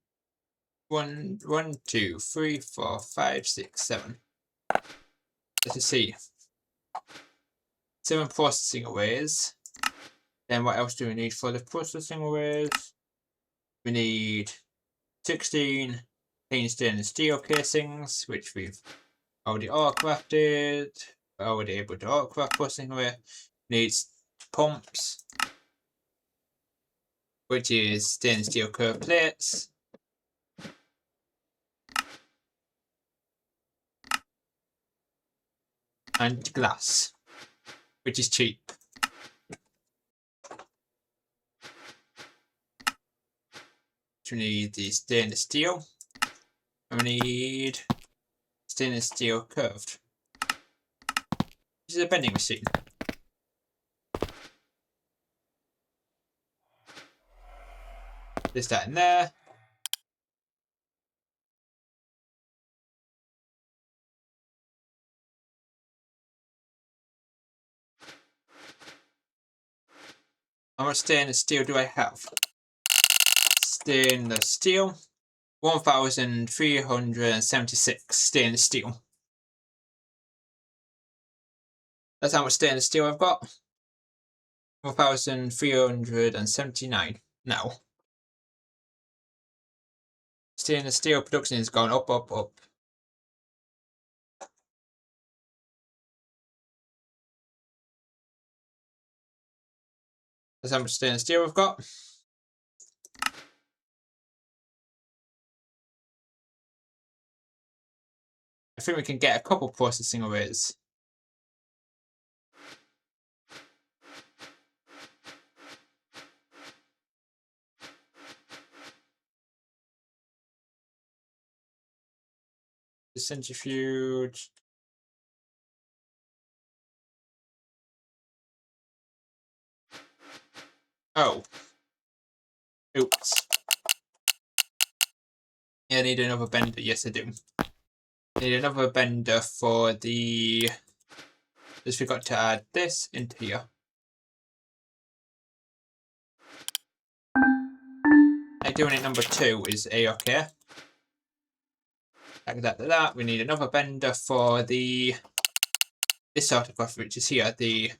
Speaker 1: 1, 2, 3, 4, 5, 6, 7. Let's see. 7 processing arrays. Then what else do we need for the processing arrays? We need 16 clean stainless steel casings, which we've already crafted. We're already able to craft processing array. Needs pumps, which is stainless steel curved plates. And glass, which is cheap. So we need the stainless steel. And we need stainless steel curved. This is a bending machine. There's that in there. How much stainless steel do I have? Stainless steel. 1,376 stainless steel. That's how much stainless steel I've got. 1,379 now. Stainless steel production is going up, up, up. That's how much stainless steel we've got. I think we can get a couple processing arrays. The centrifuge. Oh. Oops. Yeah, I need another bender. Yes, I do. I need another bender for the... Just forgot to add this into here. Like doing it number 2 is A-okay. Like that. We need another bender for the... This sort of craft, which is here, the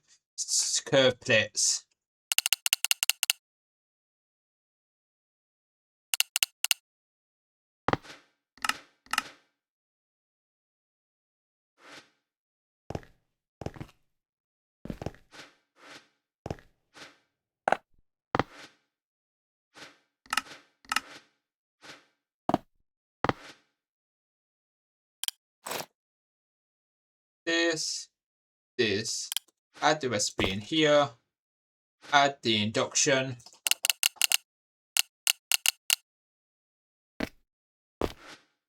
Speaker 1: curved plates. This. Add the recipe in here. Add the induction.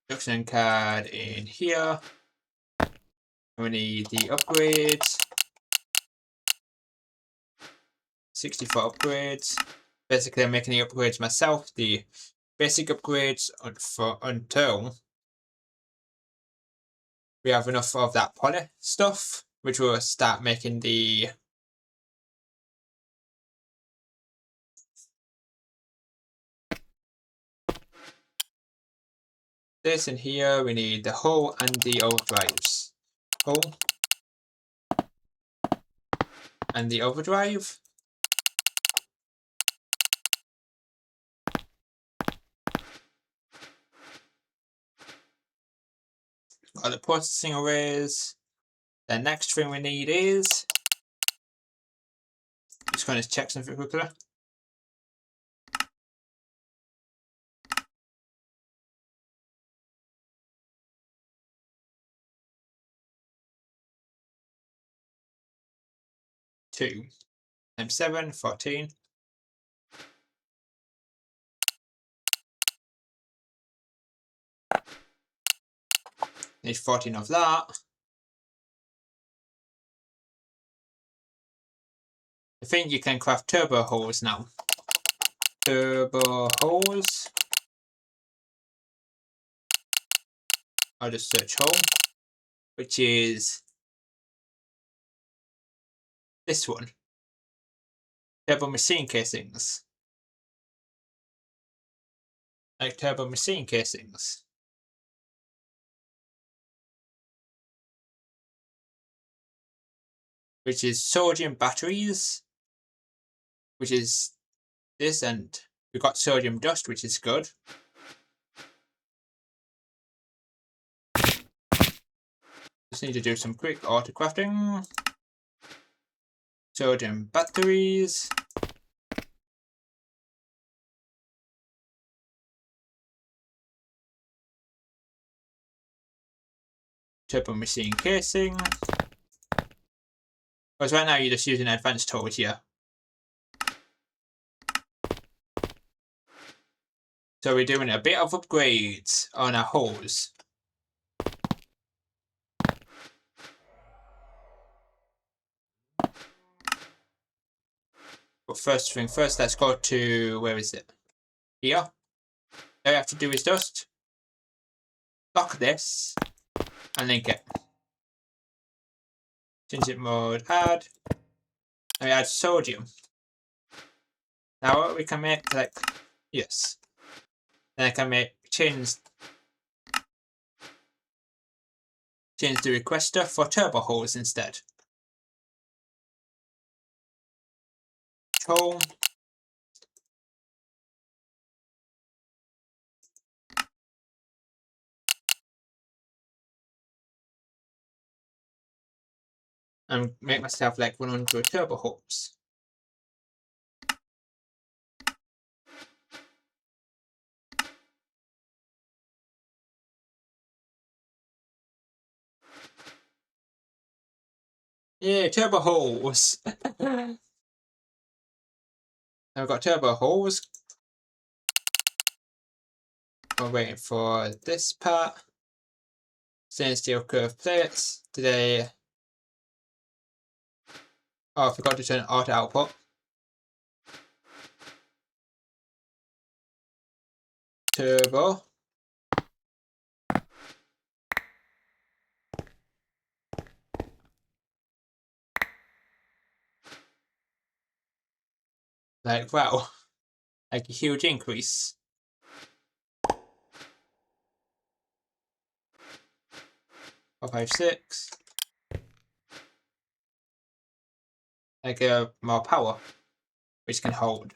Speaker 1: Induction card in here. We need the upgrades. 64 upgrades. Basically, I'm making the upgrades myself. The basic upgrades until we have enough of that poly stuff, which will start making the this in here. We need the hull and the overdrives. Hull and the overdrive. Got the processing arrays. The next thing we need is just going to check something quickly. Two times 7, 14. Need 14 of that. I think you can craft turbo hulls now. Turbo hulls. I'll just search hull, which is this one. Turbo machine casings. Like turbo machine casings. which is sodium batteries, which is this, and we've got sodium dust, which is good. Just need to do some quick auto crafting. Sodium batteries. Turbo machine casing. Because right now you're just using advanced tools here. So we're doing a bit of upgrades on our hose. But first thing first, let's go to, where is it? Here. All you have to do is just lock this and link it. Transit mode, add. And we add sodium. Now what we can make, like, yes. Then I can make, change the requester for turbo hose instead. Control. And make myself like run onto a turbo hose. Yeah, turbo hose. I've got turbo hose. We're waiting for this part. Stainless steel curved plates. Today. Oh, I forgot to turn auto output. Turbo. Like, wow. Like a huge increase. Four, 5, 6. Like more power, which can hold.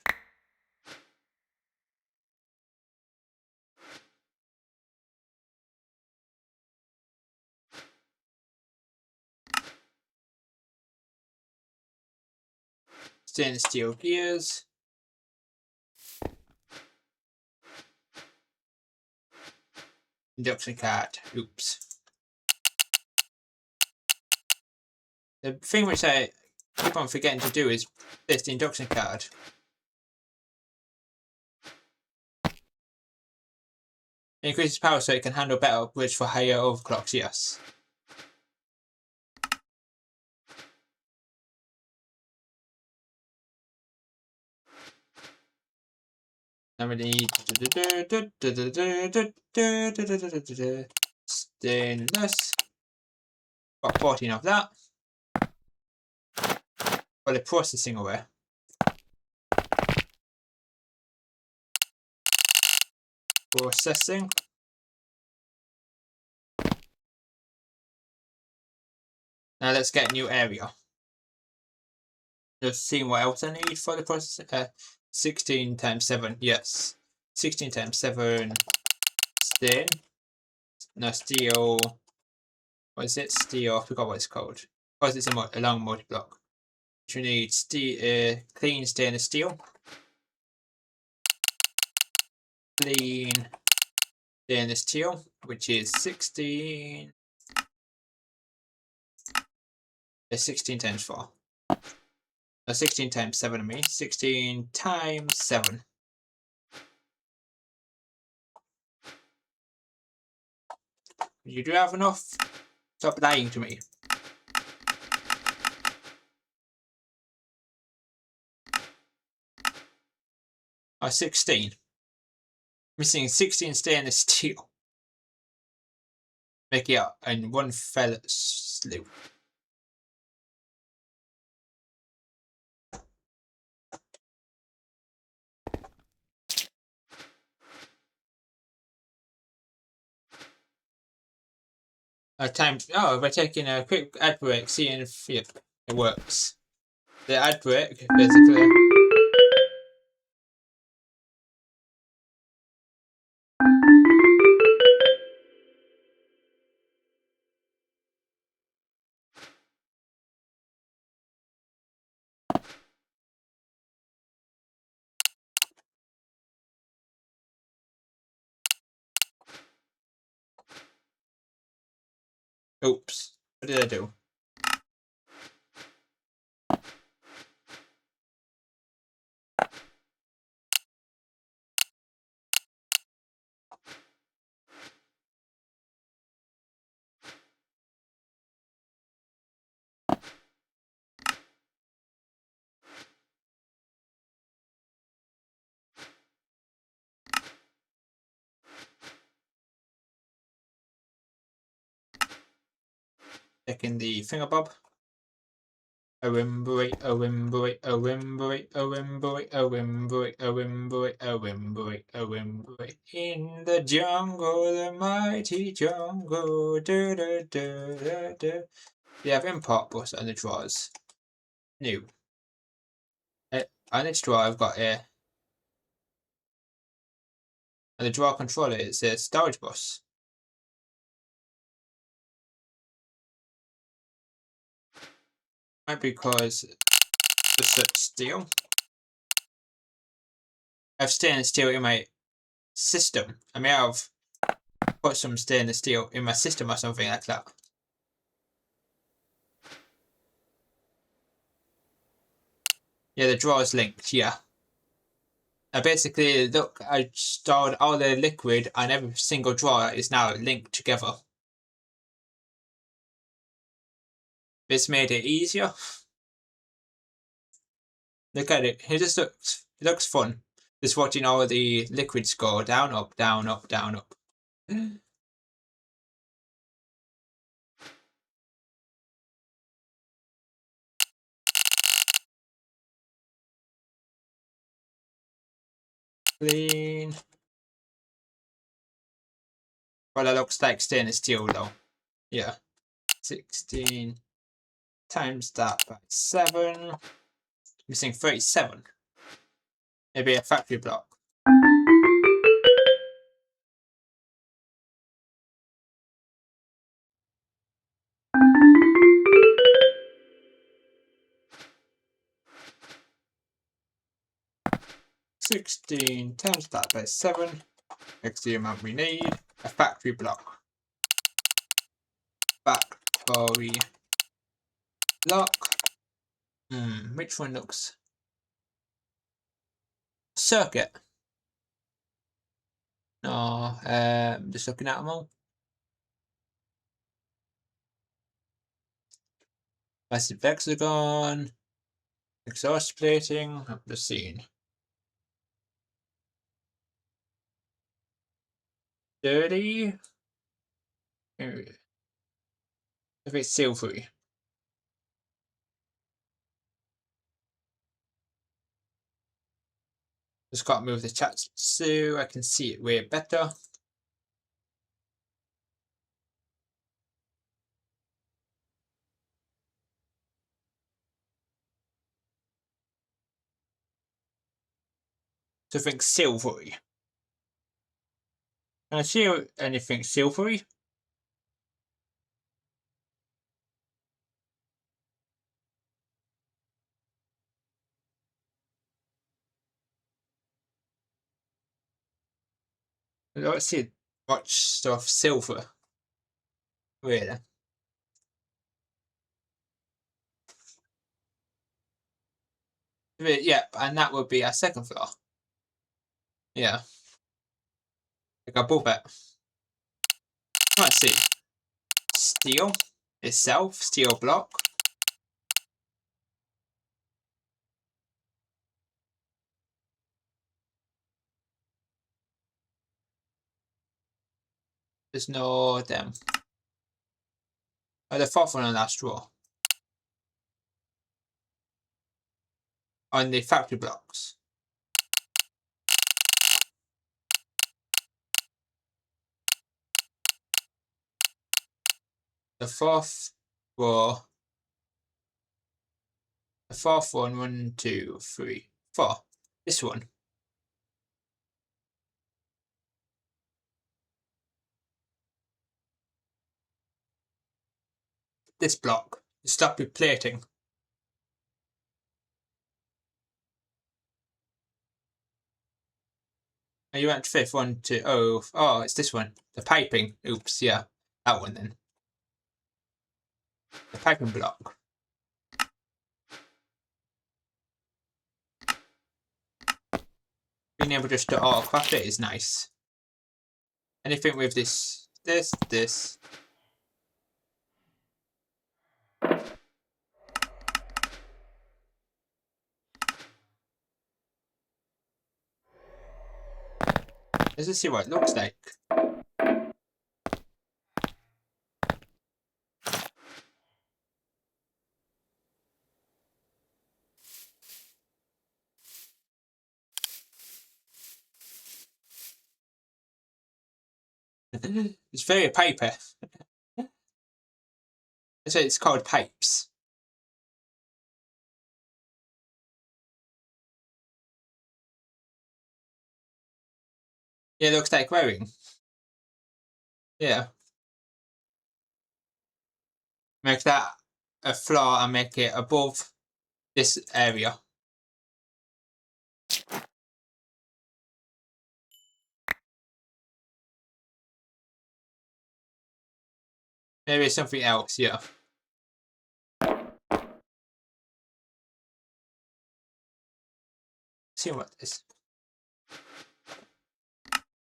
Speaker 1: Stainless steel gears. Induction card. Oops. The thing which I keep on forgetting to do is this, the induction card. It increases power so it can handle better upgrades for higher overclocks, yes. Then we need stainless. Got 14 of that. For the processing away. Processing. Now let's get a new area. Just seeing what else I need for the processing. 16 times 7, yes. 16 times 7 stain. No, steel. What is it? Steel. I forgot what it's called. Because it's a long multi block. You need steel, clean stainless steel. Clean stainless steel, which is 16. 16 times 4. No, 16 times 7 of me. 16 times 7. You do have enough? Stop lying to me. Oh, 16. Missing 16 stainless steel. Make it up in one fell swoop. We're taking a quick ad break, seeing if It works. The ad break, basically. Oops. What did I do? Checking the fingerbob. A wimbury, a wimbury, a wimbury, a wimbury, a wimbury, a wimbury, a wimbury, a wimbury. In the jungle, the mighty jungle. Do, do, do, do, do. You have import bus and the drawers. New. On its drawer, I've got a. And the drawer controller is a storage bus. Might be because the such steel. I have stainless steel in my system. I may have put some stainless steel in my system or something like that. Yeah, the drawer is linked, yeah. Basically, look, I stored all the liquid and every single drawer is now linked together. This made it easier. Look at it. It looks fun. Just watching all the liquids go down, up, down, up, down, up. Clean. Well, that looks like stainless steel though. Yeah. 16 times that by 7. Missing 37. Maybe a factory block. $16 times that by 7. That's the amount we need. A factory block. Factory block. Which one looks? Circuit. No, just looking at them all. Massive hexagon. Exhaust plating. I'm just seeing. Dirty. If it's silvery. Just got to move the chat so I can see it way better. Something silvery. Can I see anything silvery? I don't see much stuff silver. Really. Yeah, and that would be our second floor. Yeah. Like above it. Let's see. Steel itself, steel block. There's no them. Oh, the fourth one on last row. On the factory blocks. The fourth row The fourth one, 1, 2, 3, 4. This one. This block. Stop replating. Oh, you went fifth, 1, 2. Oh, it's this one. The piping. Oops, yeah. That one then. The piping block. Being able just to auto craft it is nice. Anything with this. Let's just see what it looks like. It's very paper. So it's called pipes. Yeah, it looks like wearing. Yeah. Make that a floor and make it above this area. Maybe something else, yeah. See what this.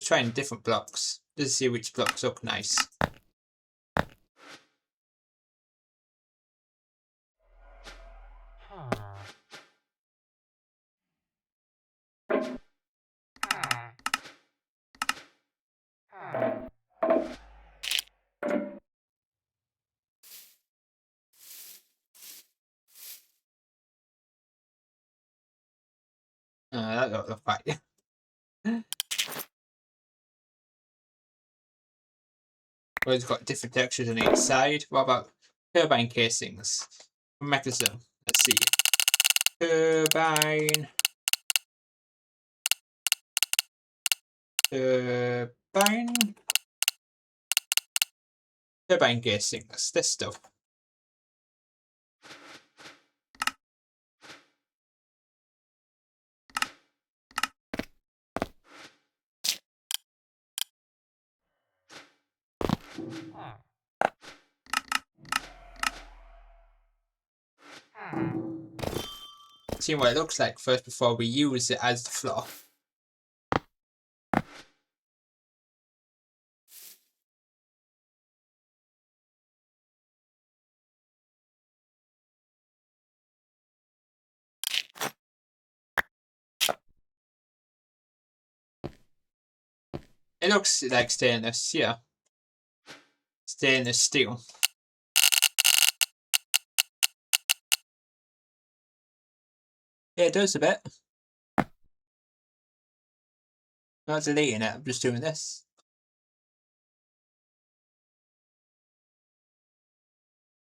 Speaker 1: Trying different blocks. Just see which blocks look nice. That don't look right. Well, it's got different textures on each side. What about turbine casings? Mechanism. Let's see. Turbine. Turbine. Turbine casings. This stuff. See what it looks like first before we use it as the floor. It looks like stainless, yeah. Stainless steel. Yeah, it does a bit. I'm not deleting it, I'm just doing this.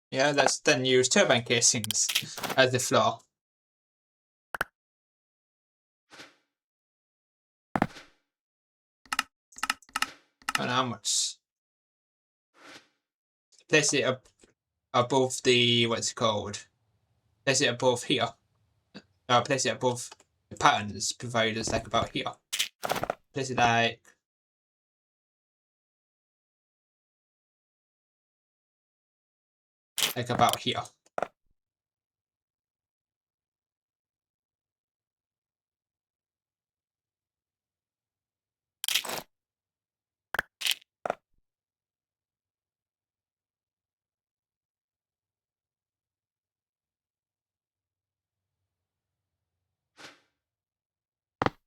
Speaker 1: Yeah, let's then use turbine casings as the floor. And how much? Place it up above the, what's it called? Place it above here. Place it above the patterns providers, like about here. Place it like about here.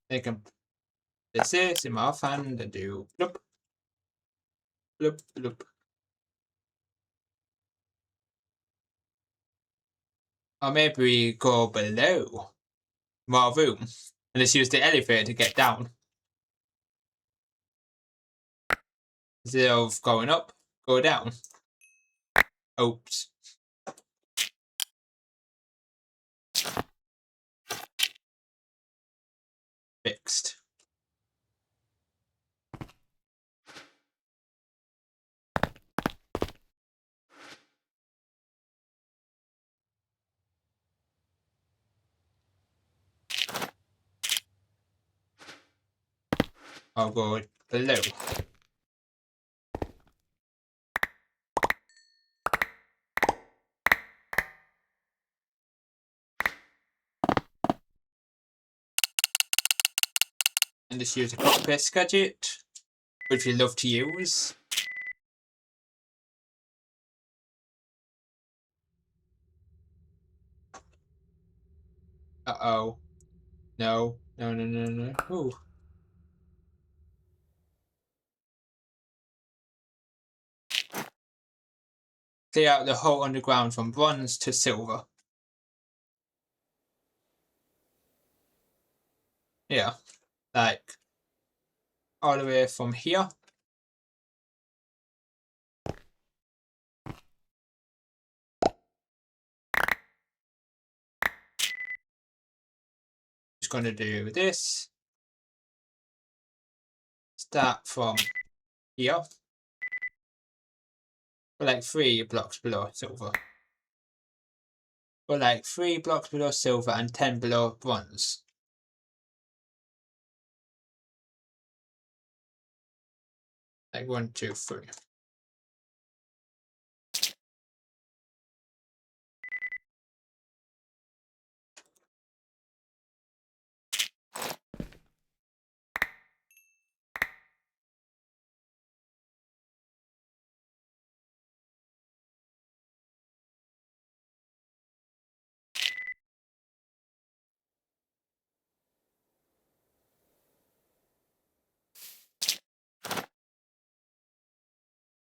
Speaker 1: They can this is in my offhand and do bloop, bloop, bloop. Or maybe we go below. More room. And let's use the elevator to get down. Instead of going up, go down. Oops. fixed. I'll go below. And just use a copy paste gadget, which we love to use. Uh-oh. No. No, no, no, no. Ooh. Clear out the whole underground from bronze to silver. Yeah. Like, all the way from here. Just going to do this. Start from here. We're like 3 blocks below silver. We're like 3 blocks below silver and 10 below bronze. Like 1, 2, 3.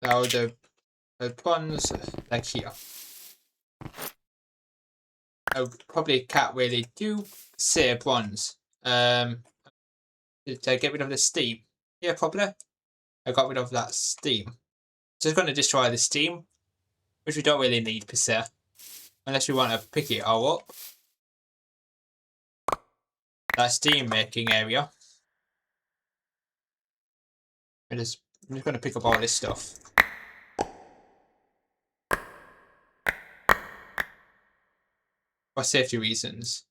Speaker 1: Now the bronze, like here. I probably can't really do say bronze. Did I get rid of the steam? Yeah, probably. I got rid of that steam. So it's going to destroy the steam, which we don't really need per se, unless we want to pick it all up. That steam making area. I'm just going to pick up all this stuff. For safety reasons.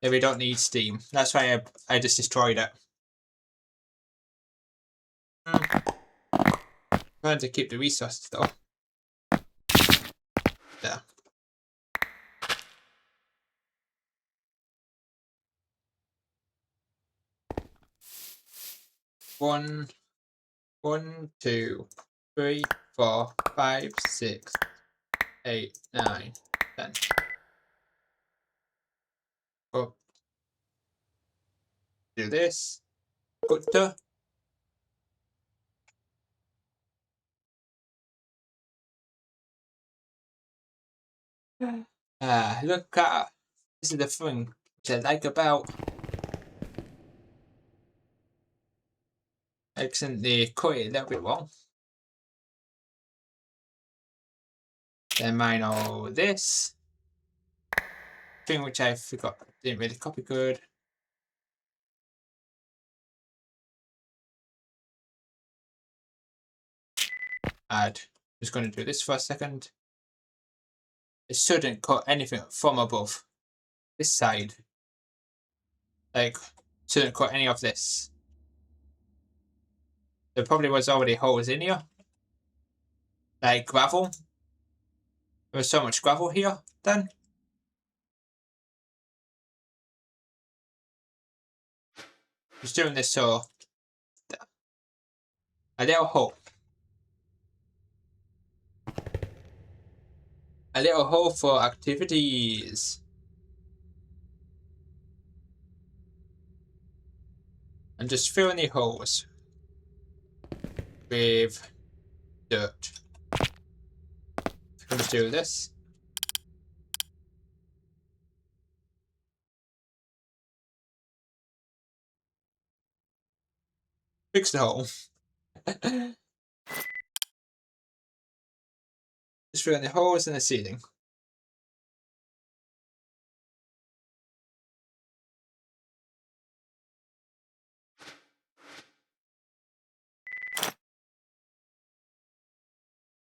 Speaker 1: Yeah, we don't need steam. That's why I just destroyed it. Trying to keep the resources though. There. One, 2, 3, 4, 5, 6, 8, 9, 10. Oh. Do this. Good. Look at this is the thing which I like about accidentally cut it a little bit wrong. Then mine all this thing which I forgot didn't really copy good. Add. Just going to do this for a second. It shouldn't cut anything from above this side. Like, shouldn't cut any of this. There probably was already holes in here. Like gravel. There was so much gravel here then. Just doing this so a little hole. A little hole for activities. And just filling the holes with dirt. Let's do this. Fix the hole. Just filling the holes in the ceiling.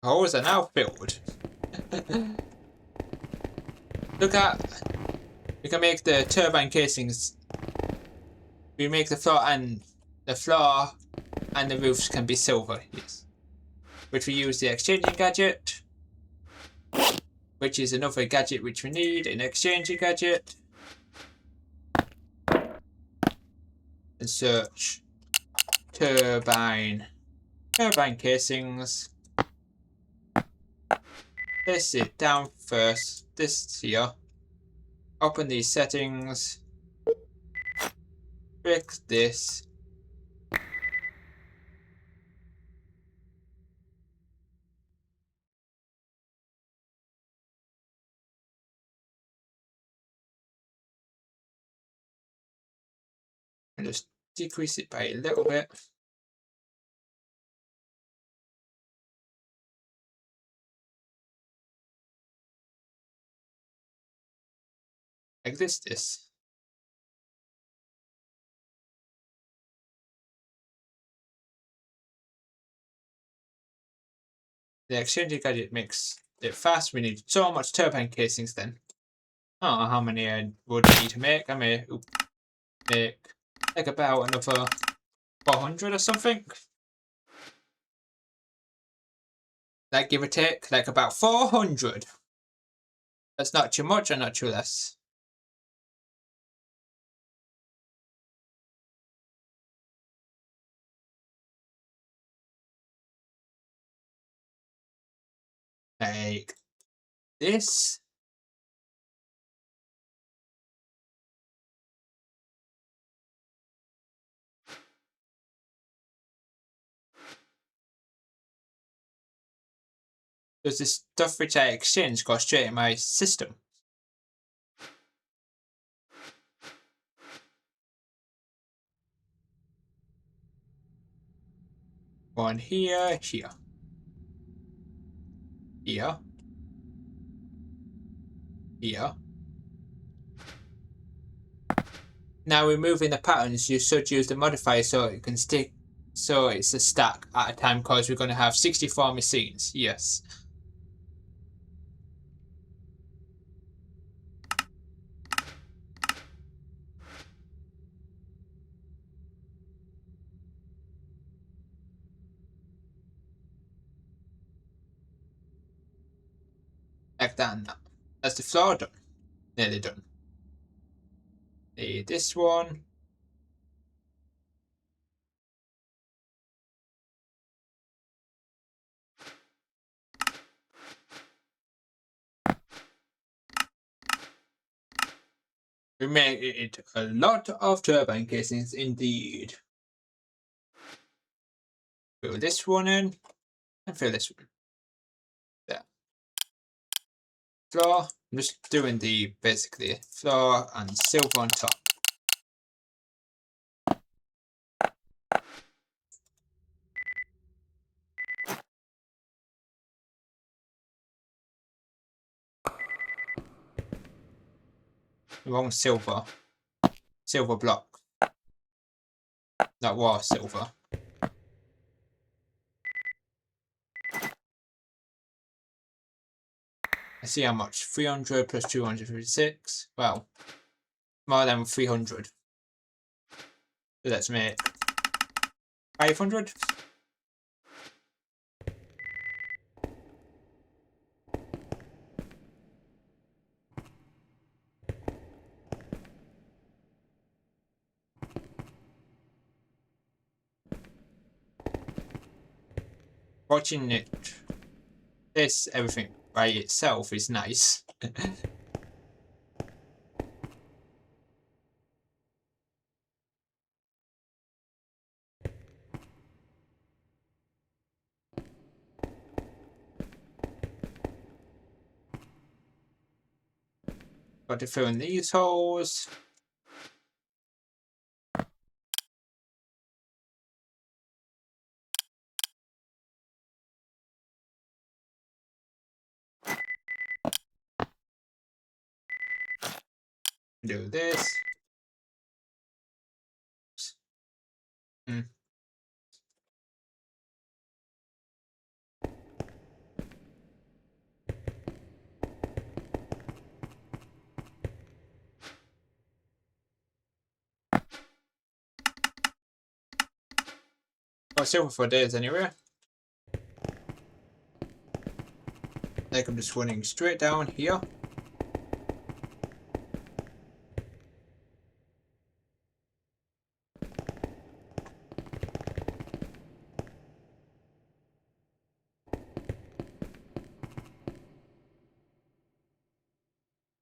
Speaker 1: Holes are now filled. Look at, we can make the turbine casings. We make the floor and the roofs can be silver. Yes. Which we use the exchanging gadget, which is another gadget which we need, an exchanging gadget. And search turbine casings. Place it down first. This here. Open these settings. Fix this. And just decrease it by a little bit. Like this. The exchanging gadget makes it fast. We need so much turbine casings then. I don't know how many I would need to make. I may make like about another 400 or something. Like give or take, like about 400. That's not too much or not too less. Like this. Does this stuff which I exchange go straight in my system? One here, here. Here. Here. Now removing the patterns, you should use the modifier so it can stick, so it's a stack at a time because we're going to have 64 machines. Yes. Like that and that. That's the floor done. Nearly done. This one. We made it a lot of turbine casings indeed. Fill this one in and fill this one. There. Floor. I'm just doing the basically floor and silver on top. Wrong silver. Silver block. That was silver. I see how much. 300 plus 256. Well, more than 300. So let's make 500. Watching it, everything by itself is nice. Got to fill in these holes. Do this. got silver for days anyway. Like I'm just running straight down here.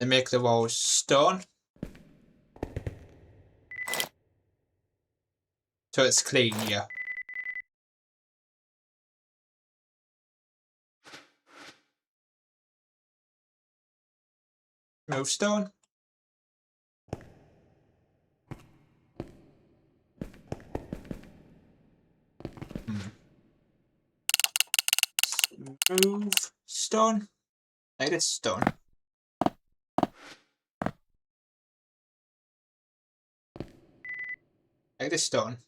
Speaker 1: And make the walls stone. So it's clean, yeah. Smooth stone. Smooth stone. Like this stone. Like this stone.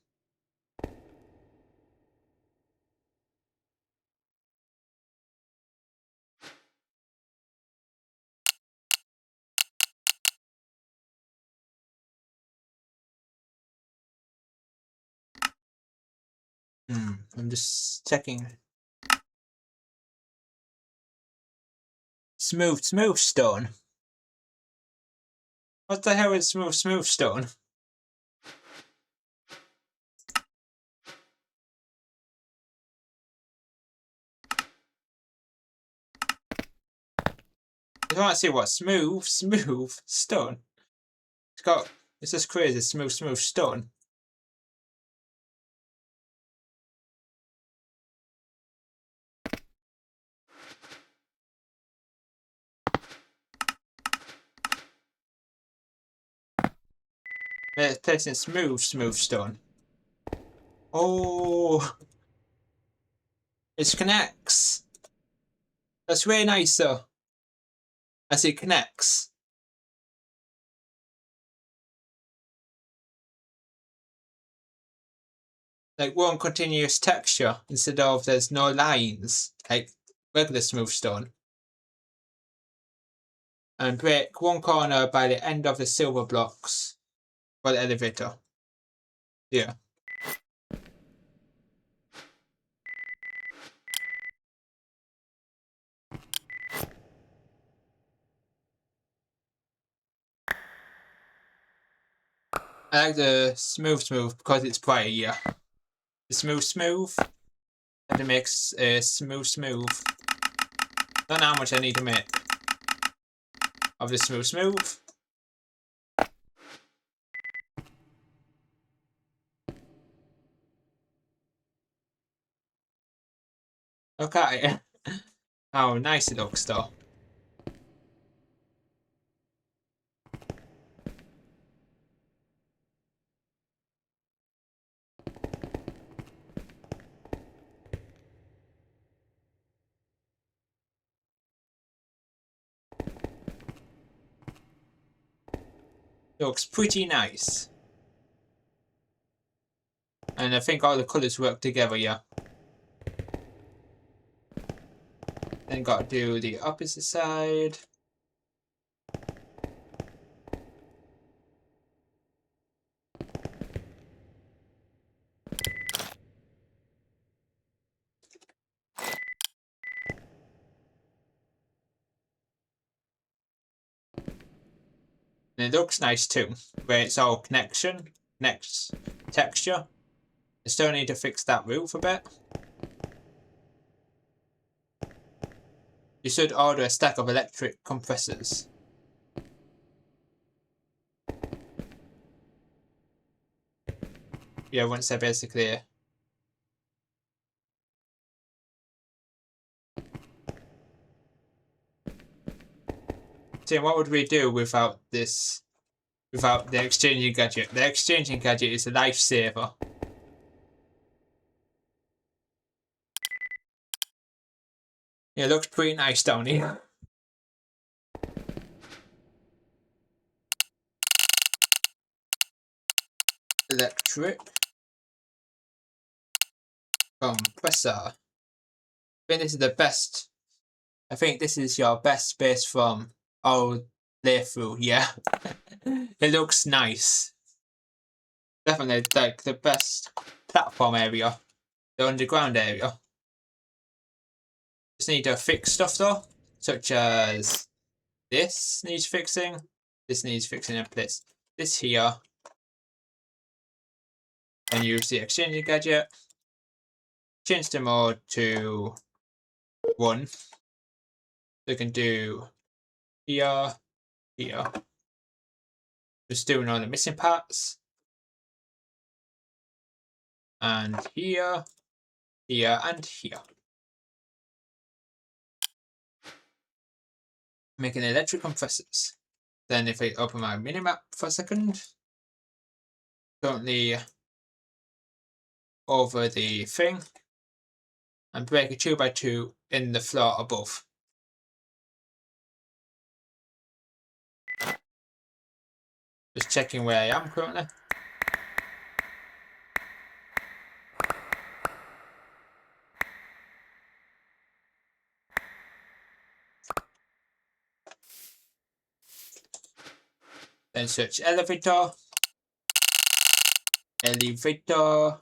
Speaker 1: I'm just checking. Smooth stone. What the hell is smooth stone? I want to see what smooth stone. It's just crazy. Smooth stone. It's placing smooth stone. Oh, it connects. That's way nicer. As it connects. Like one continuous texture instead of there's no lines like regular smooth stone. And break one corner by the end of the silver blocks for the elevator. Yeah. I like the smooth because it's brighter, yeah. The smooth and it makes smooth. Don't know how much I need to make of the smooth. Okay. How nice it looks though. Looks pretty nice. And I think all the colours work together, yeah. Then got to do the opposite side. And it looks nice too, where it's all connects texture. I still need to fix that roof a bit. You should order a stack of electric compressors. Yeah, once they're basically see, what would we do without this? Without the exchanging gadget? The exchanging gadget is a lifesaver. Yeah, it looks pretty nice down here. Electric compressor. I think this is the best. I think this is your best space from our playthrough. Yeah, it looks nice. Definitely like the best platform area. the underground area. Just need to fix stuff though, such as this needs fixing. This needs fixing and this here. And use the exchanging gadget. Change the mode to 1. So we can do here, here. Just doing all the missing parts. And here, here, and here. Making electric compressors. Then if I open my minimap for a second, currently over the thing, and break a 2x2 in the floor above. Just checking where I am currently. Then search elevator. Elevator.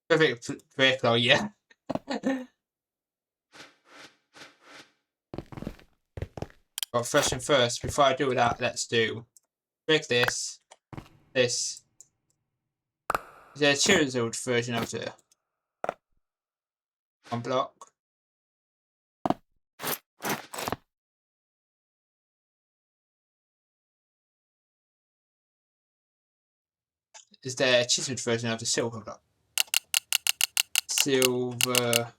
Speaker 1: Perfect break, yeah. But first and first, before I do that, let's do break this. This. Is there a chiseled version of the one block? Is there a chiseled version of the silver block? Silver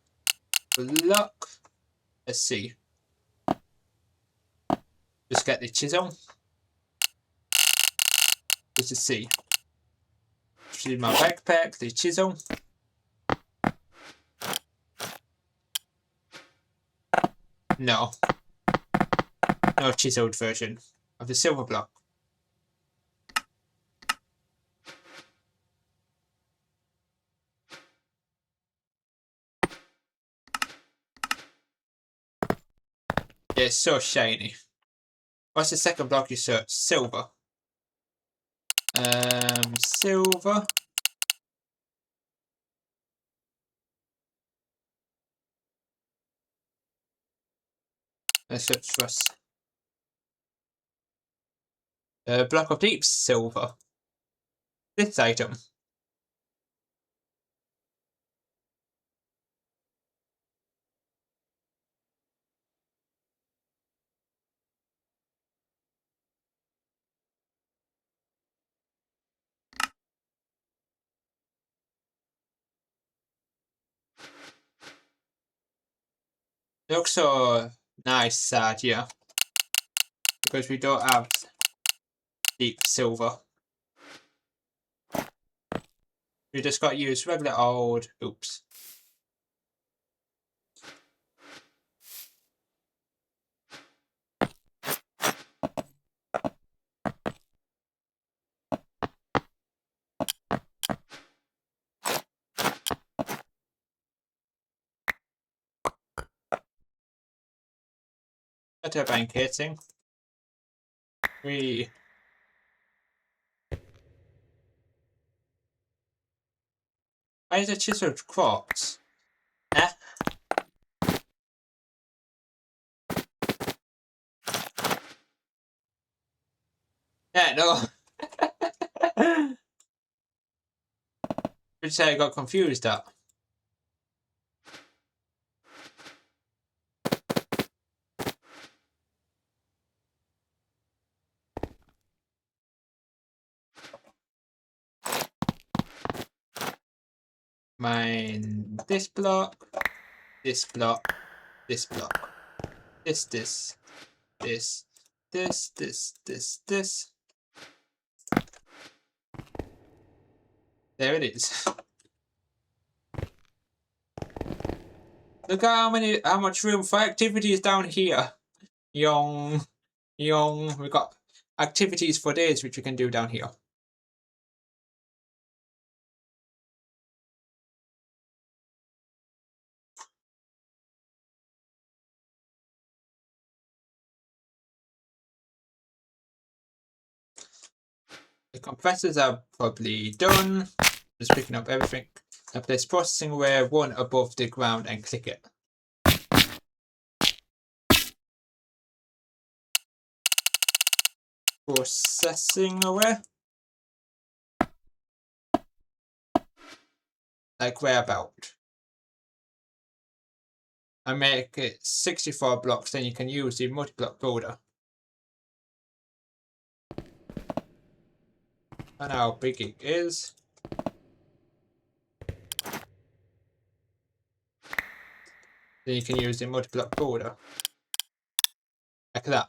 Speaker 1: block. Let's see. Just get the chisel. Just to see. Just in my backpack, the chisel. No. No chiseled version of the silver block. Yeah, it's so shiny. What's the second block you search? Silver. Silver. Let's search for us. Block of deep silver. This item. It looks so nice, sad, yeah. Because we don't have deep silver. We just got to use regular old. Oops. Turbine casing. Why is it chiseled quartz? Eh? Yeah, no. Which I got confused at. Mine this block, this block, this block, this, this, this, this, this, this, this. There it is. Look at how much room for activities down here. Yong, yong. We got activities for days which we can do down here. The compressors are probably done. Just picking up everything. Now place processing aware 1 above the ground and click it. Processing aware. Like whereabout. And make it 64 blocks, then you can use the multi-block builder. And how big it is. Then you can use the multi-block builder. Like that.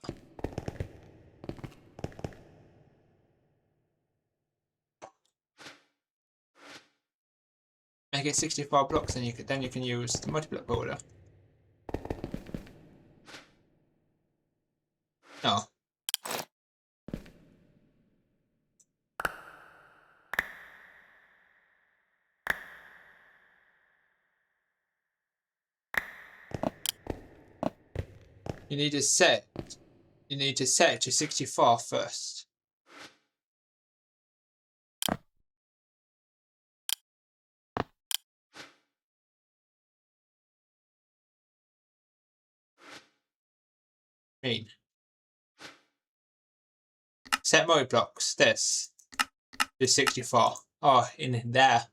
Speaker 1: Make it 64 blocks, and then you can use the multi-block builder. No. You need to set it to 64 first. Set multi-blocks, this to 64. Oh, in there.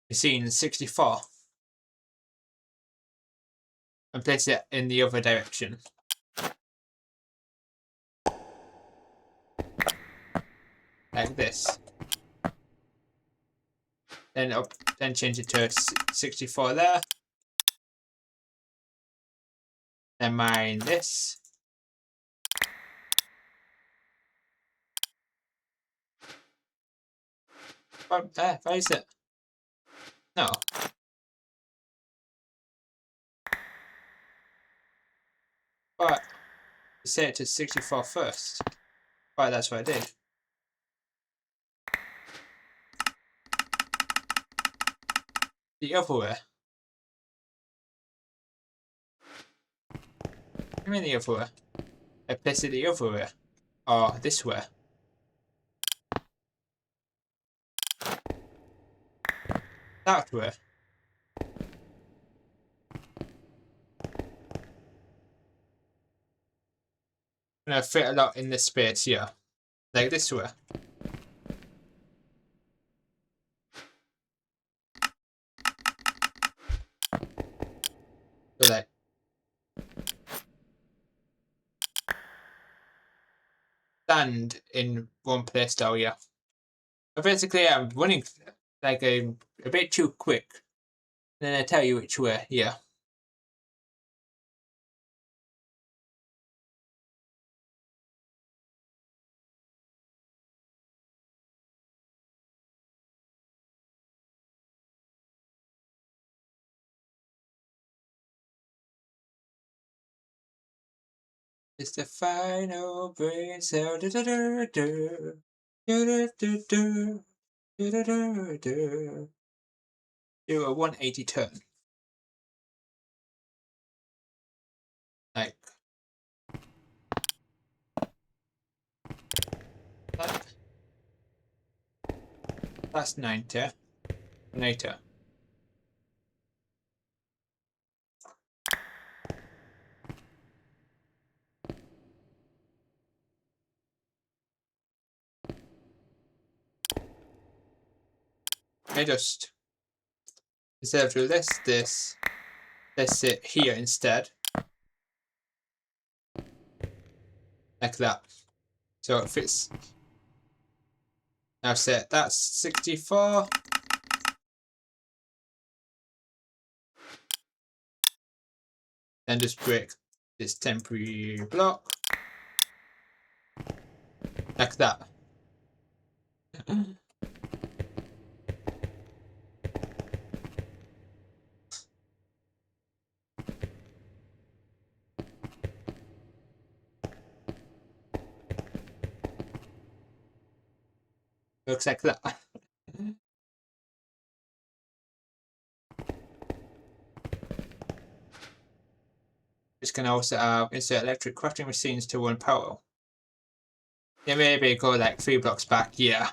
Speaker 1: You're seeing 64. And place it in the other direction. Like this. Then change it to 64 there. Then mine this. Where is it? No. But set it to 64 first. Right, that's what I did. The other way. What do you mean the other way? I place it the other way. Or this way. That way. And I fit a lot in this space here. Like this way. So like. Stand in one place though, yeah. But basically I'm running like a bit too quick. Then I tell you which way, yeah. It's the final brain cell. Do do do do. Do do do do. Do do do. Do a 180 turn. Like that. That's 90. Later. I just, instead of doing this, let's sit here instead. Like that. So it fits. Now set that's 64. Then just break this temporary block. Like that. Looks like that. This can also insert electric crafting machines to run power. Yeah, maybe go like 3 blocks back. Yeah.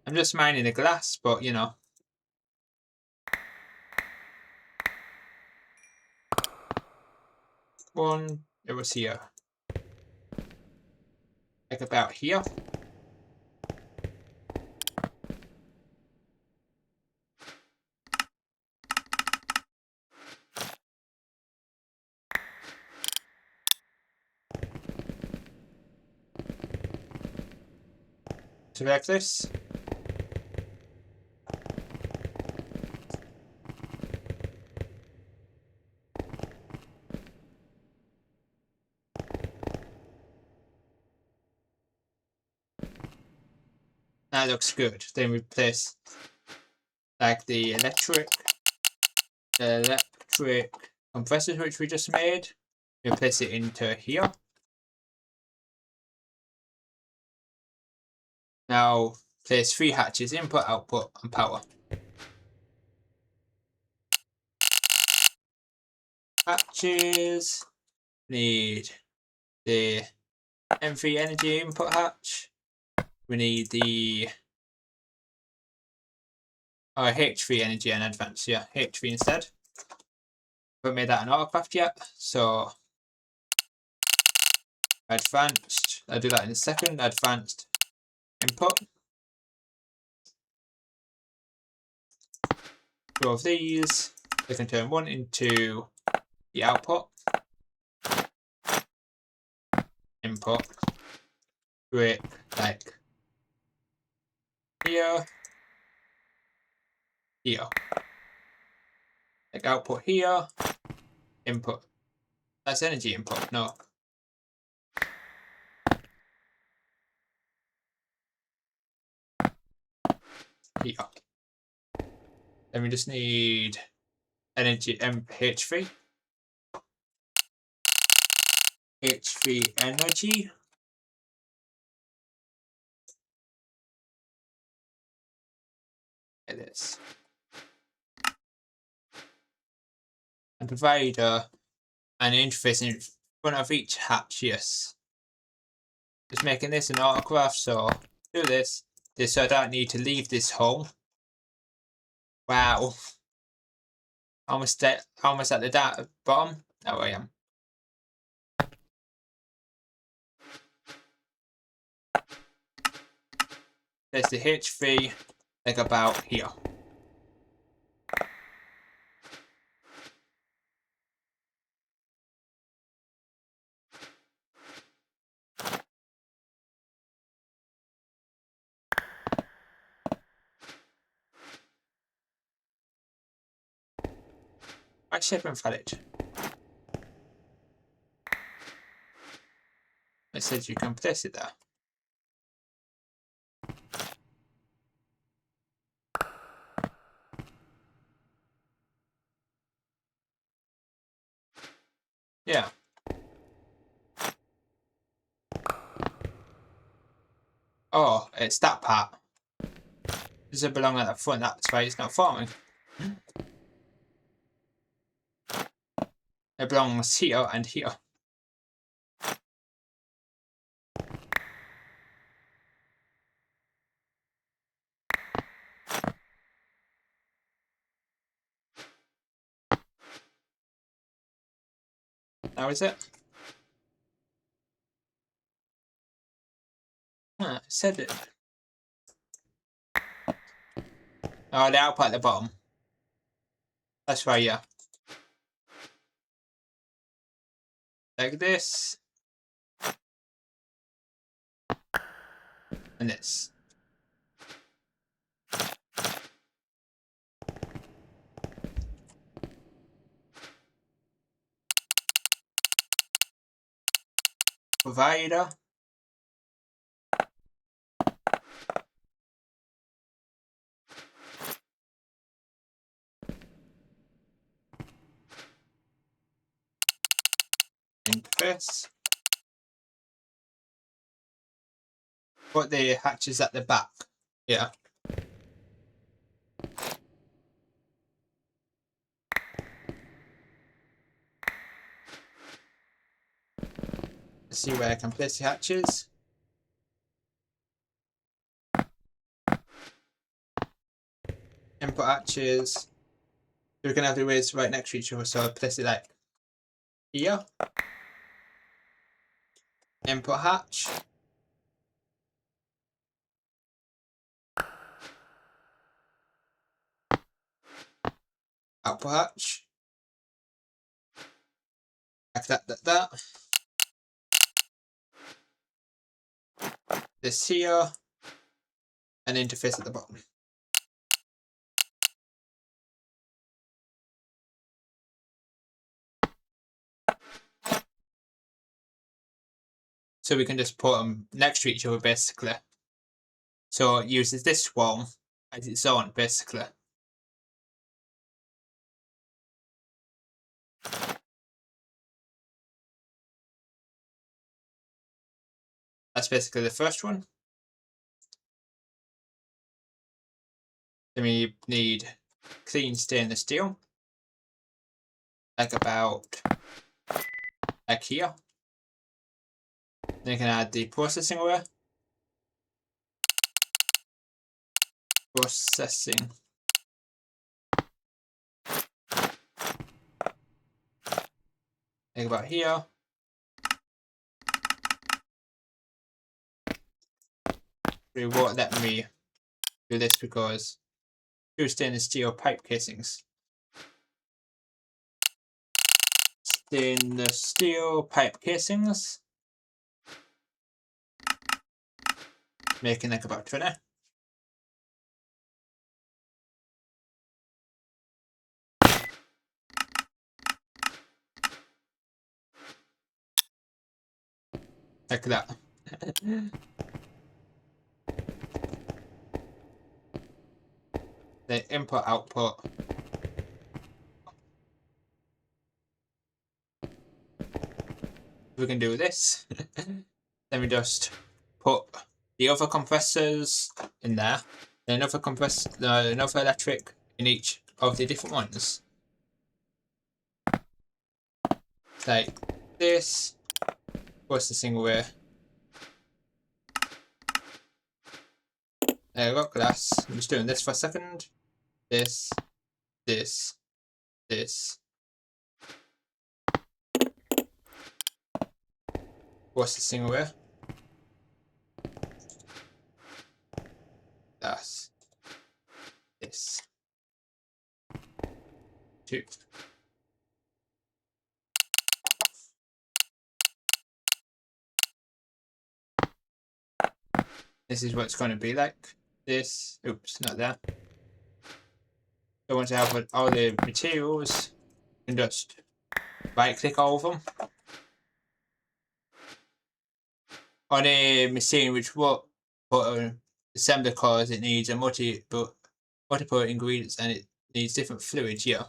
Speaker 1: I'm just mining the glass, but you know. One, it was here. Like about here. Select this. That looks good. Then we place like the electric compressors which we just made. We place it into here. Now place 3 hatches: input, output, and power. Hatches. Need the M3 energy input hatch. We need the H3 energy and advanced. Yeah, H3 instead. Haven't made that an autocraft yet, so advanced. I'll do that in a second. Advanced input. 2 of these. We can turn 1 into the output. Input. Break like here. Here. Like output here. Input. That's energy input. No. Here. Then we just need energy H3. H3 energy. Like this. And provide an interface in front of each hatch, yes. Just making this an autocraft, so do this so I don't need to leave this home. Wow. Almost at the bottom. Oh, I am. There's the H3, like about here. I haven't valid. It says you can place it there. Yeah. Oh, it's that part. Does it belong at the front? That's why it's not forming. It belongs here and here. Now is it? Huh, it said it. Oh, the output at the bottom. That's right, yeah. Like this. And this. Provider. Interface. Put the hatches at the back. Yeah. Let's see where I can place the hatches. input hatches. So we're gonna have the ways right next to each other. So I'll place it like here. Input hatch. Output hatch. Like that. This here. And interface at the bottom. So we can just put them next to each other basically. So it uses this one as its own basically. That's basically the first one. Then we need clean stainless steel. Like here. Then you can add the processing oil. Processing. Like about here. We won't let me do this because two stainless steel pipe casings. Stainless steel pipe casings. Making like about 20. Like that. The input output. We can do this. Then we just put the other compressors in there. Then another electric in each of the different ones. Like this. Processing away. There we go, glass. I'm just doing this for a second. This. Processing away. That's this. 2. This is what it's going to be like. This. Oops, not that. So once I have all the materials, you can just right click all of them. On a machine which will put an assembly cause it needs a multiple ingredients and it needs different fluids here.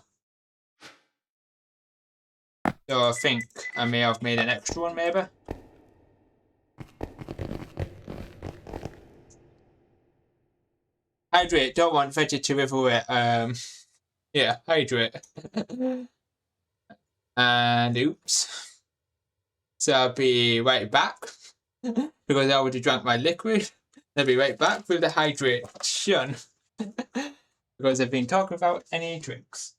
Speaker 1: So I think I may have made an extra one maybe. Hydrate, don't want veggie to everywhere. Yeah, hydrate. And oops. So I'll be right back because I already drank my liquid. I'll be right back with the hydration because I've been talking about any drinks.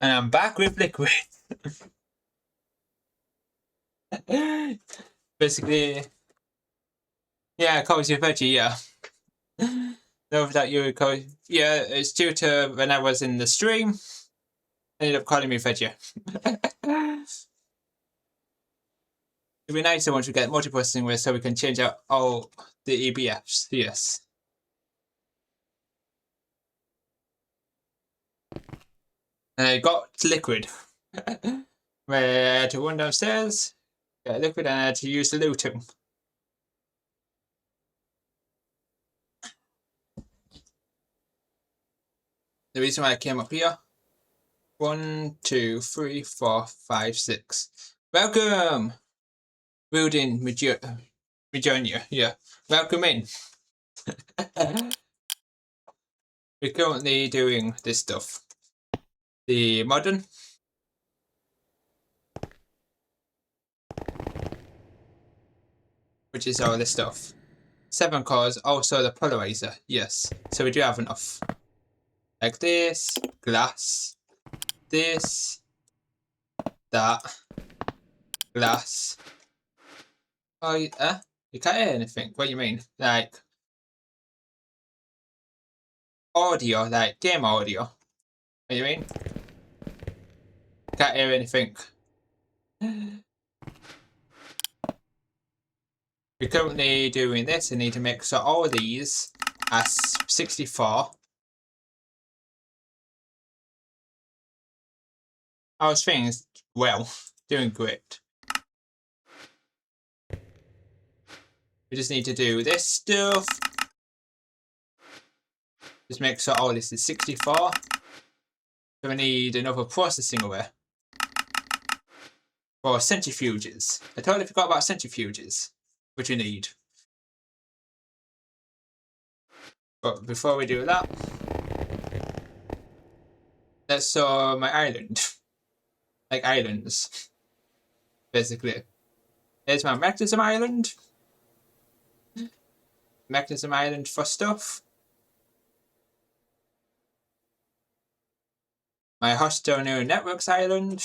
Speaker 1: And I'm back with liquid. Basically, yeah, cozy veggie, yeah. Know that you were yeah, it's due to when I was in the stream, ended up calling me veggie. It'd be nicer once we get multiprocessing with so we can change out all the EBFs, yes. And I got liquid. Where I had to run downstairs, get liquid, and I had to use the loo too. The reason why I came up here. 1, 2, 3, 4, 5, 6. Welcome! Building Virginia, yeah. Welcome in. We're currently doing this stuff. The modern. Which is all this stuff. 7 cores, also the polarizer, yes. So we do have enough. Like this, glass, this, that, glass. Oh, you can't hear anything. What do you mean? Like audio, like game audio. What do you mean? Can't hear anything. We're currently doing this. I need to make so all of these are 64. I was thinking, well, doing great. We just need to do this stuff. Just make sure all this is 64. So we need another processing away. For centrifuges. I totally forgot about centrifuges, which we need. But before we do that, let's saw my island. Like islands. Basically. Here's my mechanism island. Mechanism island for stuff. My hostile neural networks island.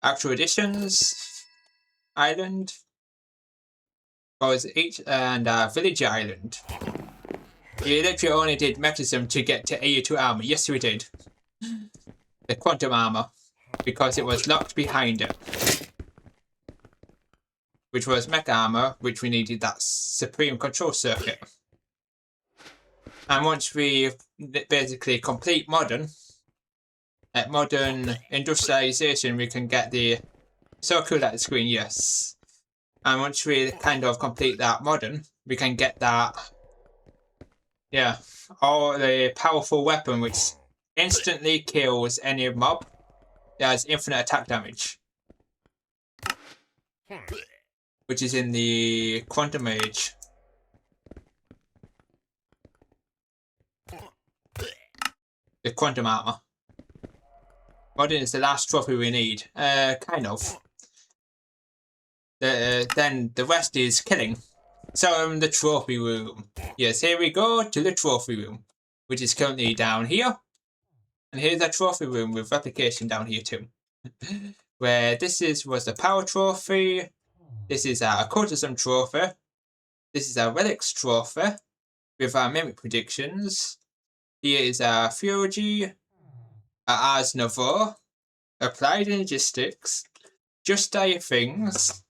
Speaker 1: Actual additions island. Was each and villager island. We literally only did mechanism to get to AU2 armor. Yes, we did. The quantum armor. Because it was locked behind it. Which was mech armor, which we needed that supreme control circuit. And once we basically complete modern, at modern industrialization, we can get the so cool that screen, yes. And once we kind of complete that modern, we can get that, yeah, all the powerful weapon which instantly kills any mob that has infinite attack damage. Which is in the quantum age. The quantum armor. Modern is the last trophy we need. Kind of. Then the rest is killing. So the trophy room. Yes, here we go to the trophy room, which is currently down here. And here's a trophy room with replication down here too. Where this was the power trophy. This is our occultism trophy. This is our relics trophy with our mimic predictions. Here is our Fury, our Ars Nova, applied logistics, just dire things,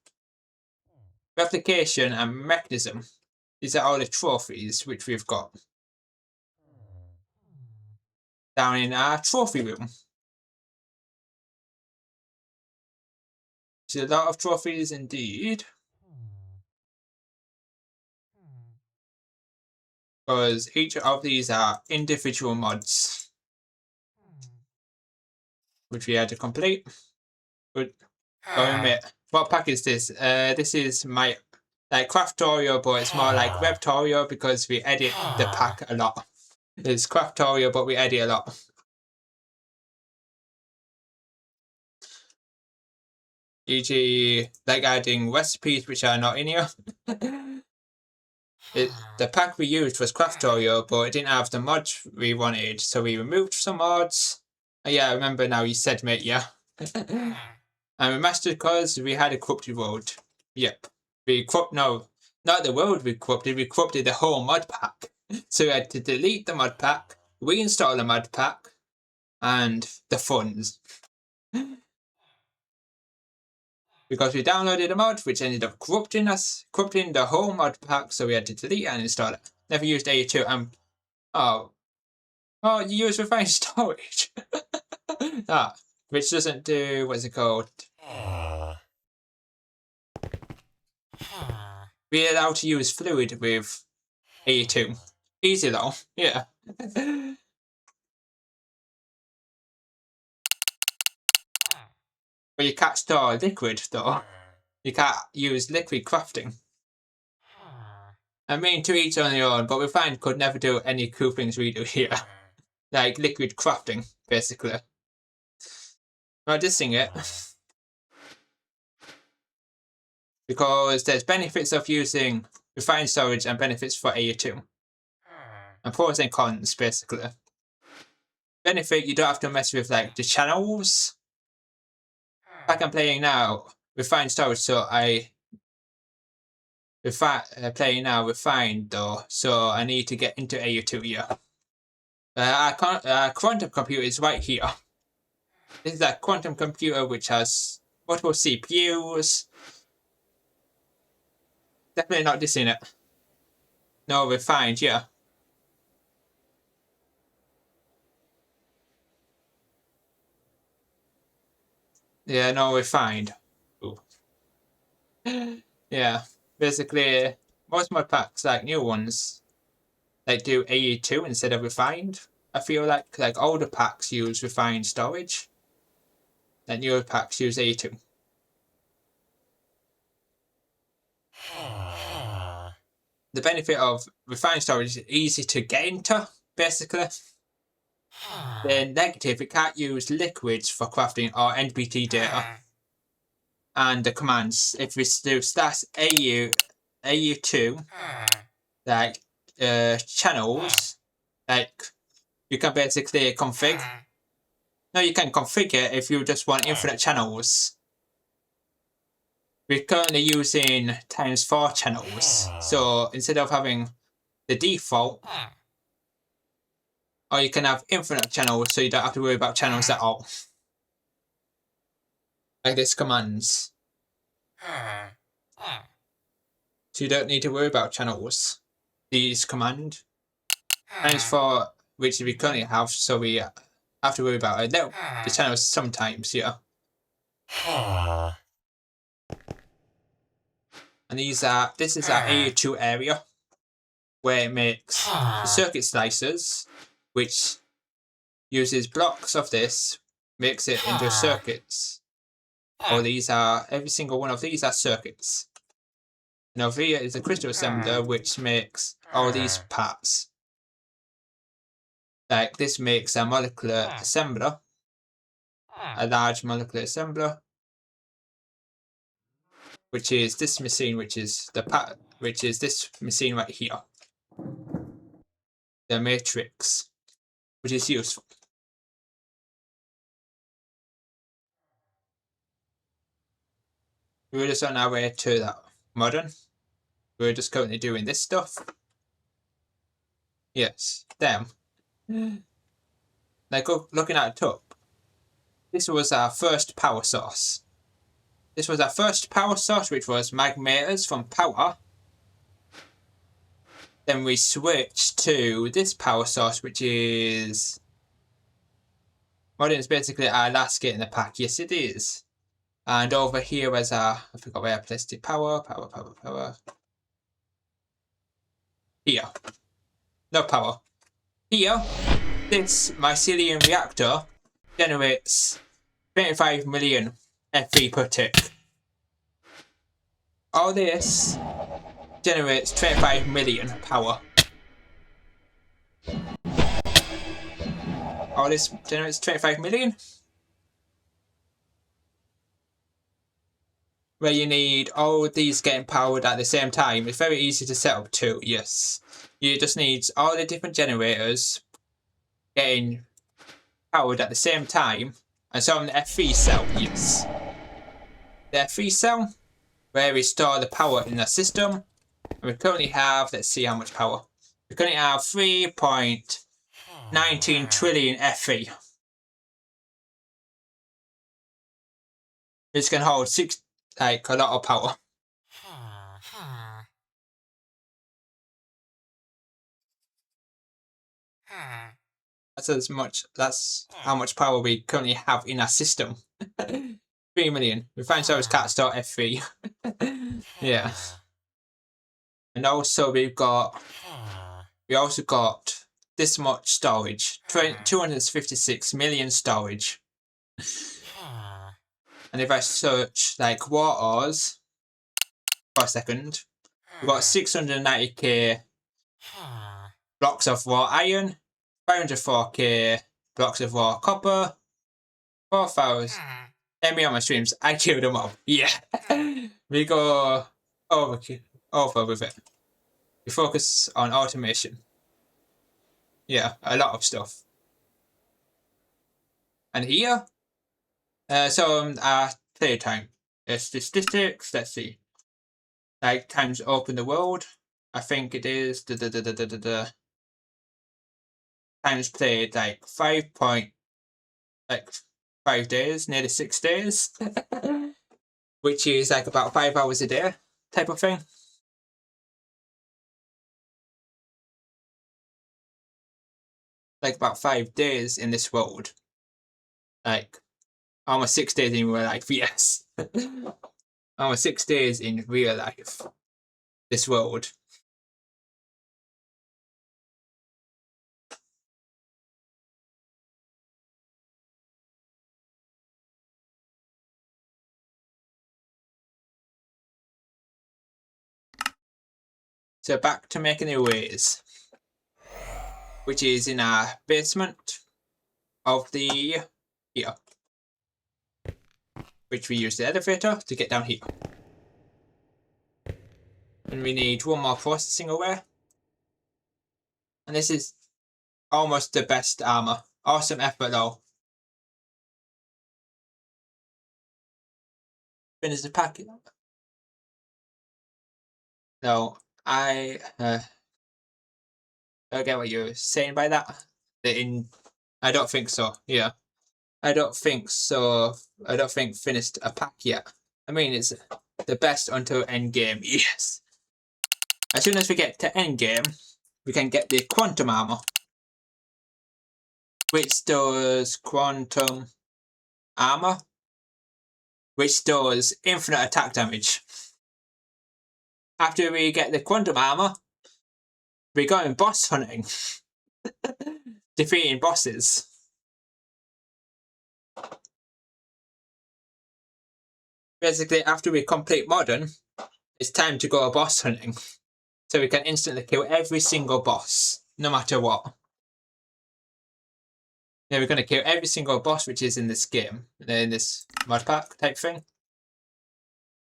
Speaker 1: replication, and mechanism. These are all the trophies which we've got down in our trophy room. It's a lot of trophies indeed. Because each of these are individual mods, which we had to complete. But oh mate, what pack is this? This is my like Craftorio, but it's more like WEBTORIA because we edit the pack a lot. It's Craftorio, but we edit a lot. E.g., like adding recipes which are not in here. The pack we used was WEBTORIA, but it didn't have the mods we wanted, so we removed some mods. Yeah, I remember now you said, mate, yeah. And we mastered because we had a corrupted world. Yep. No, not the world we corrupted the whole mod pack. So we had to delete the mod pack, reinstall the mod pack, and the funds. Because we downloaded a mod which ended up corrupting the whole mod pack, so we had to delete it and install it. Never used AU2 oh, you use refined storage. Which doesn't do, what's it called? We're allowed to use fluid with AU2. Easy though, yeah. But you can't store liquid though. You can't use liquid crafting. I mean, to each on your own, but refined could never do any cool things we do here. Like liquid crafting, basically. Not dissing it. Because there's benefits of using refined storage and benefits for AU2. And pros and cons, basically. Benefit, you don't have to mess with like the channels. Like I'm playing now, refined storage, so playing now refined though, so I need to get into AU2 here. Our quantum computer is right here. This is a quantum computer which has multiple CPUs. Definitely not dissing it. No, refined, yeah. Yeah, no, refined. Ooh. Yeah, basically, most mod packs, like new ones, like do AU2 instead of refined. I feel like older packs use refined storage. Like newer packs use AU2. The benefit of refined storage is easy to get into, basically. The negative, it can't use liquids for crafting or NBT data. And the commands, if we do slash AU2, like channels, like you can basically config. No, you can configure if you just want infinite channels. We're currently using ×4 channels, so instead of having the default, or you can have infinite channels, so you don't have to worry about channels at all. Like this commands. So you don't need to worry about channels. These command ×4, which we currently have, so we have to worry about the channels sometimes, yeah. And this is our AU2 area, where it makes the circuit slicers, which uses blocks of this, makes it into circuits. Every single one of these are circuits. And over here is a crystal assembler, which makes all these parts. Like this makes a molecular assembler, a large molecular assembler, which is this machine, which is this machine right here. The matrix, which is useful. We're just on our way to that modern. We're just currently doing this stuff. Yes, them. Like looking at the top. This was our first power source. This was our first power source, which was magmators from power. Then we switched to this power source, which is modern. Is basically our last gate in the pack. Yes, it is. And over here was I forgot where I placed it. Power. Here. No power. Here, this mycelium reactor generates 25 million FE per tick. All this generates 25 million power. All this generates 25 million. where you need all these getting powered at the same time. It's very easy to set up too, yes. You just need all the different generators getting powered at the same time. And so on the F3 cell, yes. The F3 cell, where we store the power in the system. And we currently have, let's see how much power. We currently have 3.19 trillion F3. Which can hold a lot of power. That's how much power we currently have in our system. 3 million. Refined storage can't store F3. Yeah. And also we also got this much storage. 256 million storage. And if I search like waters for a second, we've got 690k blocks of raw iron, 504k blocks of raw copper, 4,000. Let me on my streams. I killed them all. Yeah. We go over with it. We focus on automation. Yeah, a lot of stuff. And here, playtime. Statistics. Let's see. Like times open the world. I think it is times played like 5 days, nearly 6 days, which is like about 5 hours a day type of thing. Like about 5 days in this world. Like almost 6 days in real life, yes. Almost 6 days in real life. This world. So back to making the ways, which is in our basement of the here, which we use the elevator to get down here. And we need one more processing away. And this is almost the best armor. Awesome effort though. Finish the packet. No, I don't get what you're saying by that. I don't think so. Yeah, I don't think so. I don't think finished a pack yet. I mean, it's the best until end game. Yes. As soon as we get to end game, we can get the quantum armor, which does quantum armor, which does infinite attack damage. After we get the quantum armor, we're going boss hunting, defeating bosses. Basically, after we complete modern, it's time to go boss hunting, so we can instantly kill every single boss, no matter what. Yeah, we're going to kill every single boss which is in this game, in this mod pack type thing.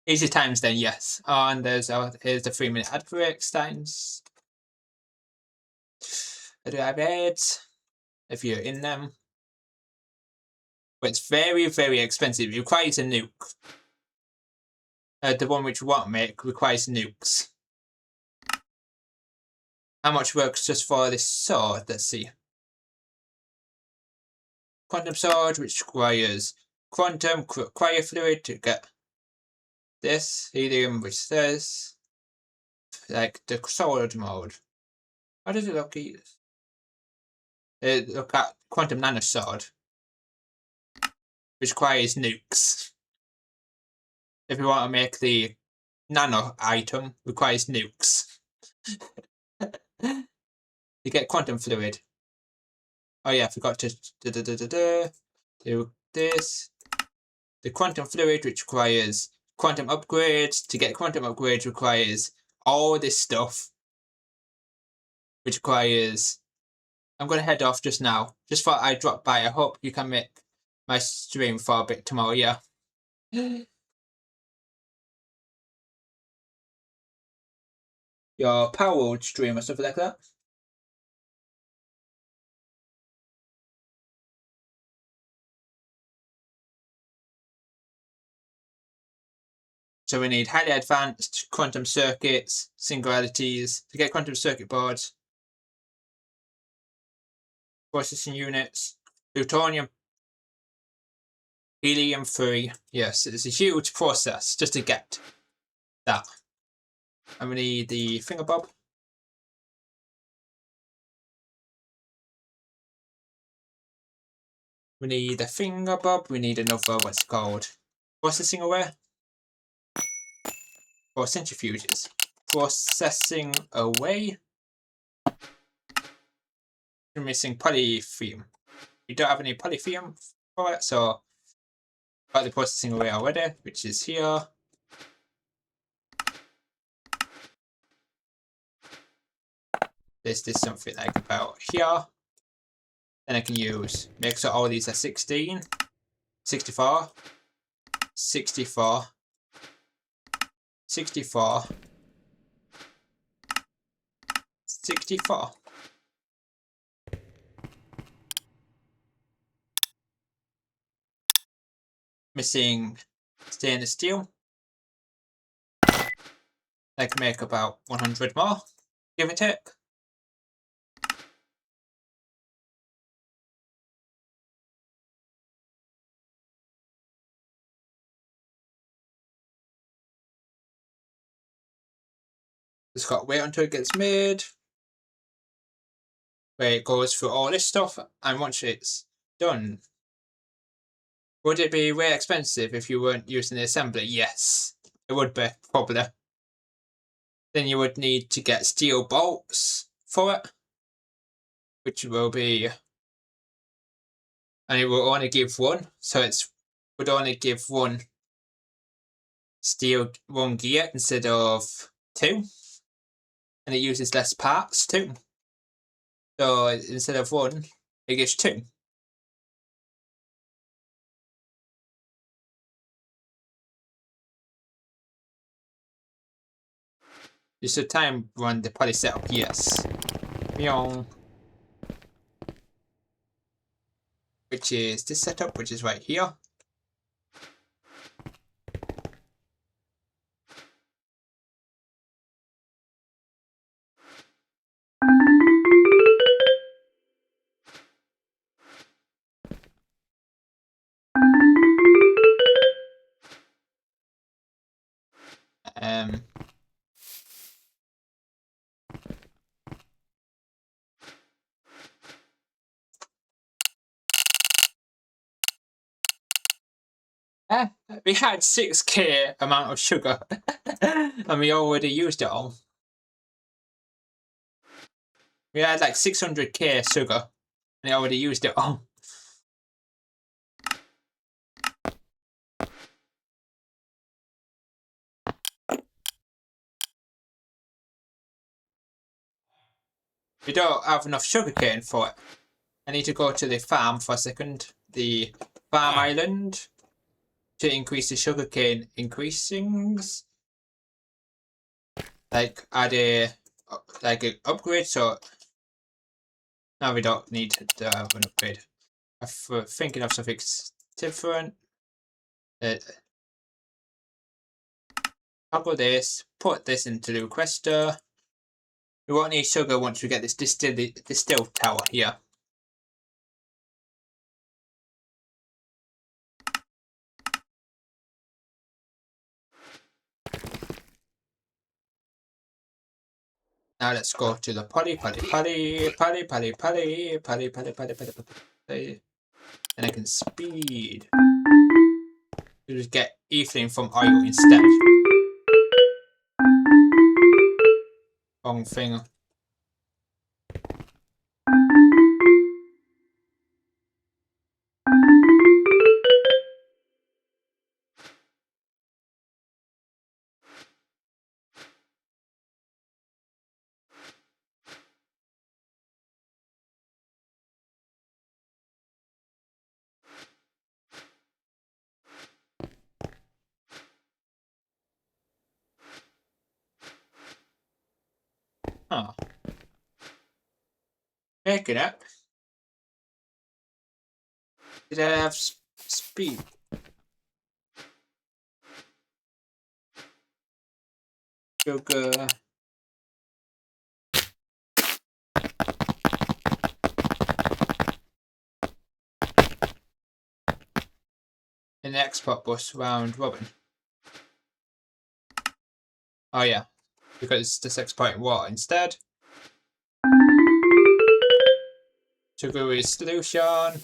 Speaker 1: Easy times then, yes. Oh, and here's the 3-minute ad breaks times. Do I have ads? If you're in them. But it's very, very expensive. It requires a nuke. The one which we want to make requires nukes. How much works just for this sword? Let's see. Quantum sword, which requires quantum cryo fluid to get this. Helium, which says like the sword mode. How does it look at this? Look at quantum nanosword, which requires nukes. If you want to make the nano item, requires nukes. You get quantum fluid. Oh yeah, I forgot to do this. The quantum fluid, which requires quantum upgrades. To get quantum upgrades requires all this stuff, which requires... I'm going to head off just now. Just thought I'd drop by. I hope you can make my stream for a bit tomorrow, yeah. your power stream or something like that. So we need highly advanced quantum circuits, singularities to get quantum circuit boards, processing units, plutonium, helium-3. Yes, it's a huge process just to get that. And we need the fingerbob. We need a fingerbob. We need another, what's it called? Processing away. Or centrifuges. Processing away. We're missing polyphium. We don't have any polyphium for it, so got the processing away already, which is here. There's this something like about here. Then I can use, make sure all these are 16, 64, 64, 64, 64. Missing stainless steel. I can make about 100 more, give or take. Just got to wait until it gets made. Where it goes through all this stuff, and once it's done, would it be way expensive if you weren't using the assembly? Yes, it would be, probably. Then you would need to get steel bolts for it, which will be, and it will only give one, so it would only give one gear instead of 2, and it uses less parts too. So instead of 1, it gives 2. Just a time run the poly setup, yes. Which is this setup, which is right here. We had 6k amount of sugar, and we already used it all. We had like 600k sugar, and I already used it all. We don't have enough sugarcane for it. I need to go to the farm for a second. The farm island to increase the sugarcane increasings. Like add a an upgrade. So now we don't need to have an upgrade. I'm thinking of something different. Toggle this. Put this into the requester. We won't need sugar once we get this distill tower here. Now let's go to the poly, and I can speed. You just get ethylene from oil instead. Wrong thing. Making it. Did I have speed? Sugar. In the export bus round robin. Oh yeah, because it's just exporting water instead. Sugar is solution.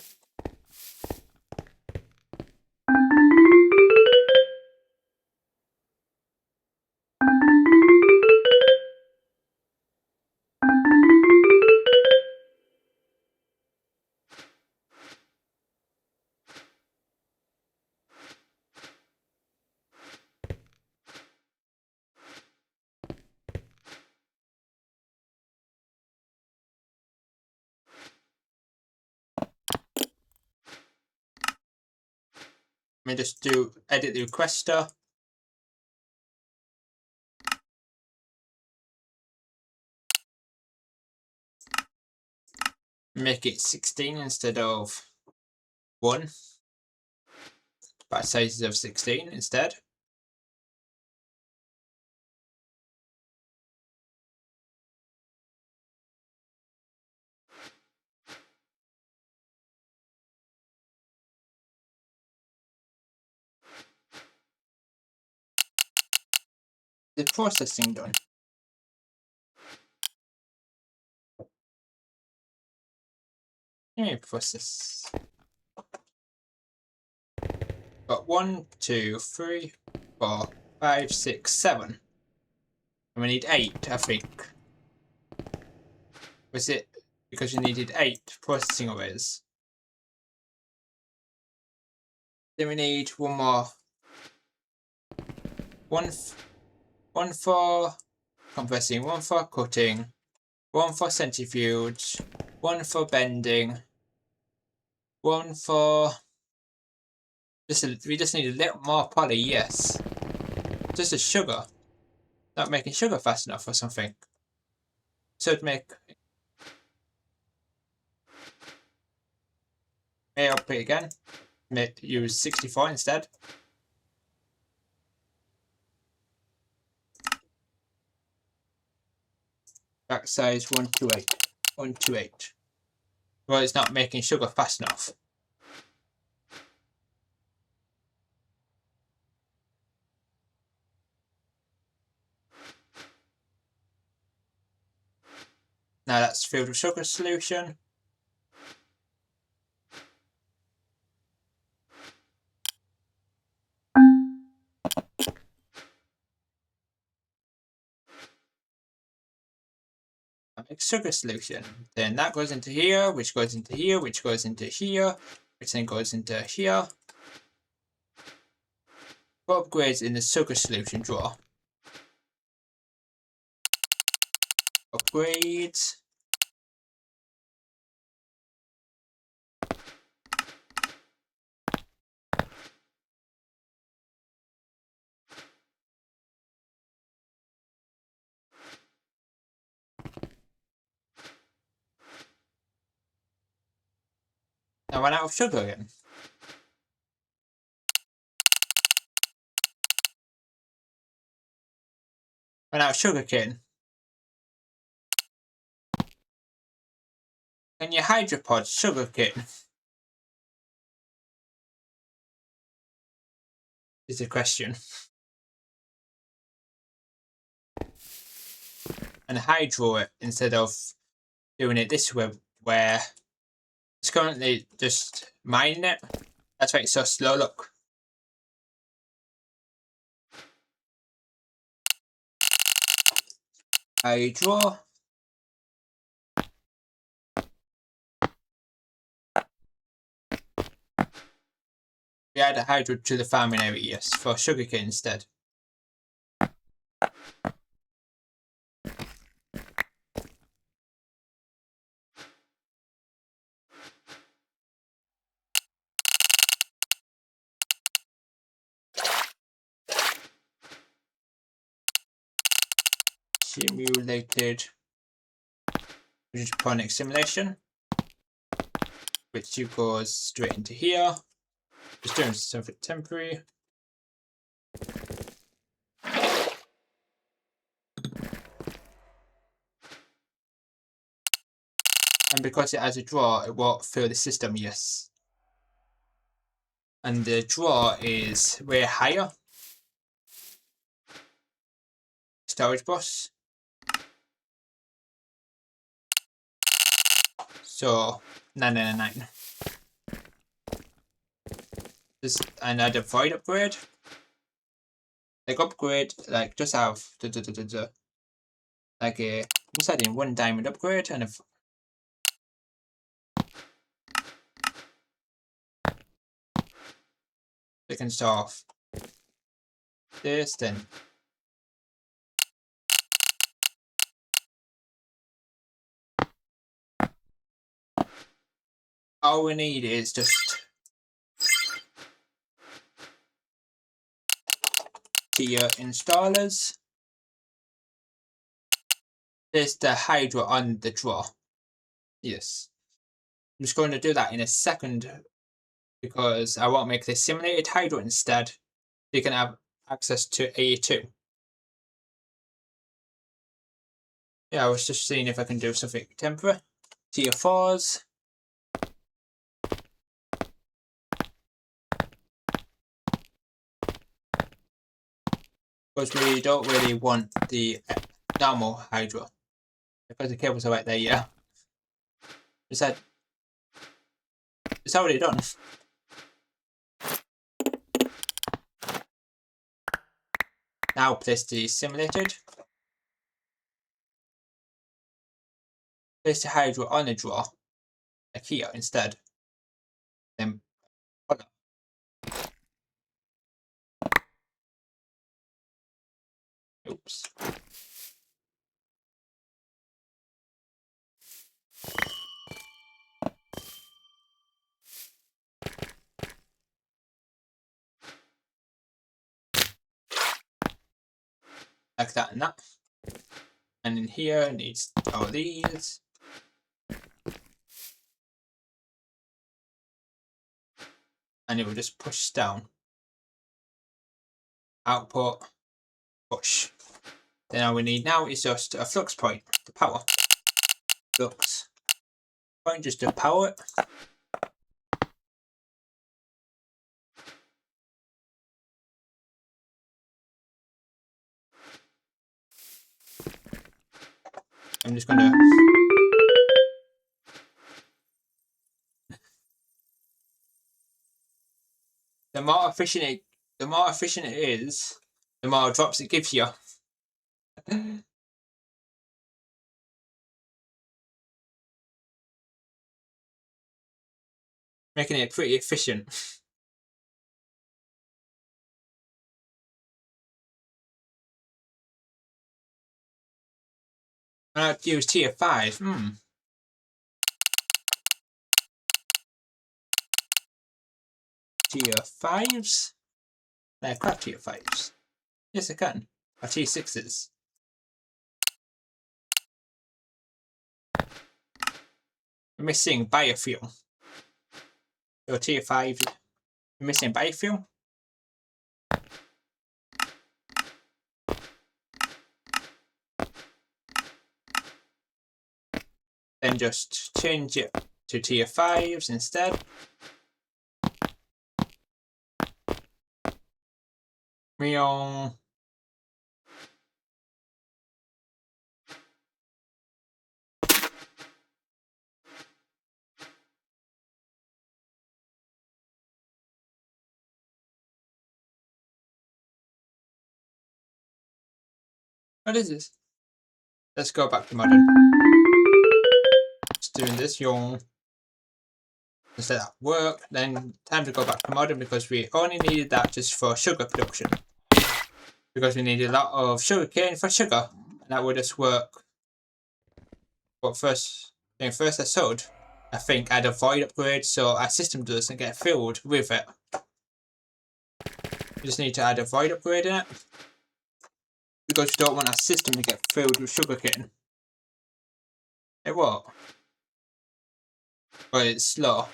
Speaker 1: Let me just edit the requester. Make it 16 instead of 1. Batch sizes of 16 instead. The processing done. Yeah, process. Got 1, 2, 3, 4, 5, 6, 7. And we need 8, I think. Was it because you needed 8 processing arrays? Then we need one more. One for compressing, 1 for cutting, 1 for centrifuge, 1 for bending, 1 for... we just need a little more poly, yes. Just a sugar. Not making sugar fast enough or something. So it'd make... May output again. Use 64 instead. Back size 128. 128. Well, it's not making sugar fast enough. Now that's filled with sugar solution. Make sugar solution. Then that goes into here, which goes into here, which goes into here, which then goes into here. What upgrades in the sugar solution drawer? Upgrades. I ran out of sugar again. Ran out of sugar cane. Can you hydropod sugar cane? Is the question. And hydro it instead of doing it this way where it's currently just mining it. That's why it's so slow, look. Hydro. We add a hydro to the farming area, yes, for sugarcane instead. Simulated We just put next simulation, which goes straight into here. Just doing something temporary. And because it has a drawer, it won't fill the system, yes. And the drawer is way higher. Storage bus. So 999. Just another void upgrade. Like upgrade, like just have like a just adding 1 diamond upgrade and a they can start off this then. All we need is just tier installers. There's the hydro on the drawer. Yes. I'm just going to do that in a second because I want to make this simulated hydro instead. You can have access to A2. Yeah, I was just seeing if I can do something temporary. Tier 4s. Because we don't really want the normal hydro. Because the cables are right there, yeah. It's already done. Now place the simulated. Place the hydro on the drawer. Like here instead. Then hold on. Oops. Like that and that. And in here needs all these. And it will just push down. Output, push. Then all we need now is just a flux point to power. Flux point just to power it. I'm just gonna the more efficient it is, the more drops it gives you. Making it pretty efficient. I have to use tier 5. Tier 5s? I craft tier 5s. Yes, I can. Or tier 6s. We're missing biofuel. So tier 5. We're missing biofuel. Then just change it to tier 5s instead. Meow. What is this? Let's go back to modern. Just doing this, yawn. Instead of work, then time to go back to modern because we only needed that just for sugar production. Because we need a lot of sugar cane for sugar. And that would just work. But first I sowed. I think add a void upgrade so our system doesn't get filled with it. We just need to add a void upgrade in it. Because we don't want our system to get filled with sugar cane. It what? But it's slow.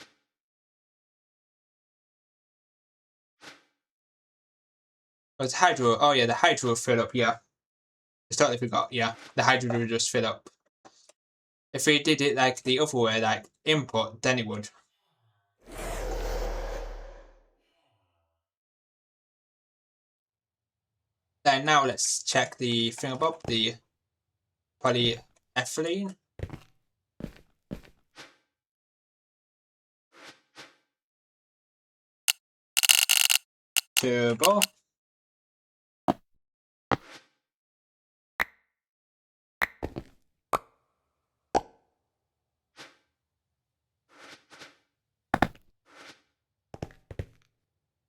Speaker 1: Oh, it's hydro. Oh yeah, the hydro will fill up, yeah. I totally forgot, yeah. The hydro will just fill up. If we did it like the other way, like input, then it would. Then now let's check the thingamabob, the polyethylene. Turbo.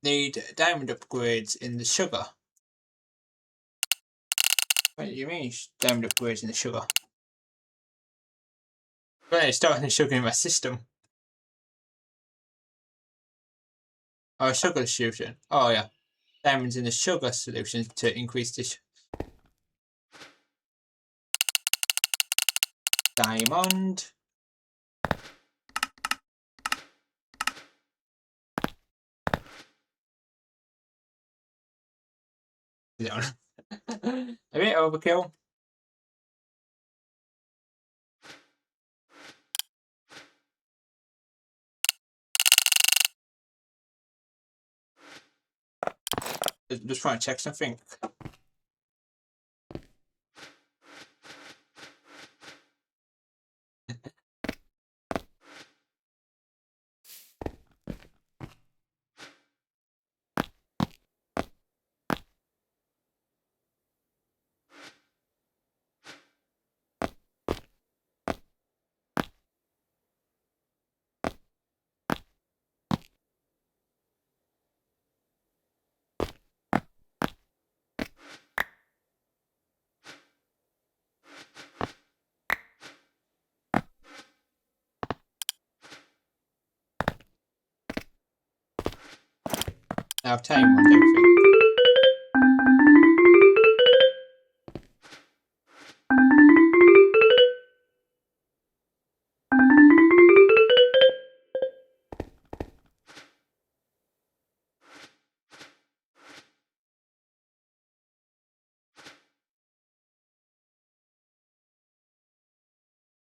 Speaker 1: Need diamond upgrades in the sugar. What do you mean diamond upgrades in the sugar? Well, it's starting the sugar in my system. Oh, sugar solution. Oh yeah. Diamonds in the sugar solution to increase the diamond. A bit overkill. Just trying to check something. Now time on everything.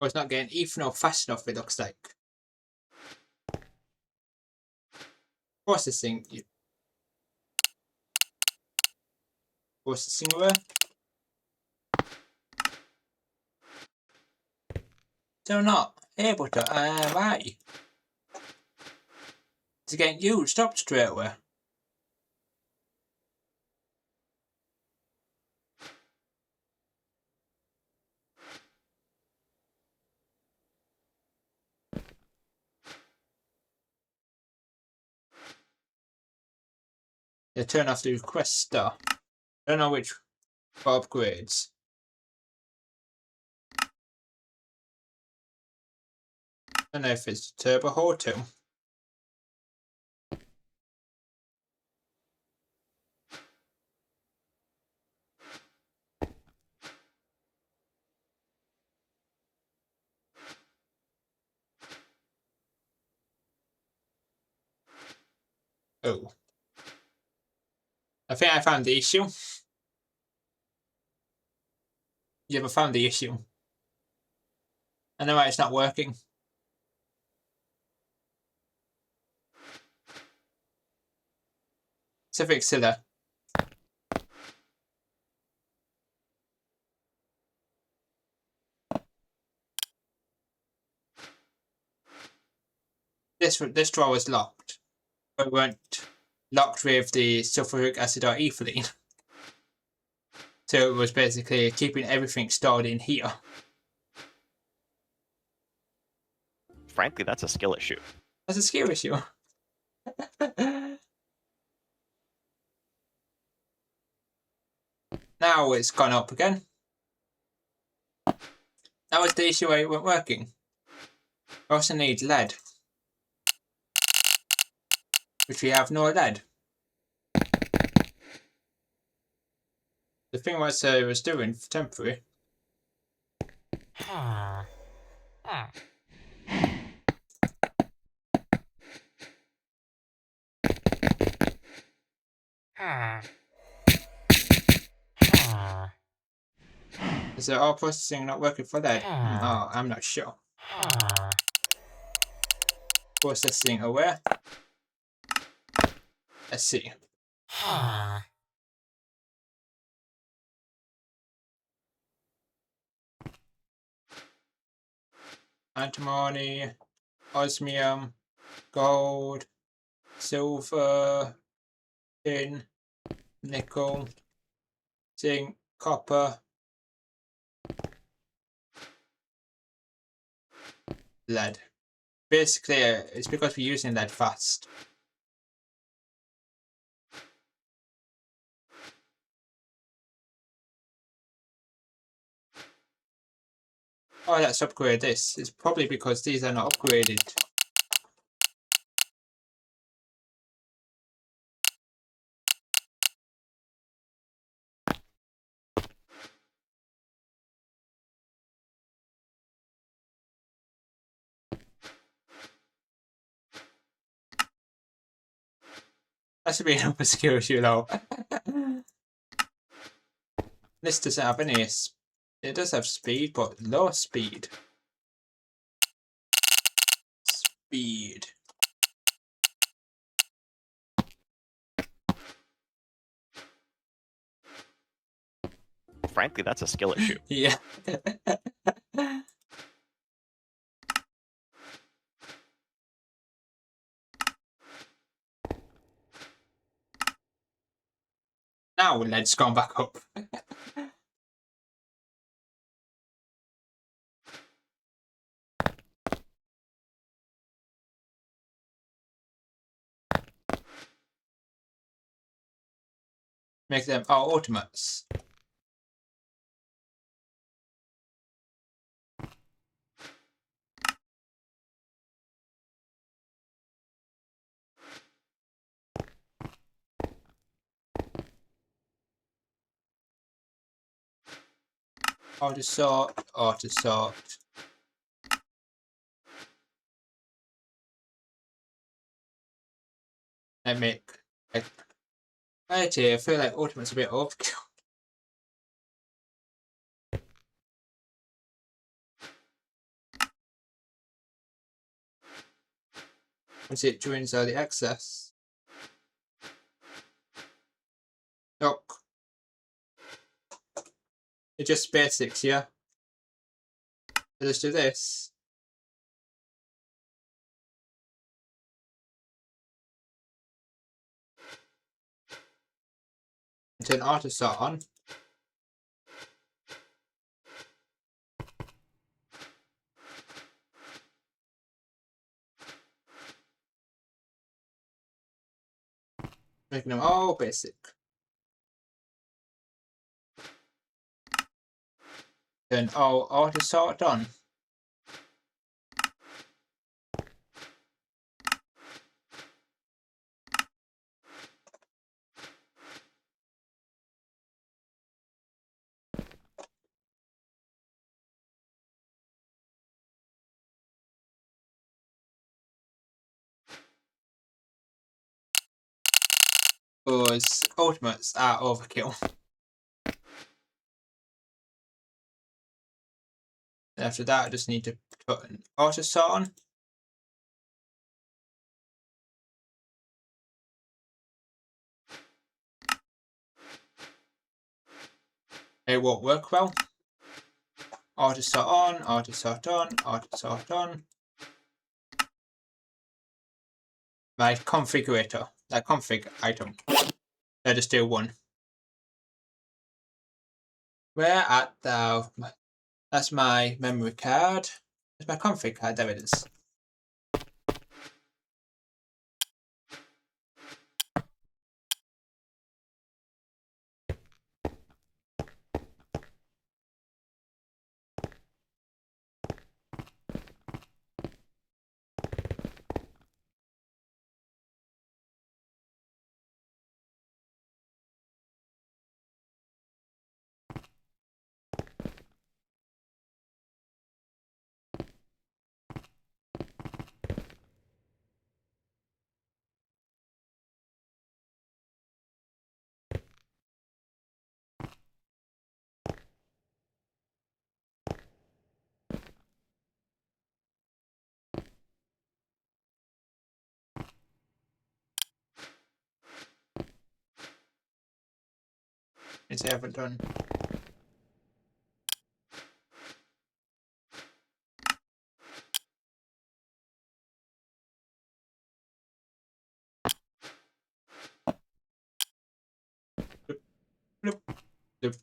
Speaker 1: Well, it's not getting ethanol fast enough, it looks like. Processing. Processing away. Still not able to. Why? It's getting used up straight away. They turn off the request star. Don't know which for upgrades. Don't know if it's turbo or two. Oh. I think I found the issue. You ever found the issue? I know why it's not working. Civic Silla. This drawer was locked. But weren't locked with the sulfuric acid or ethylene. So it was basically keeping everything stored in here.
Speaker 4: Frankly, that's a skill issue.
Speaker 1: That's a skill issue. Now it's gone up again. That was the issue where it wasn't working. We also need lead. Which we have no lead. The thing was doing temporary. Is the all processing not working for that? Oh, I'm not sure. Processing aware. Let's see. Antimony, osmium, gold, silver, tin, nickel, zinc, copper, lead. Basically, it's because we're using lead fast. Oh, let's upgrade this. It's probably because these are not upgraded. That should be an upper skill, you know. This doesn't have any. It does have speed, but low speed. Speed.
Speaker 4: Frankly, that's a skill issue.
Speaker 1: Yeah. Now lead's gone back up. Make them our ultimates. Auto sort, auto sort. And make. Actually, I feel like ultimate's a bit overkill. Once it joins the excess. Look. It's just basics, yeah? Let's do this. Turn auto sort on. Making them all basic. Turn all auto sort on. Because ultimates are overkill. And after that, I just need to put an auto sort on. It won't work well. Auto sort on, auto sort on, auto sort on. My configurator, that config item. I just do one. Where art thou? That's my memory card. That's my config card. There it is. Which I haven't done. Bloop, bloop,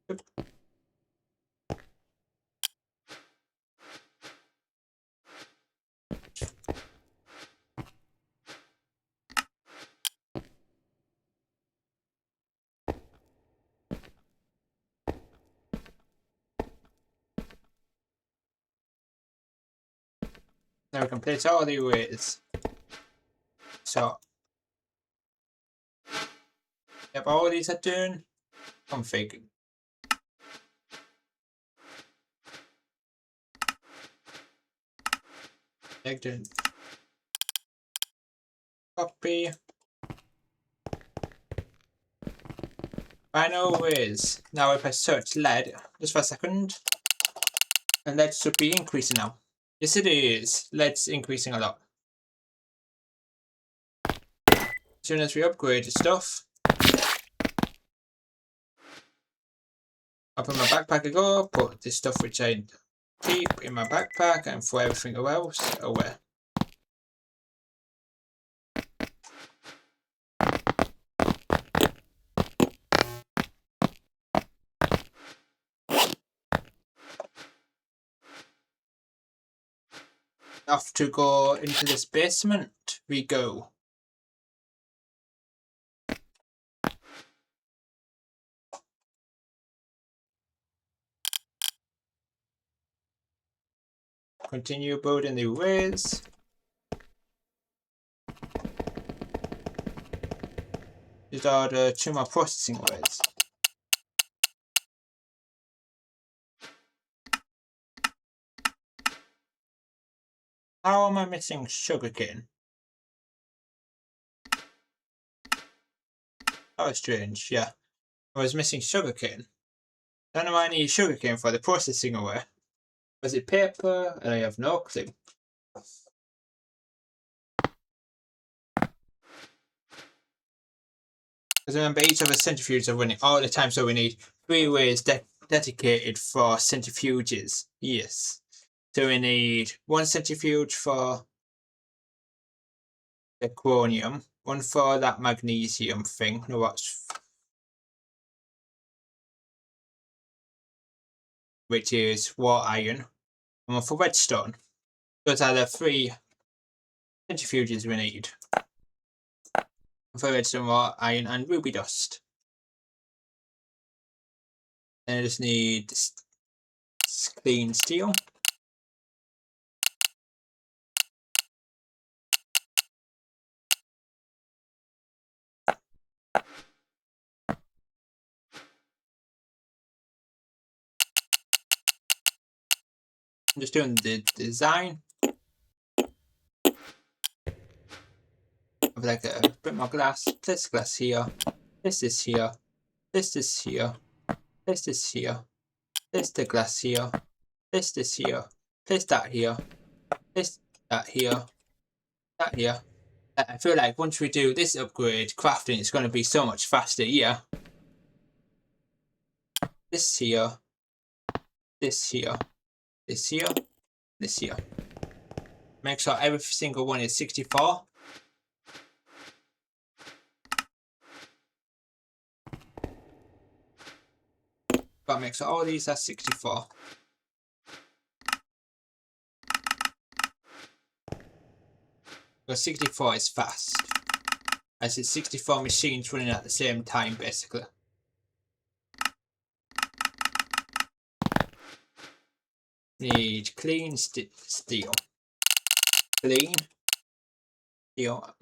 Speaker 1: bloop. Now we can place all the ways. So, yep, all these are done. Config. Again. Copy. Final ways. Now if I search lead, just for a second, and lead should be increasing now. Yes, it is. Lead's increasing a lot. As soon as we upgrade the stuff, up in my backpack I go, put the stuff which I keep in my backpack and throw everything else away. Off to go into this basement we go. Continue building the ways. These are the 2 more processing ways. How am I missing sugarcane? That was strange, yeah. I was missing sugarcane. Don't know why I need sugarcane for the processing away. Was it paper? I have no clue. Because remember, each of the centrifuges are running all the time, so we need 3 ways dedicated for centrifuges. Yes. So we need 1 centrifuge for the chromium, 1 for that magnesium thing. No, what's which is war iron, and 1 for redstone. Those are the 3 centrifuges we need. For redstone, war iron, and ruby dust. And I just need clean steel. I'm just doing the design of like a bit more glass. Place glass here. Place this here. Place this here. Place this here. Place the glass here. Place this here. Place that here. Place that here. That here. I feel like once we do this upgrade, crafting is going to be so much faster. Yeah. This here. This here. This here. This here. Make sure every single one is 64. Gotta make sure all these are 64. Because 64 is fast. As it's 64 machines running at the same time, basically. Need clean steel. Clean steel.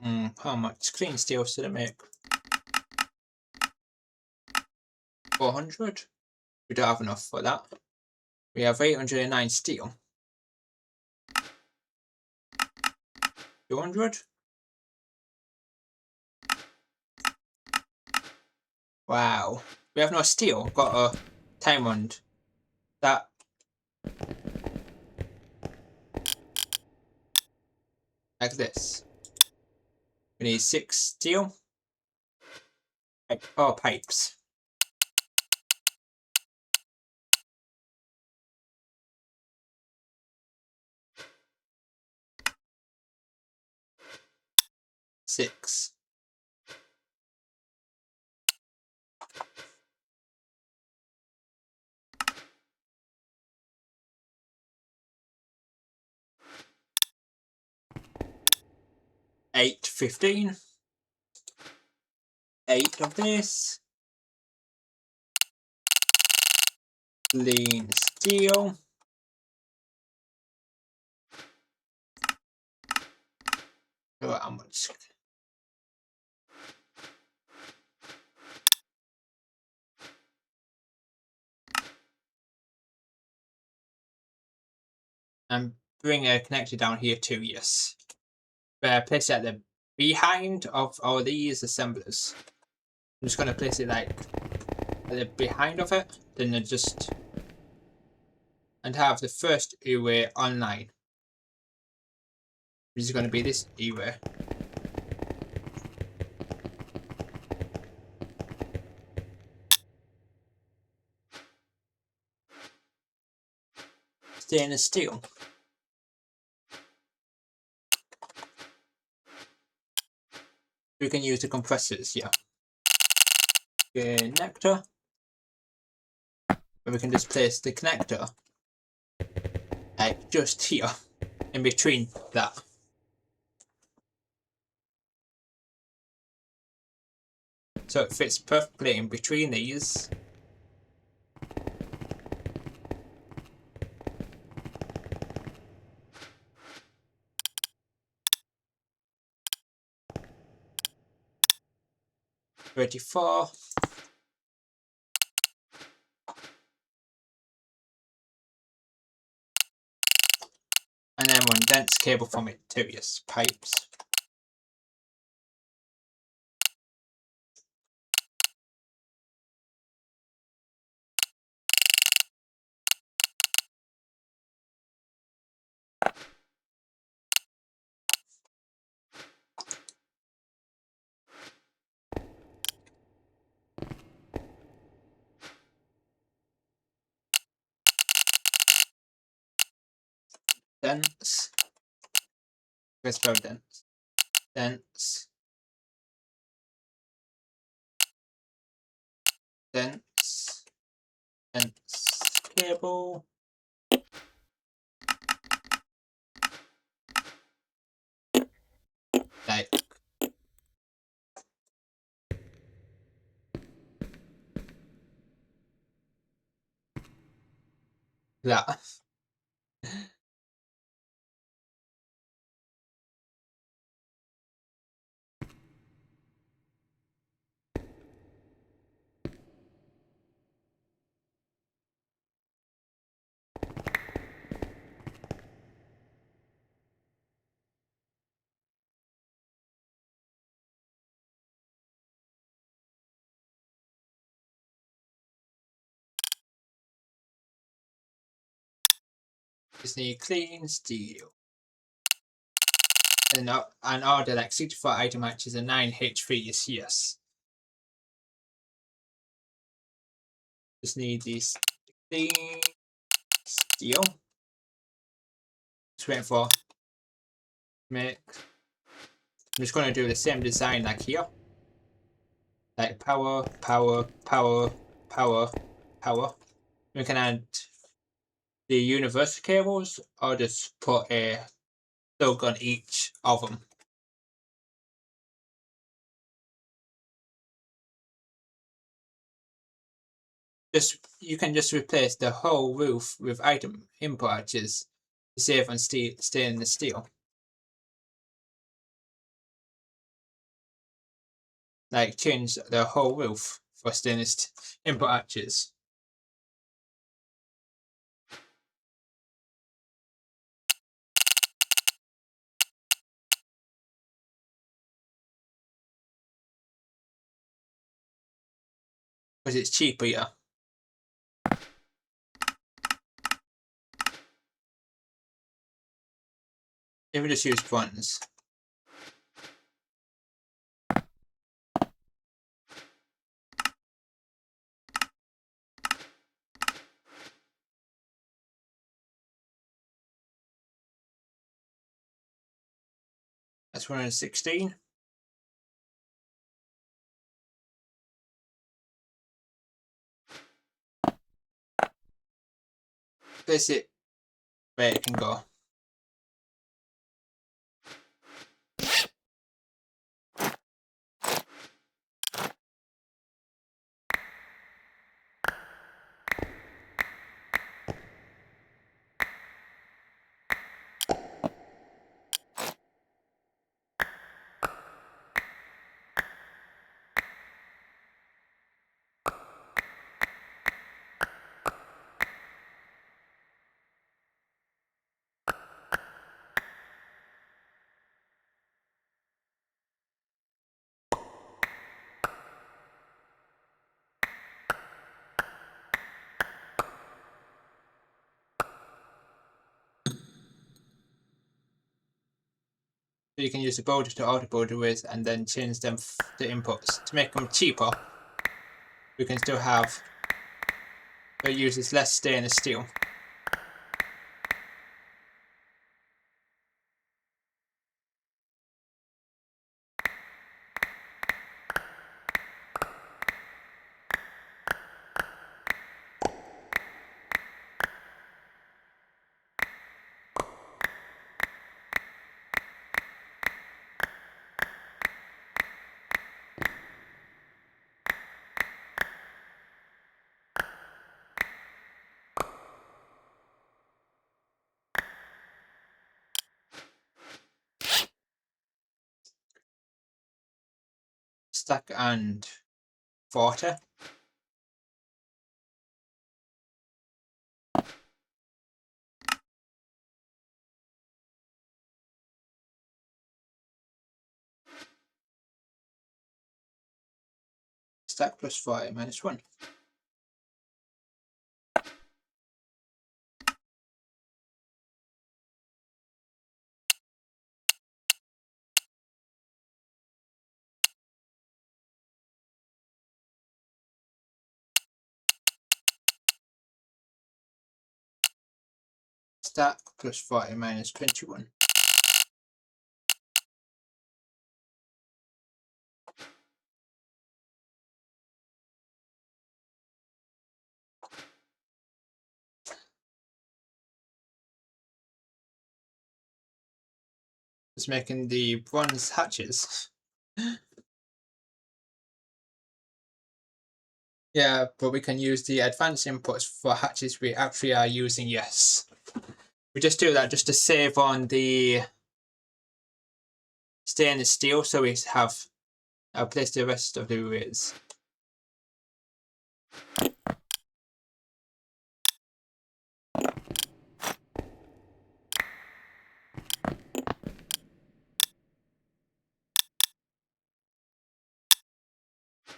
Speaker 1: How much clean steel should it make? 400? We don't have enough for that. We have 809 steel. 200? Wow. We have no steel. Got a time on that. Like this. We need 6 steel. Oh, pipes. 6. Eight, 15. 8 of this. Clean steel. Oh, how much? And bring a connector down here too, yes. Place it at the behind of all these assemblers. I'm just going to place it like at the behind of it, then just and have the first E-way online. Which is going to be this E-way. Stainless steel. We can use the compressors, yeah. Connector. And we can just place the connector like just here, in between that. So it fits perfectly in between these. $34. And then one dense cable from it too, yes, pipes. Dense. Let's spell dense. Dense. Dense. Dense cable. Like that. Just need clean steel. And order like 64 item matches and 9 HP is yes. Just need this clean steel. Just waiting for make. I'm just going to do the same design like here. Like power, power, power, power, power. We can add the universal cables or just put a plug on each of them. You can just replace the whole roof with item input arches to save on stainless steel. Like change the whole roof for stainless input arches. Because it's cheaper, yeah. If we just use bronze. That's 116. place it where it can go. So you can use the boulder to auto boulder with and then change them to inputs. To make them cheaper, we can still have, but it uses less stainless steel. Stack and 40. Stack plus 40 minus 1. Stack plus 40 minus 21. It's making the bronze hatches. Yeah, but we can use the advanced inputs for hatches we actually are using, yes. We just do that just to save on the stainless steel, so we have place the rest of the arrays.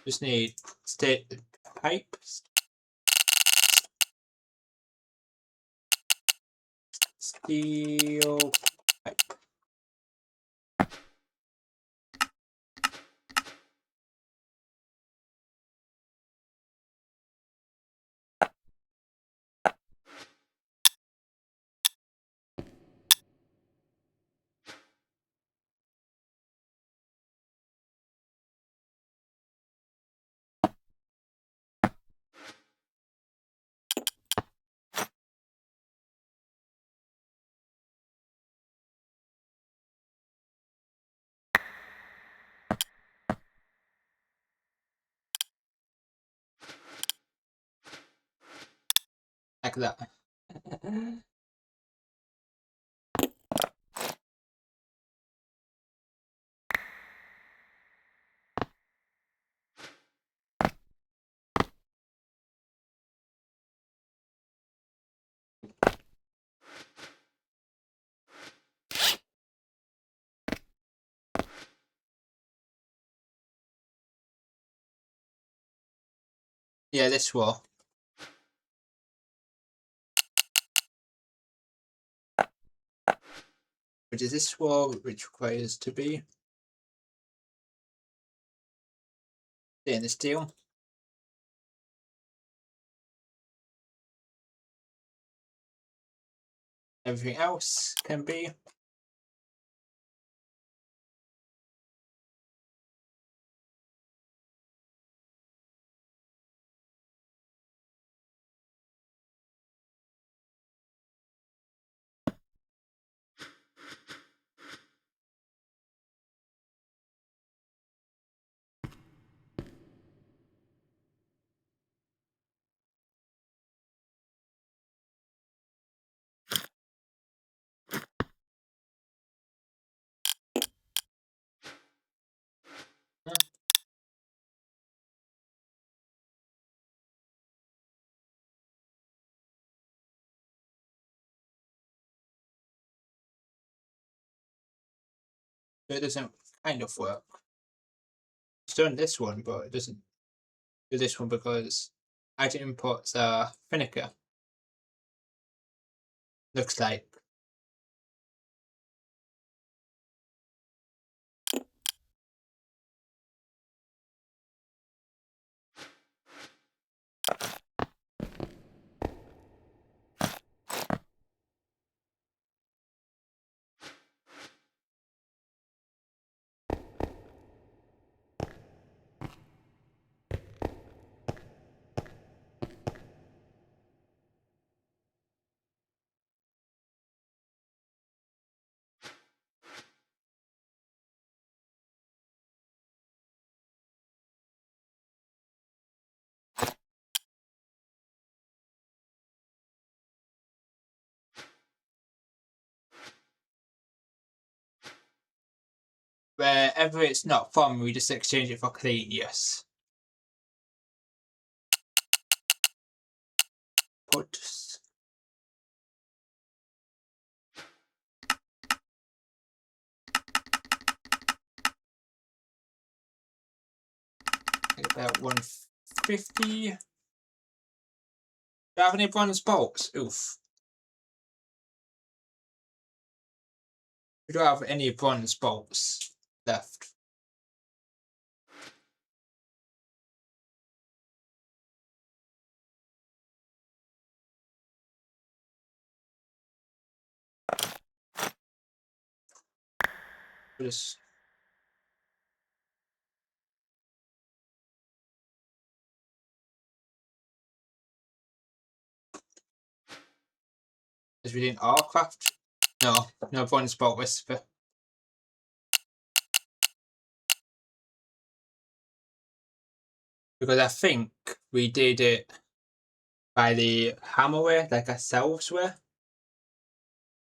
Speaker 1: Just need pipe, steel pipe. Like that. Yeah, this wall. Which is this wall, which requires to be stainless steel. Everything else can be So it doesn't kind of work. It's done this one, but it doesn't do this one because item imports are finicker. Looks like. Wherever it's not from, we just exchange it for clean, yes. Put about 150. Do I have any bronze bolts? Oof. We don't have any bronze bolts left. Just as we didn't all craft. No bronze bolt recipe. Because I think we did it by the hammer way, like ourselves way.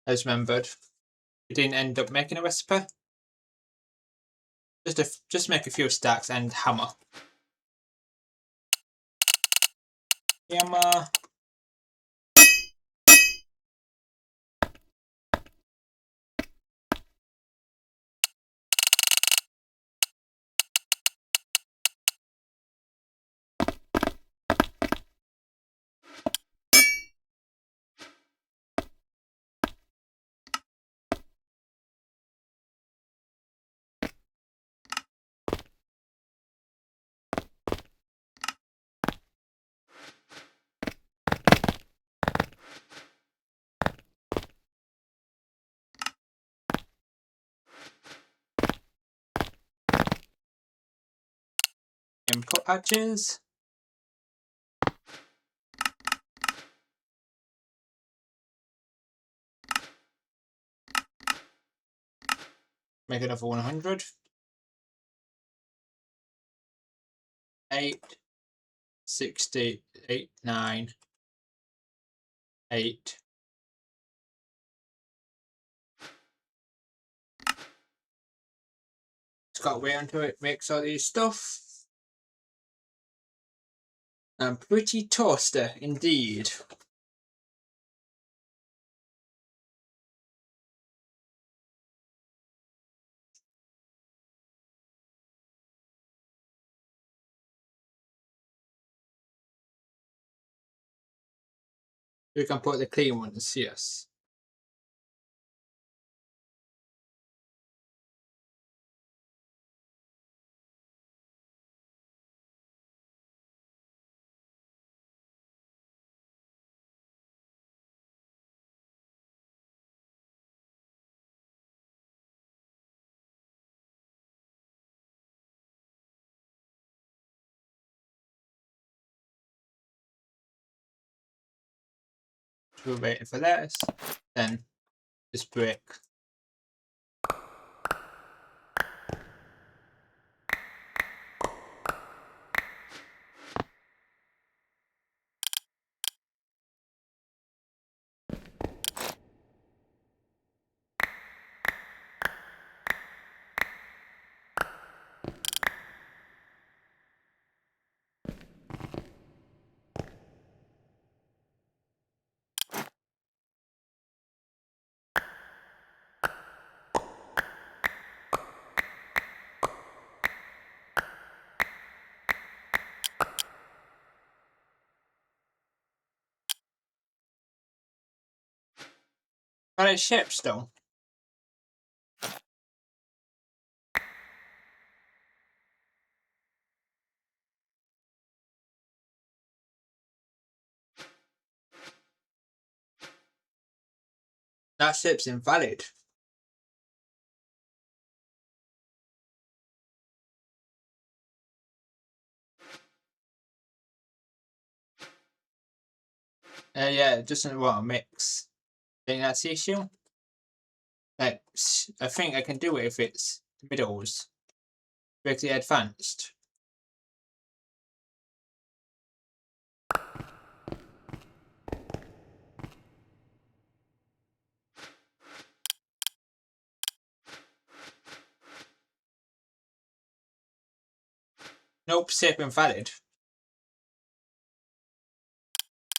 Speaker 1: I just remembered. We didn't end up making a recipe. Just make a few stacks and hammer. Hammer. Input patches. Make another 100. 8, 60, 8, 9, 8. It's got weight onto it, makes all these stuff. And pretty toaster indeed. We can put the clean ones, yes. So we're waiting for this. Then this brick. invalid ship still. That ship's invalid. Yeah, it doesn't want to mix. I think that's the issue. Like, I think I can do it if it's middles. Make it advanced. Nope, ship invalid.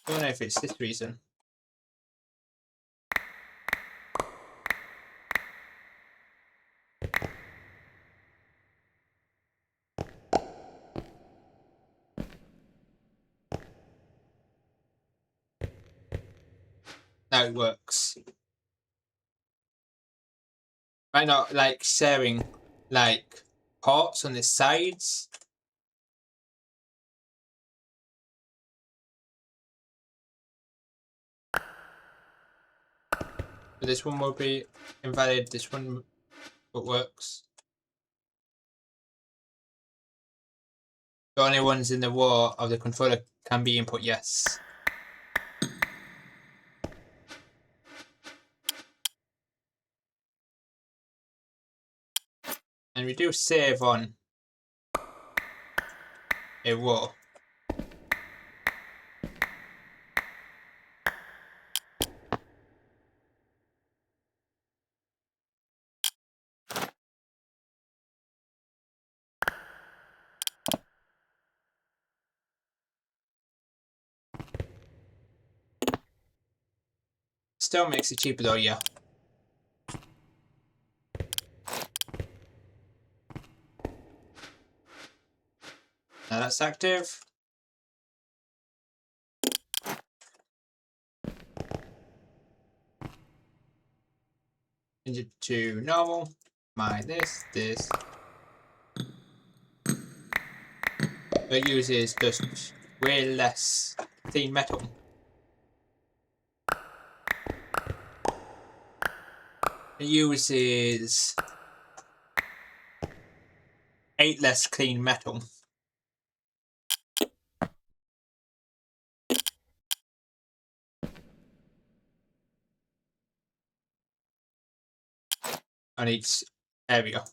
Speaker 1: I don't know if it's this reason. Now it works. Might not like sharing like parts on the sides. So this one will be invalid, this one works. The only ones in the war of the controller can be input yes. And we do save on a war. Still makes it cheaper though, yeah. Now that's active. Change it to normal. This. It uses just way less clean metal. It uses 8 less clean metal. On each area.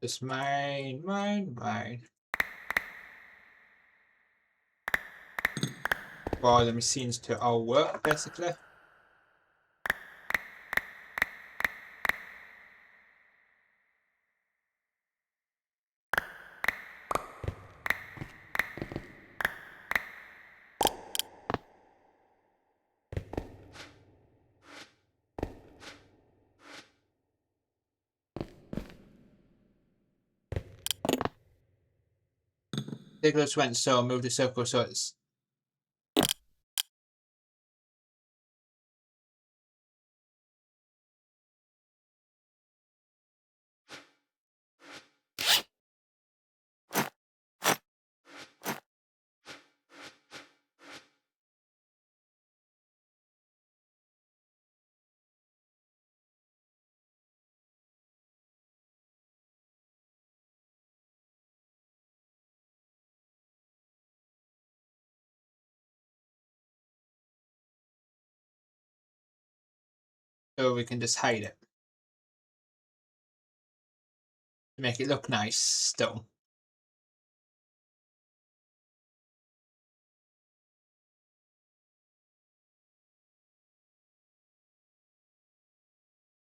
Speaker 1: Just mine. For the machines to all work, basically. Nicholas went so move the circle so it's so we can just hide it. To make it look nice still.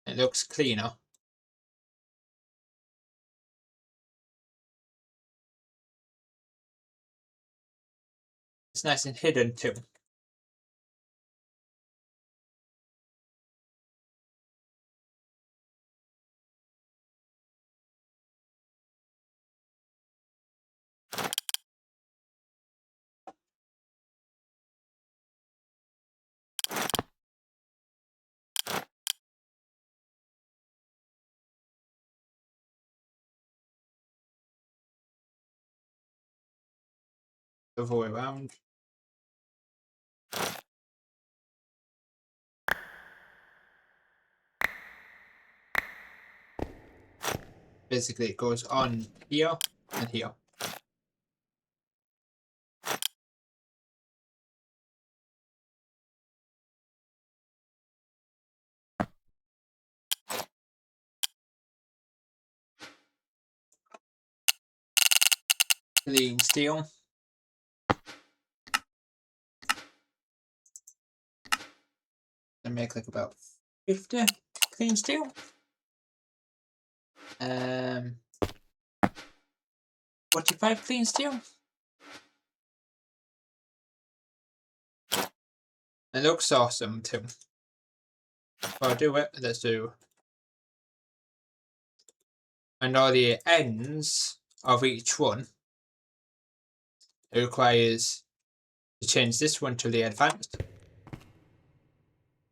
Speaker 1: It looks cleaner. It's nice and hidden too. The other way around. Basically, it goes on here and here. Clean steel. And make like about 50 clean steel. 45 clean steel. It looks awesome too. I'll do it. Let's do. And all the ends of each one, it requires to change this one to the advanced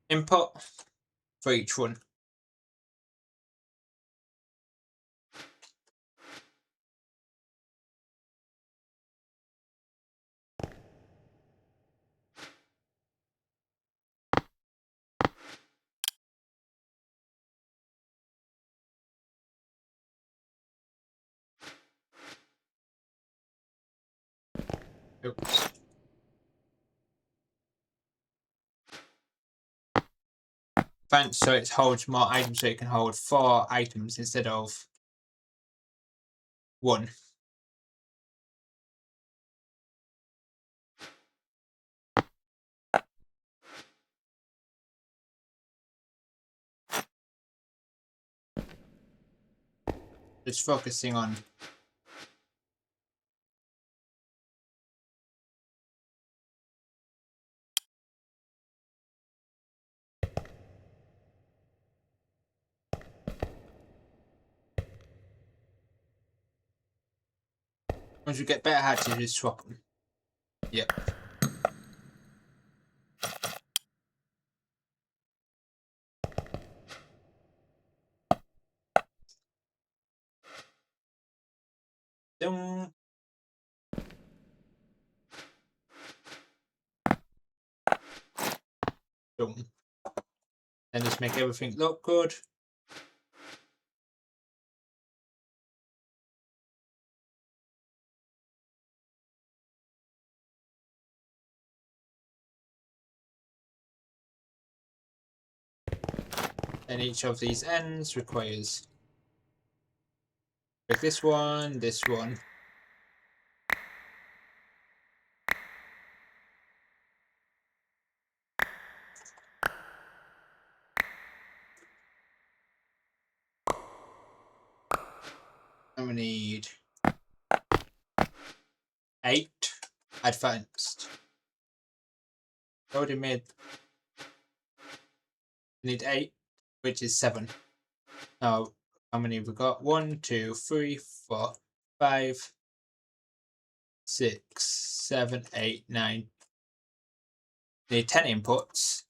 Speaker 1: input for each one. Oops. Advanced, so it holds more items, so it can hold 4 items instead of 1. Just focusing on once you get better hatches, you just swap them. Yep. Boom. Boom. And just make everything look good. And each of these ends requires like this one, this one. And we need 8 advanced. Already made. We need 8, which is 7. Now, how many have we got? 1, 2, 3, 4, 5, 6, 7, 8, 9. Need 10 inputs,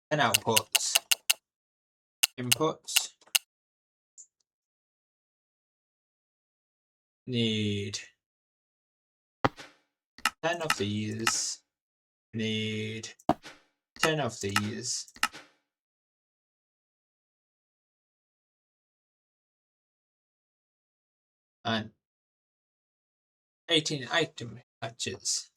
Speaker 1: 10 outputs. Inputs. Need 10 of these. Need 10 of these. And 18 item hatches.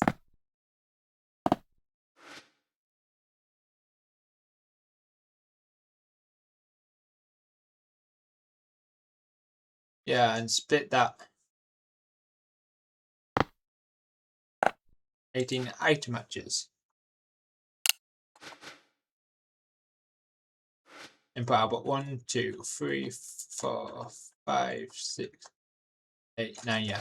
Speaker 1: Yeah, and split that. 18 item hatches. Input output 1, 2, 3, 4, 5, 6, 8, 9, yeah.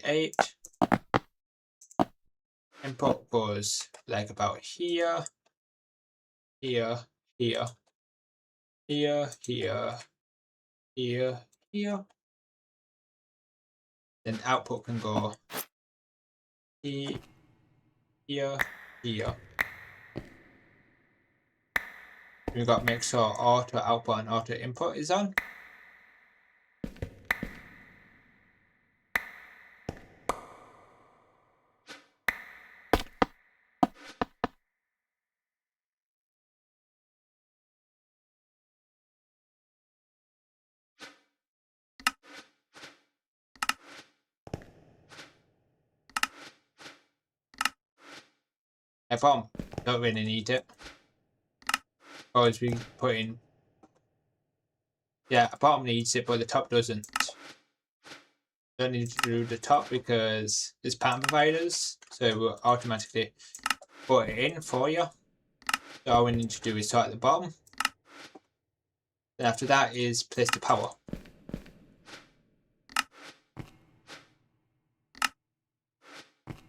Speaker 1: 8. Input goes like about here, here, here, here, here, here, here. Then output can go here, here, here. We've got to make sure auto output and auto input is on. A bomb, don't really need it. Because we put in, yeah, a bottom needs it, but the top doesn't. Don't need to do the top because it's pattern providers, so it will automatically put it in for you. So all we need to do is start at the bottom. Then after that is place the power.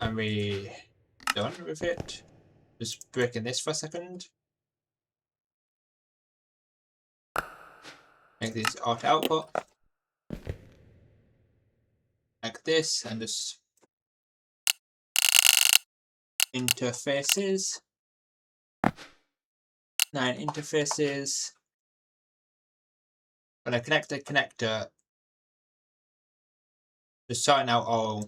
Speaker 1: And we done with it. Just breaking this for a second. Make this auto output. Like this, and just interfaces. 9 interfaces. When I connect the connector, just sorting out all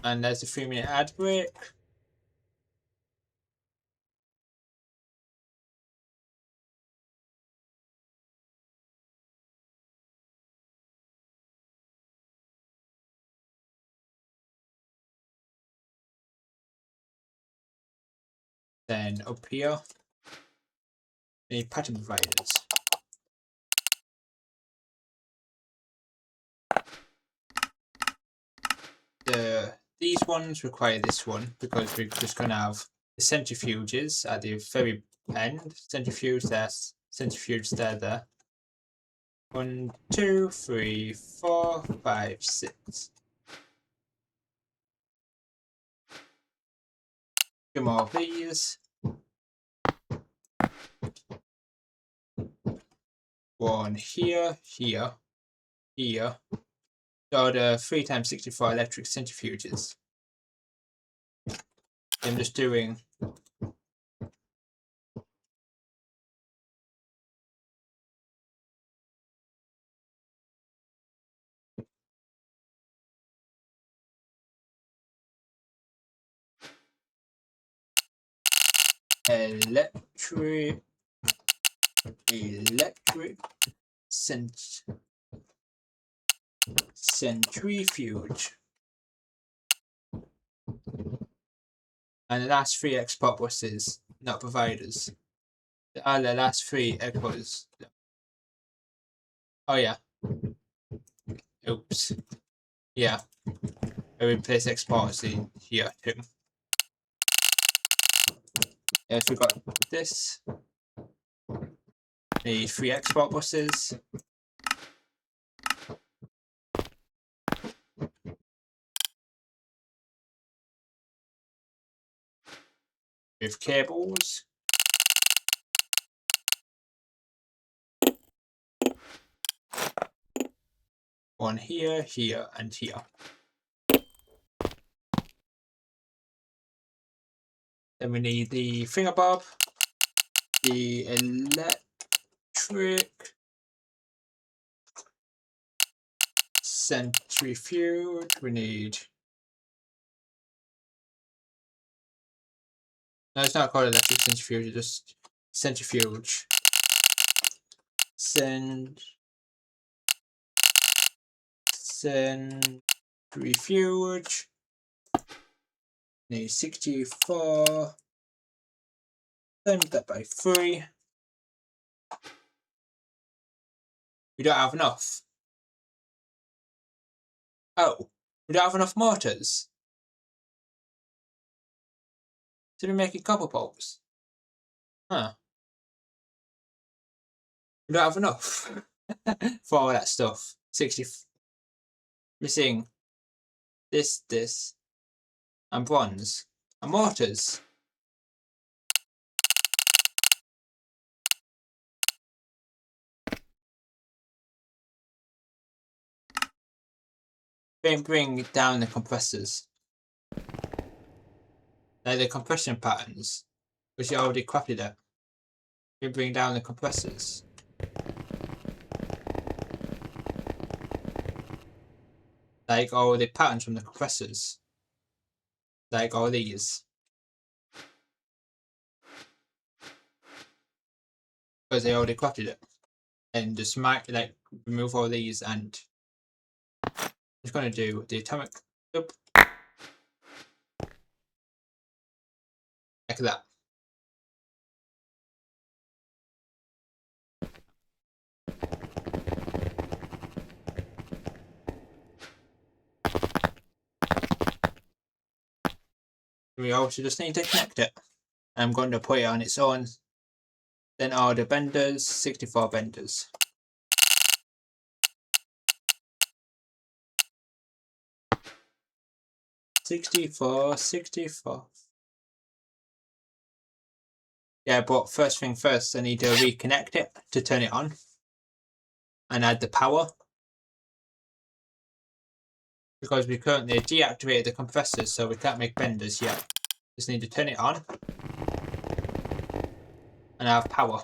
Speaker 1: and there's a 3-minute ad break. Then up here, the pattern providers. These ones require this one because we're just going to have the centrifuges at the very end. Centrifuge there, there. 1, 2, 3, 4, 5, 6. Two more of these. 1 here, here, here. So the 3 times 64 electric centrifuges. I'm just doing electric centrifuge. And the last 3 export buses, not providers. The last 3 exporters. Oh yeah. Oops. Yeah. I replace exporters in here too. If we got this. Need 3 export buses. With cables. One here, here, and here. Then we need the fingerbob, the electric centrifuge. We need. No, it's not called electric centrifuge, it's just centrifuge. Centrifuge. Need 64. Times that by 3. We don't have enough. Oh, we don't have enough motors. Did we make it copper bolts? Huh. We don't have enough for all that stuff. 60. Missing this, and bronze, and mortars. Bring down the compressors. They're the compression patterns, which you already crafted it. Bring down the compressors. Like all the patterns from the compressors. Like all these. Because they already crafted it. And just remove all these, and I'm just going to do the atomic loop. Like that. We also just need to connect it. I'm going to put it on its own. Then all the benders, 64 benders. Sixty-four. Yeah, but first thing first, I need to reconnect it to turn it on. And add the power. Because we currently deactivated the compressors, so we can't make benders yet. Just need to turn it on. And have power.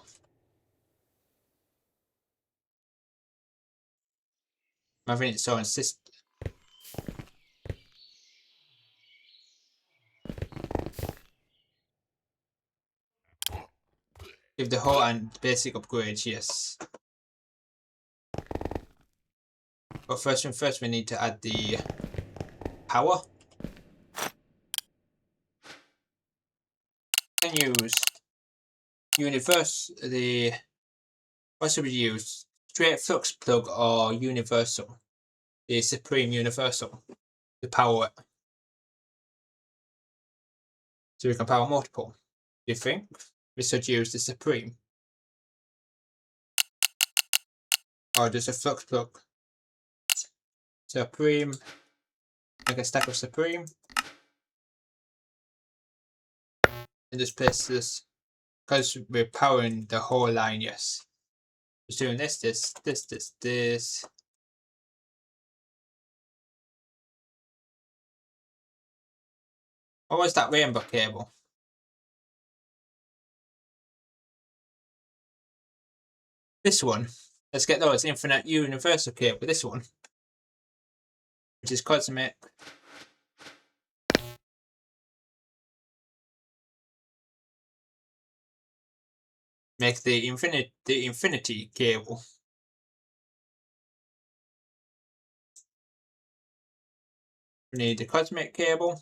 Speaker 1: I'm having its own system. Give the whole and basic upgrades, yes. But first thing first, we need to add the power. Can use what should we use? Straight flux plug or universal? The supreme universal to power it. So we can power multiple. Do you think we should use the supreme? Or just a flux plug? Supreme, like a stack of supreme. And just place this, because we're powering the whole line, yes. Just doing this. What was that rainbow cable? This one. Let's get those infinite universal cable. This one, which is cosmic. Make the infinity cable. We need the cosmic cable.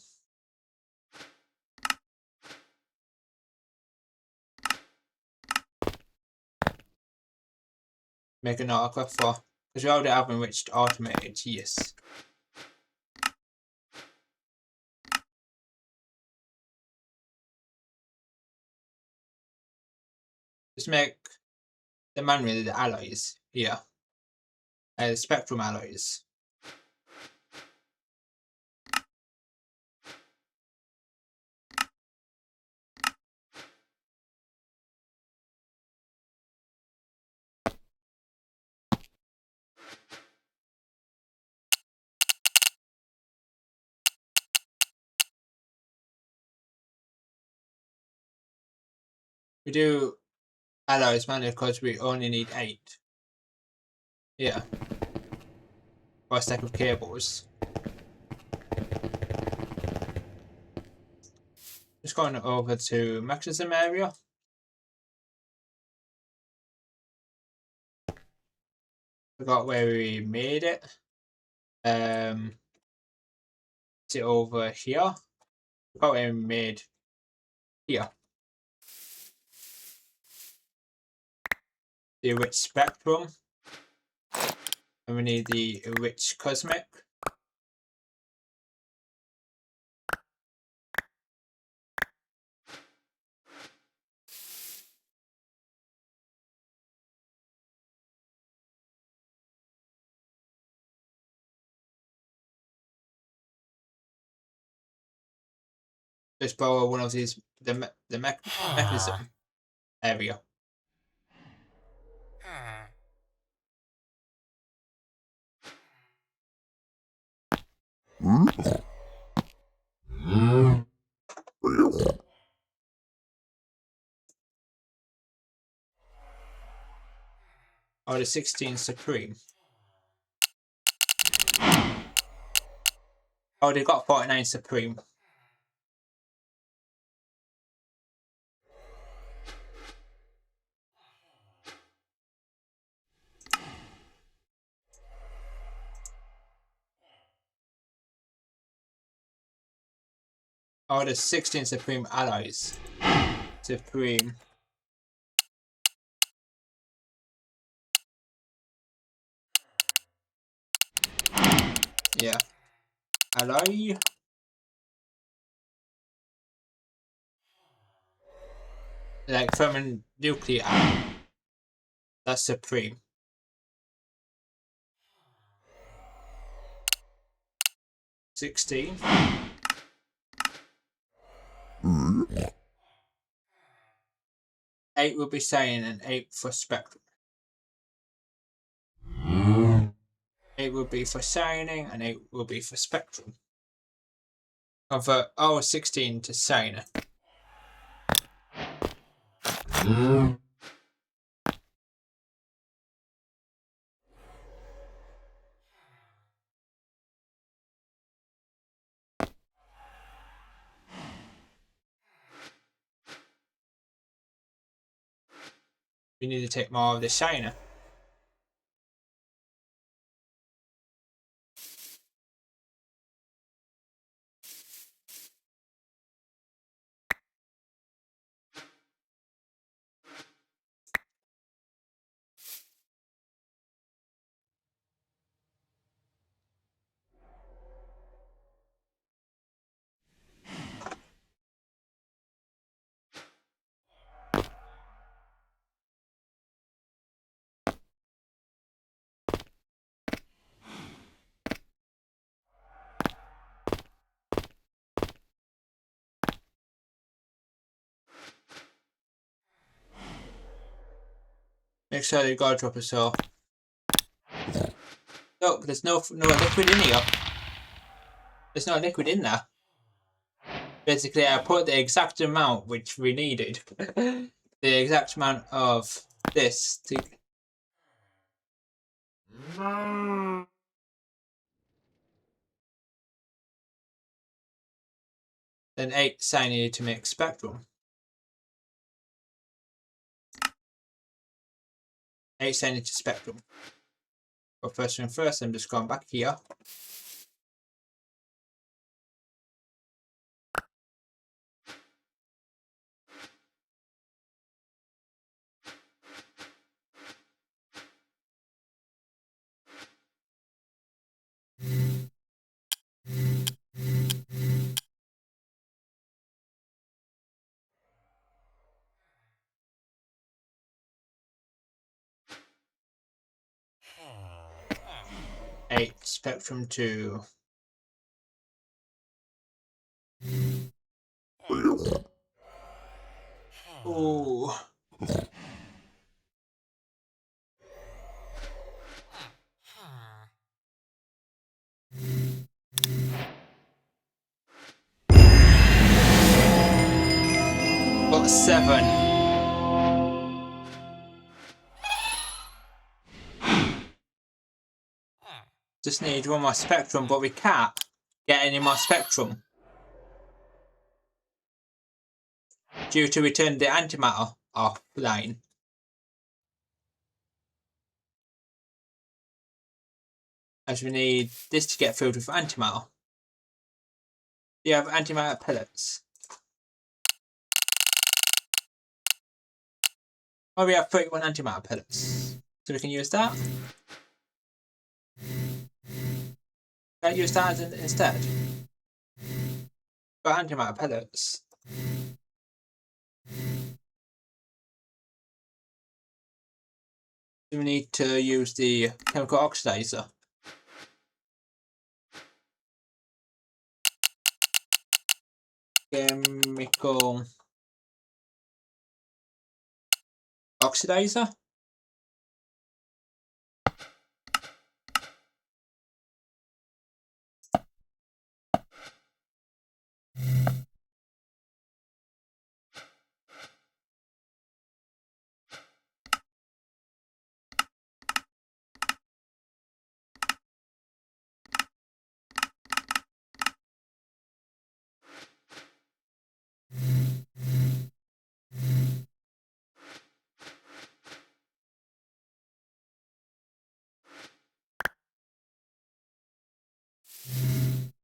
Speaker 1: Make an article for, because we already have enriched automated, yes. Just make the manually the alloys here. Spectrum alloys. We do alloys manually because we only need 8. Yeah. For a stack of cables. Just going over to mechanism area. Forgot where we made it. Is it over here? Forgot where we made here. The rich spectrum. And we need the rich cosmic. Just borrow one of these, the mechanism area. Or the 16 Supreme. Oh, they got 49 Supreme. Oh, the 16 Supreme Allies. Supreme. Yeah. Ally. Like thermonuclear. That's Supreme. $16. 8 will be Saiyan and 8 for Spectrum. 8 will be for Signing and 8 will be for Spectrum. Convert 16 to Sign. We need to take more of the Shiner. Make sure you gotta drop a soul. Look, there's no liquid in here. There's no liquid in there. Basically, I put the exact amount which we needed. The exact amount of this to... Then 8 cyanide to make Spectrum. 8 cyanide to Spectrum. But first thing first, I'm just going back here. Eight Spectrum to ooh. Got 7. Just need one more Spectrum, but we can't get any more Spectrum due to return the antimatter offline. As we need this to get filled with antimatter. Do you have antimatter pellets? Oh, we have 31 antimatter pellets. So we can use that. Can I use that instead? Got antimatter pellets. We need to use the chemical oxidizer. chemical oxidizer.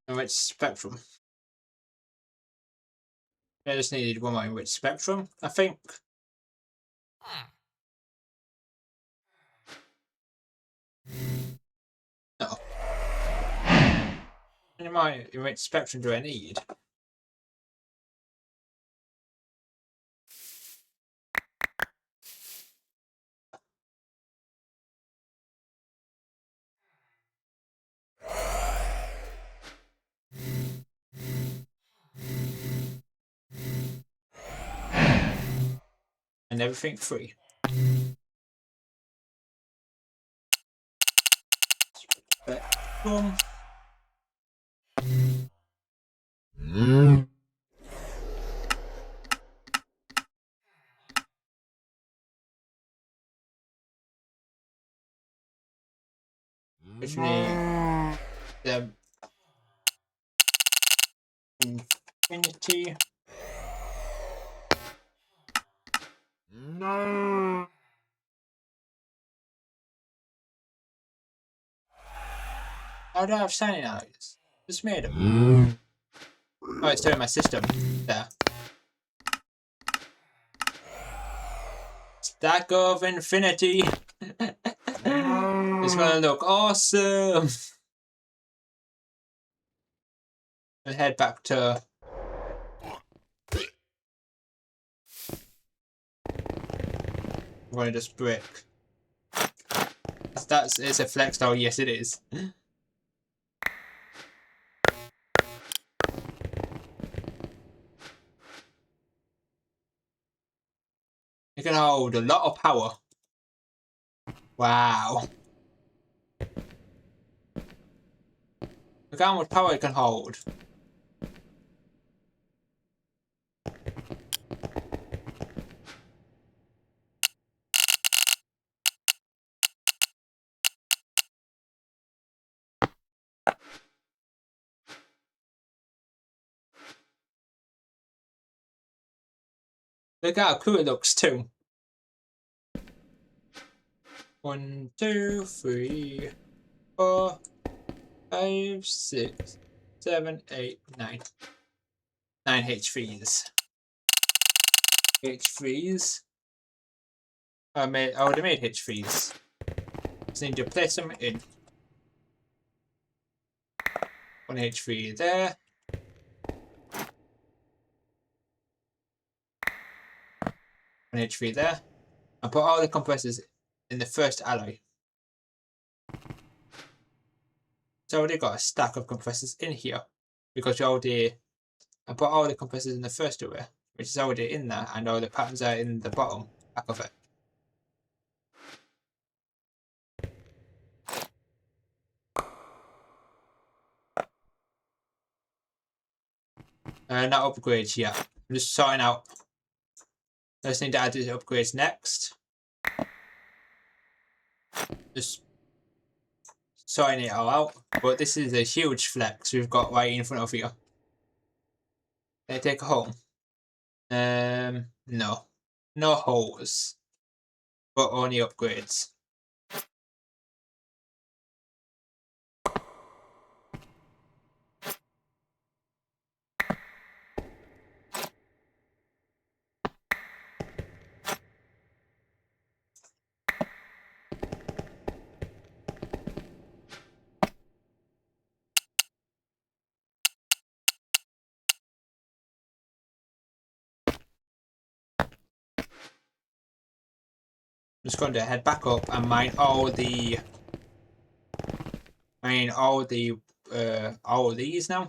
Speaker 1: Enriched spectrum. I just needed one more enriched spectrum, I think. No. How many more enriched spectrum do I need? And everything free. Spectrum. Which we need the infinity. How do I have signing eyes? Just made them. Oh, it's still in my system. There. Stack of infinity. It's gonna look awesome. I'll head back to I'm gonna just brick. It's a flex style, yes it is. It can hold a lot of power. Wow. Look how much power it can hold. Look how cool it looks too. 1, 2, 3, 4, 5, 6, 7, 8, 9. 9 H3s. H3s. I already made H3s. Just need to place them in. 1 H3 there. 1 H3 there. I put all the compressors in the first alloy. So I already got a stack of compressors in here because I put all the compressors in the first array, which is already in there, and all the patterns are in the bottom back of it. Not upgrades yet. I'm just sorting out. I just need to add the upgrades next. Just sorting it all out. But this is a huge flex we've got right in front of you. Can I take a home? No. No holes. But only upgrades. I'm just going to head back up and mine all these now.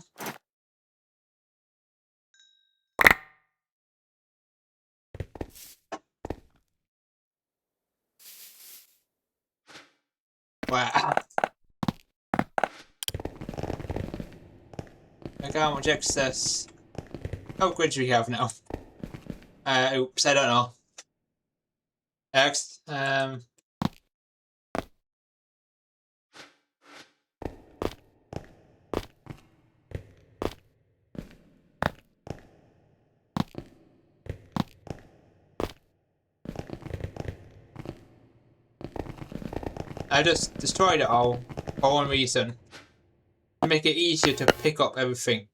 Speaker 1: Wow. Look how much excess upgrades we have now. Oops, I don't know. I just destroyed it all for one reason. To make it easier to pick up everything.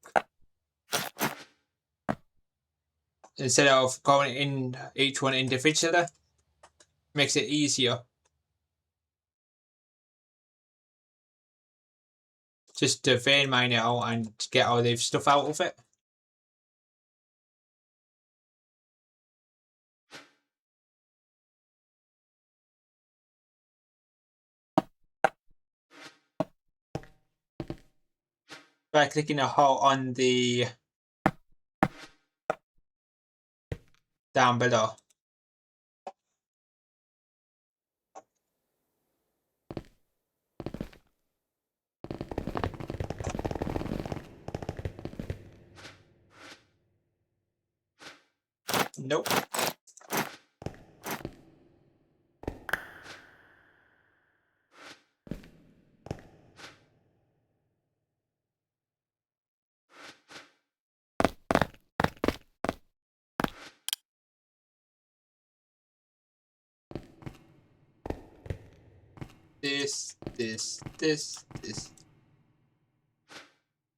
Speaker 1: Instead of going in each one individually. Makes it easier. Just to vein mine it out and get all the stuff out of it. By clicking a hole on the down below. Nope. This.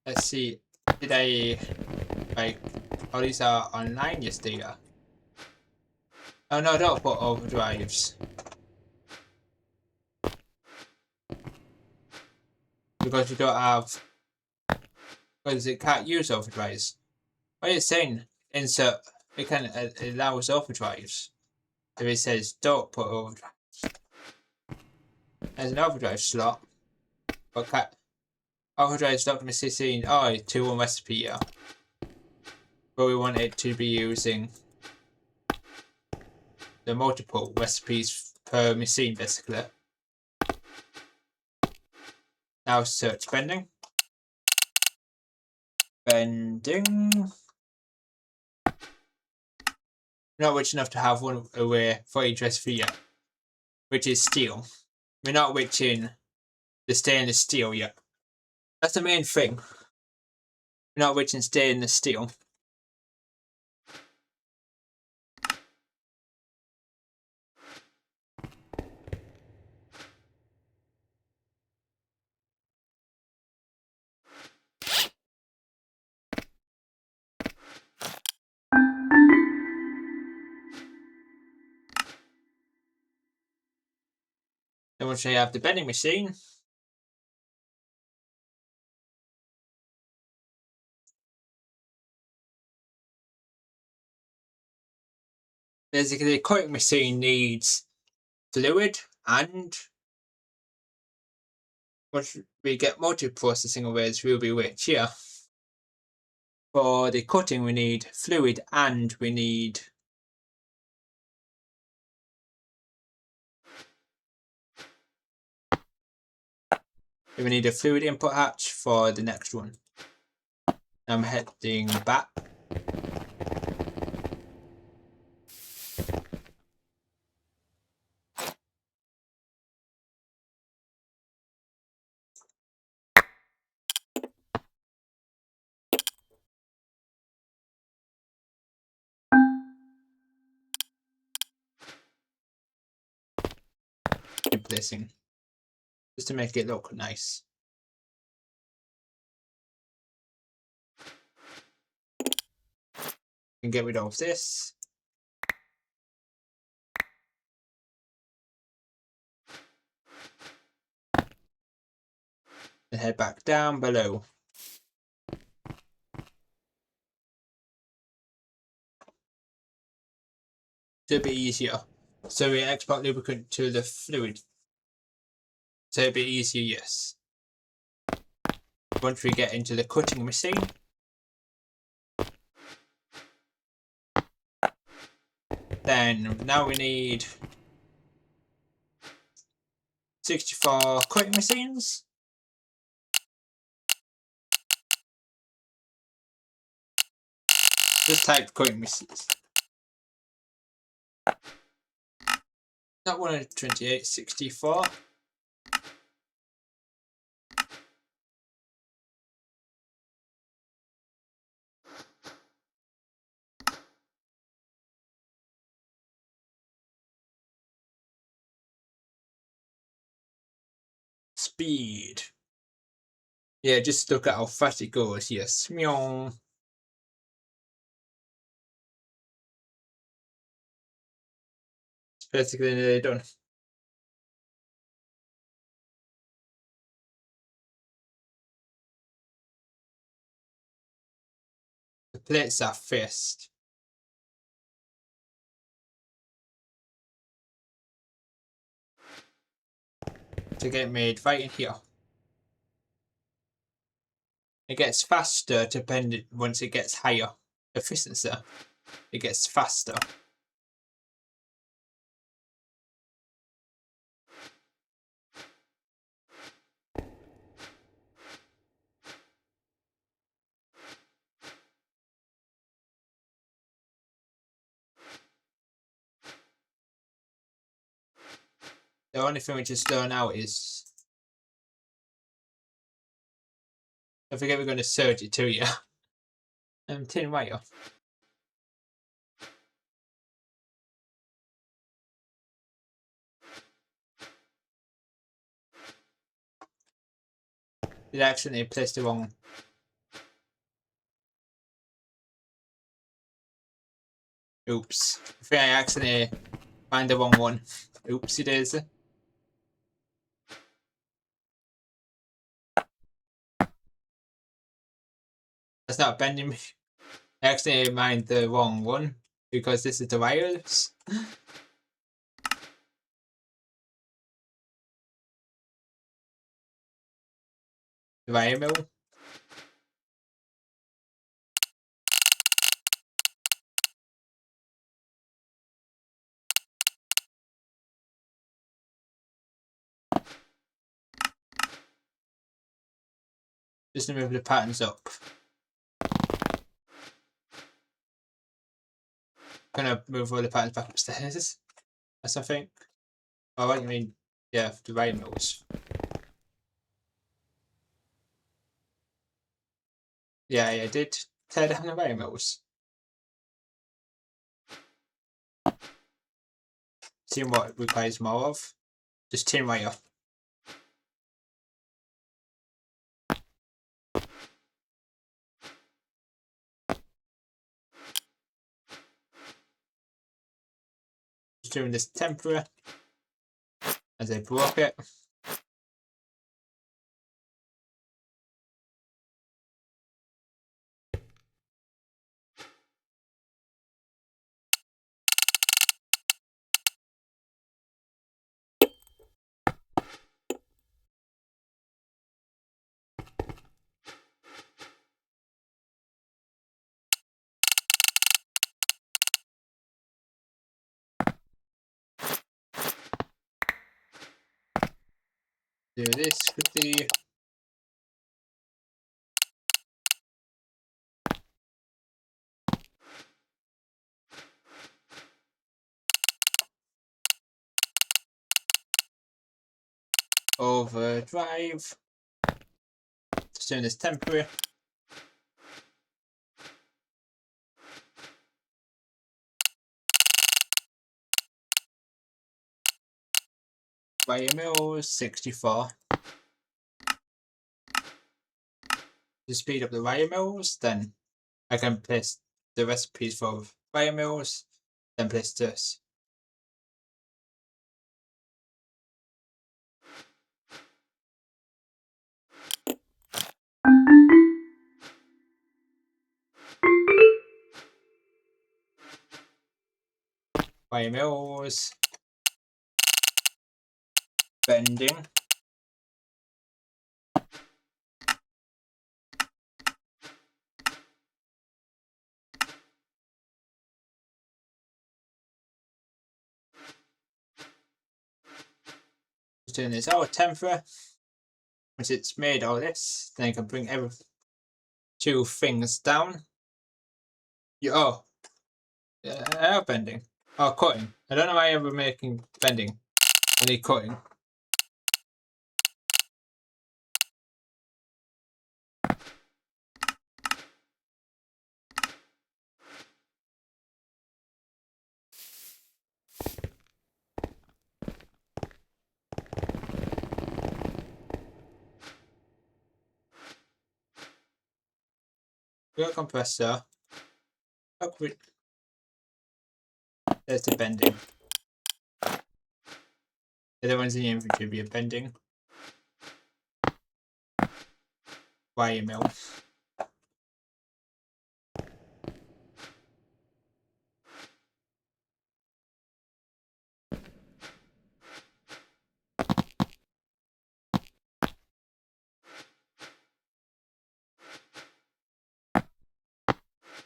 Speaker 1: Let's see. Did I like all these are online? Yes, they are. Oh no, don't put overdrives. Because you don't have, because it can't use overdrives. What it's saying, insert, it can allows overdrives. If it says don't put overdrive. There's an overdrive slot, but overdrive slot missing. Oh, 2-1 recipe, yeah. But we want it to be using the multiple recipes per machine, basically. Now search bending. Bending. Not rich enough to have one away for each recipe yet, which is steel. We're not witching the stainless steel yet. That's the main thing. We're not witching stainless steel. Then once you have the bending machine, basically the cutting machine needs fluid, and once we get multi-processing aways, we'll be rich here. For the cutting we need fluid and we need a fluid input hatch for the next one. I'm heading back. Placing just to make it look nice. And get rid of this. And head back down below. To be easier. So we export lubricant to the fluid. So it'll be easier, yes. Once we get into the cutting machine, then now we need 64 cutting machines. Just type cutting machines. Not 128, 64. Speed. Yeah, just look at how fast it goes. Yes. Meow. It's basically nearly done. The plates are fast. To get made right in here. It gets faster depending once it gets higher efficiency. It gets faster. The only thing we just learn out is I forget we're going to search it to you. Tin wire. Did I accidentally place the wrong? Oops. I think I accidentally find the wrong one. Oopsie daisy. That's not bending me. I accidentally mined the wrong one because this is the wires. The wire mill. Just to move the patterns up. Gonna move all the patterns back upstairs. That's I think. Oh, what you mean? Yeah, the wire mills. Yeah, I did tear down the wire mills. Seeing what it requires more of. Just tin wire. Just doing this temporary as I broke it. Do this quickly. Overdrive. Just doing this temporary. Wire mills 64. To speed up the wire mills, then I can place the recipes for wire mills, then place this. Wire mills. Bending. turn this out temporary. Once it's made all this, then I can bring every 2 things down. Oh, I have bending. Oh, cutting. I don't know why I'm making bending. I need cutting. Your compressor. Okay. There's the bending. The other ones in the inventory be a bending. Wire mill.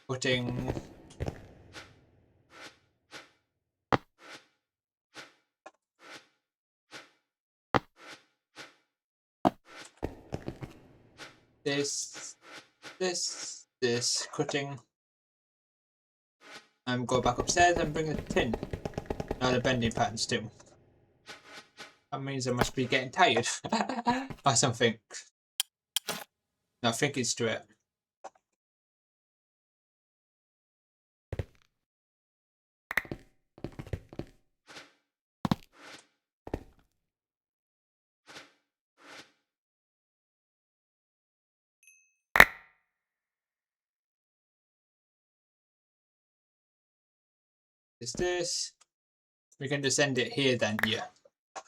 Speaker 1: Putting this, cutting. And go back upstairs and bring the tin. Now the bending patterns too. That means I must be getting tired. Or something. No, I think it's straight. It's this. We can just end it here then, yeah. As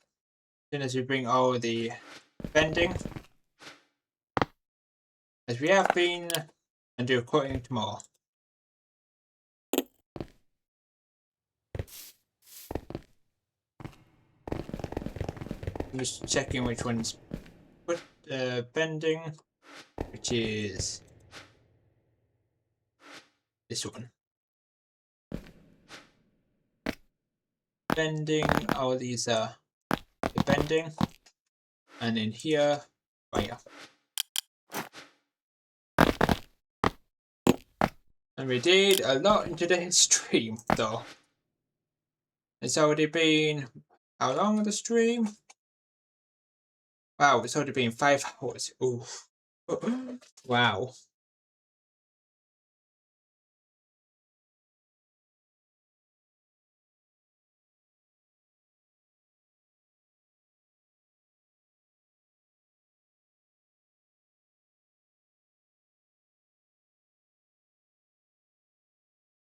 Speaker 1: soon as we bring all the bending, as we have been, and do cutting tomorrow. I'm just checking which one's bending, which is this one. Bending, all these are the bending, and in here, fire. And we did a lot in today's stream, though. It's already been how long the stream? Wow, it's already been 5 hours. Ooh. Wow.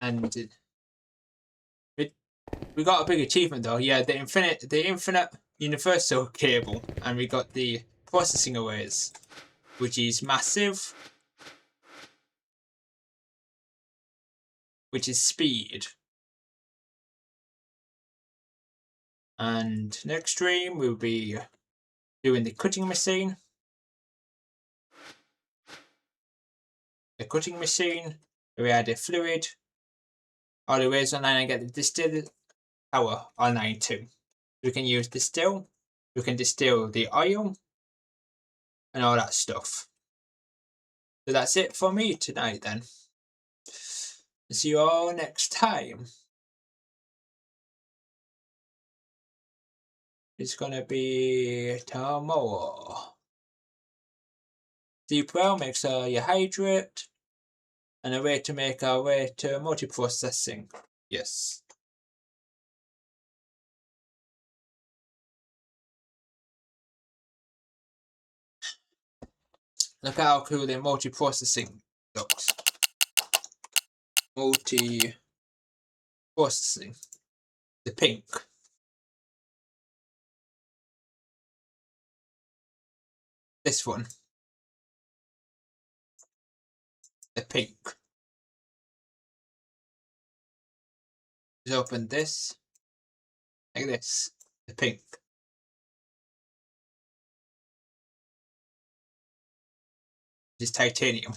Speaker 1: And we got a big achievement though. Yeah, the infinite universal cable, and we got the processing arrays, which is massive, which is speed. And next stream we'll be doing the cutting machine. The cutting machine, we add a fluid, all the ways online and get the distilled power online too. We can use distill, we can distill the oil, and all that stuff. So that's it for me tonight then. See you all next time. It's gonna be tomorrow. Deep well makes your hydrate, and a way to make our way to multiprocessing. Yes. Look at how cool the multiprocessing looks. Multiprocessing. The pink. This one. The pink. Just open this. Like this. The pink. This is titanium.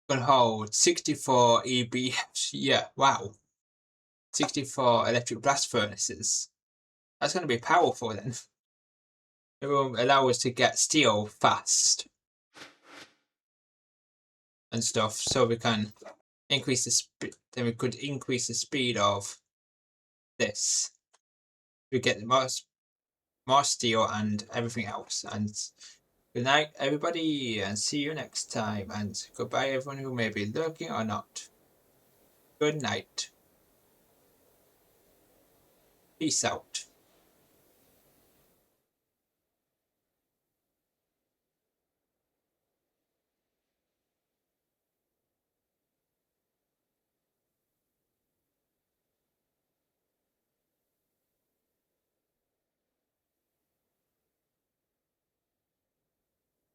Speaker 1: Gonna hold 64 EBFs. Yeah, wow. 64 electric blast furnaces. That's going to be powerful then. It will allow us to get steel fast and stuff, so we can increase the speed. Then we could increase the speed of this. We get more steel and everything else. And good night, everybody, and see you next time. And goodbye, everyone who may be lurking or not. Good night. Peace out.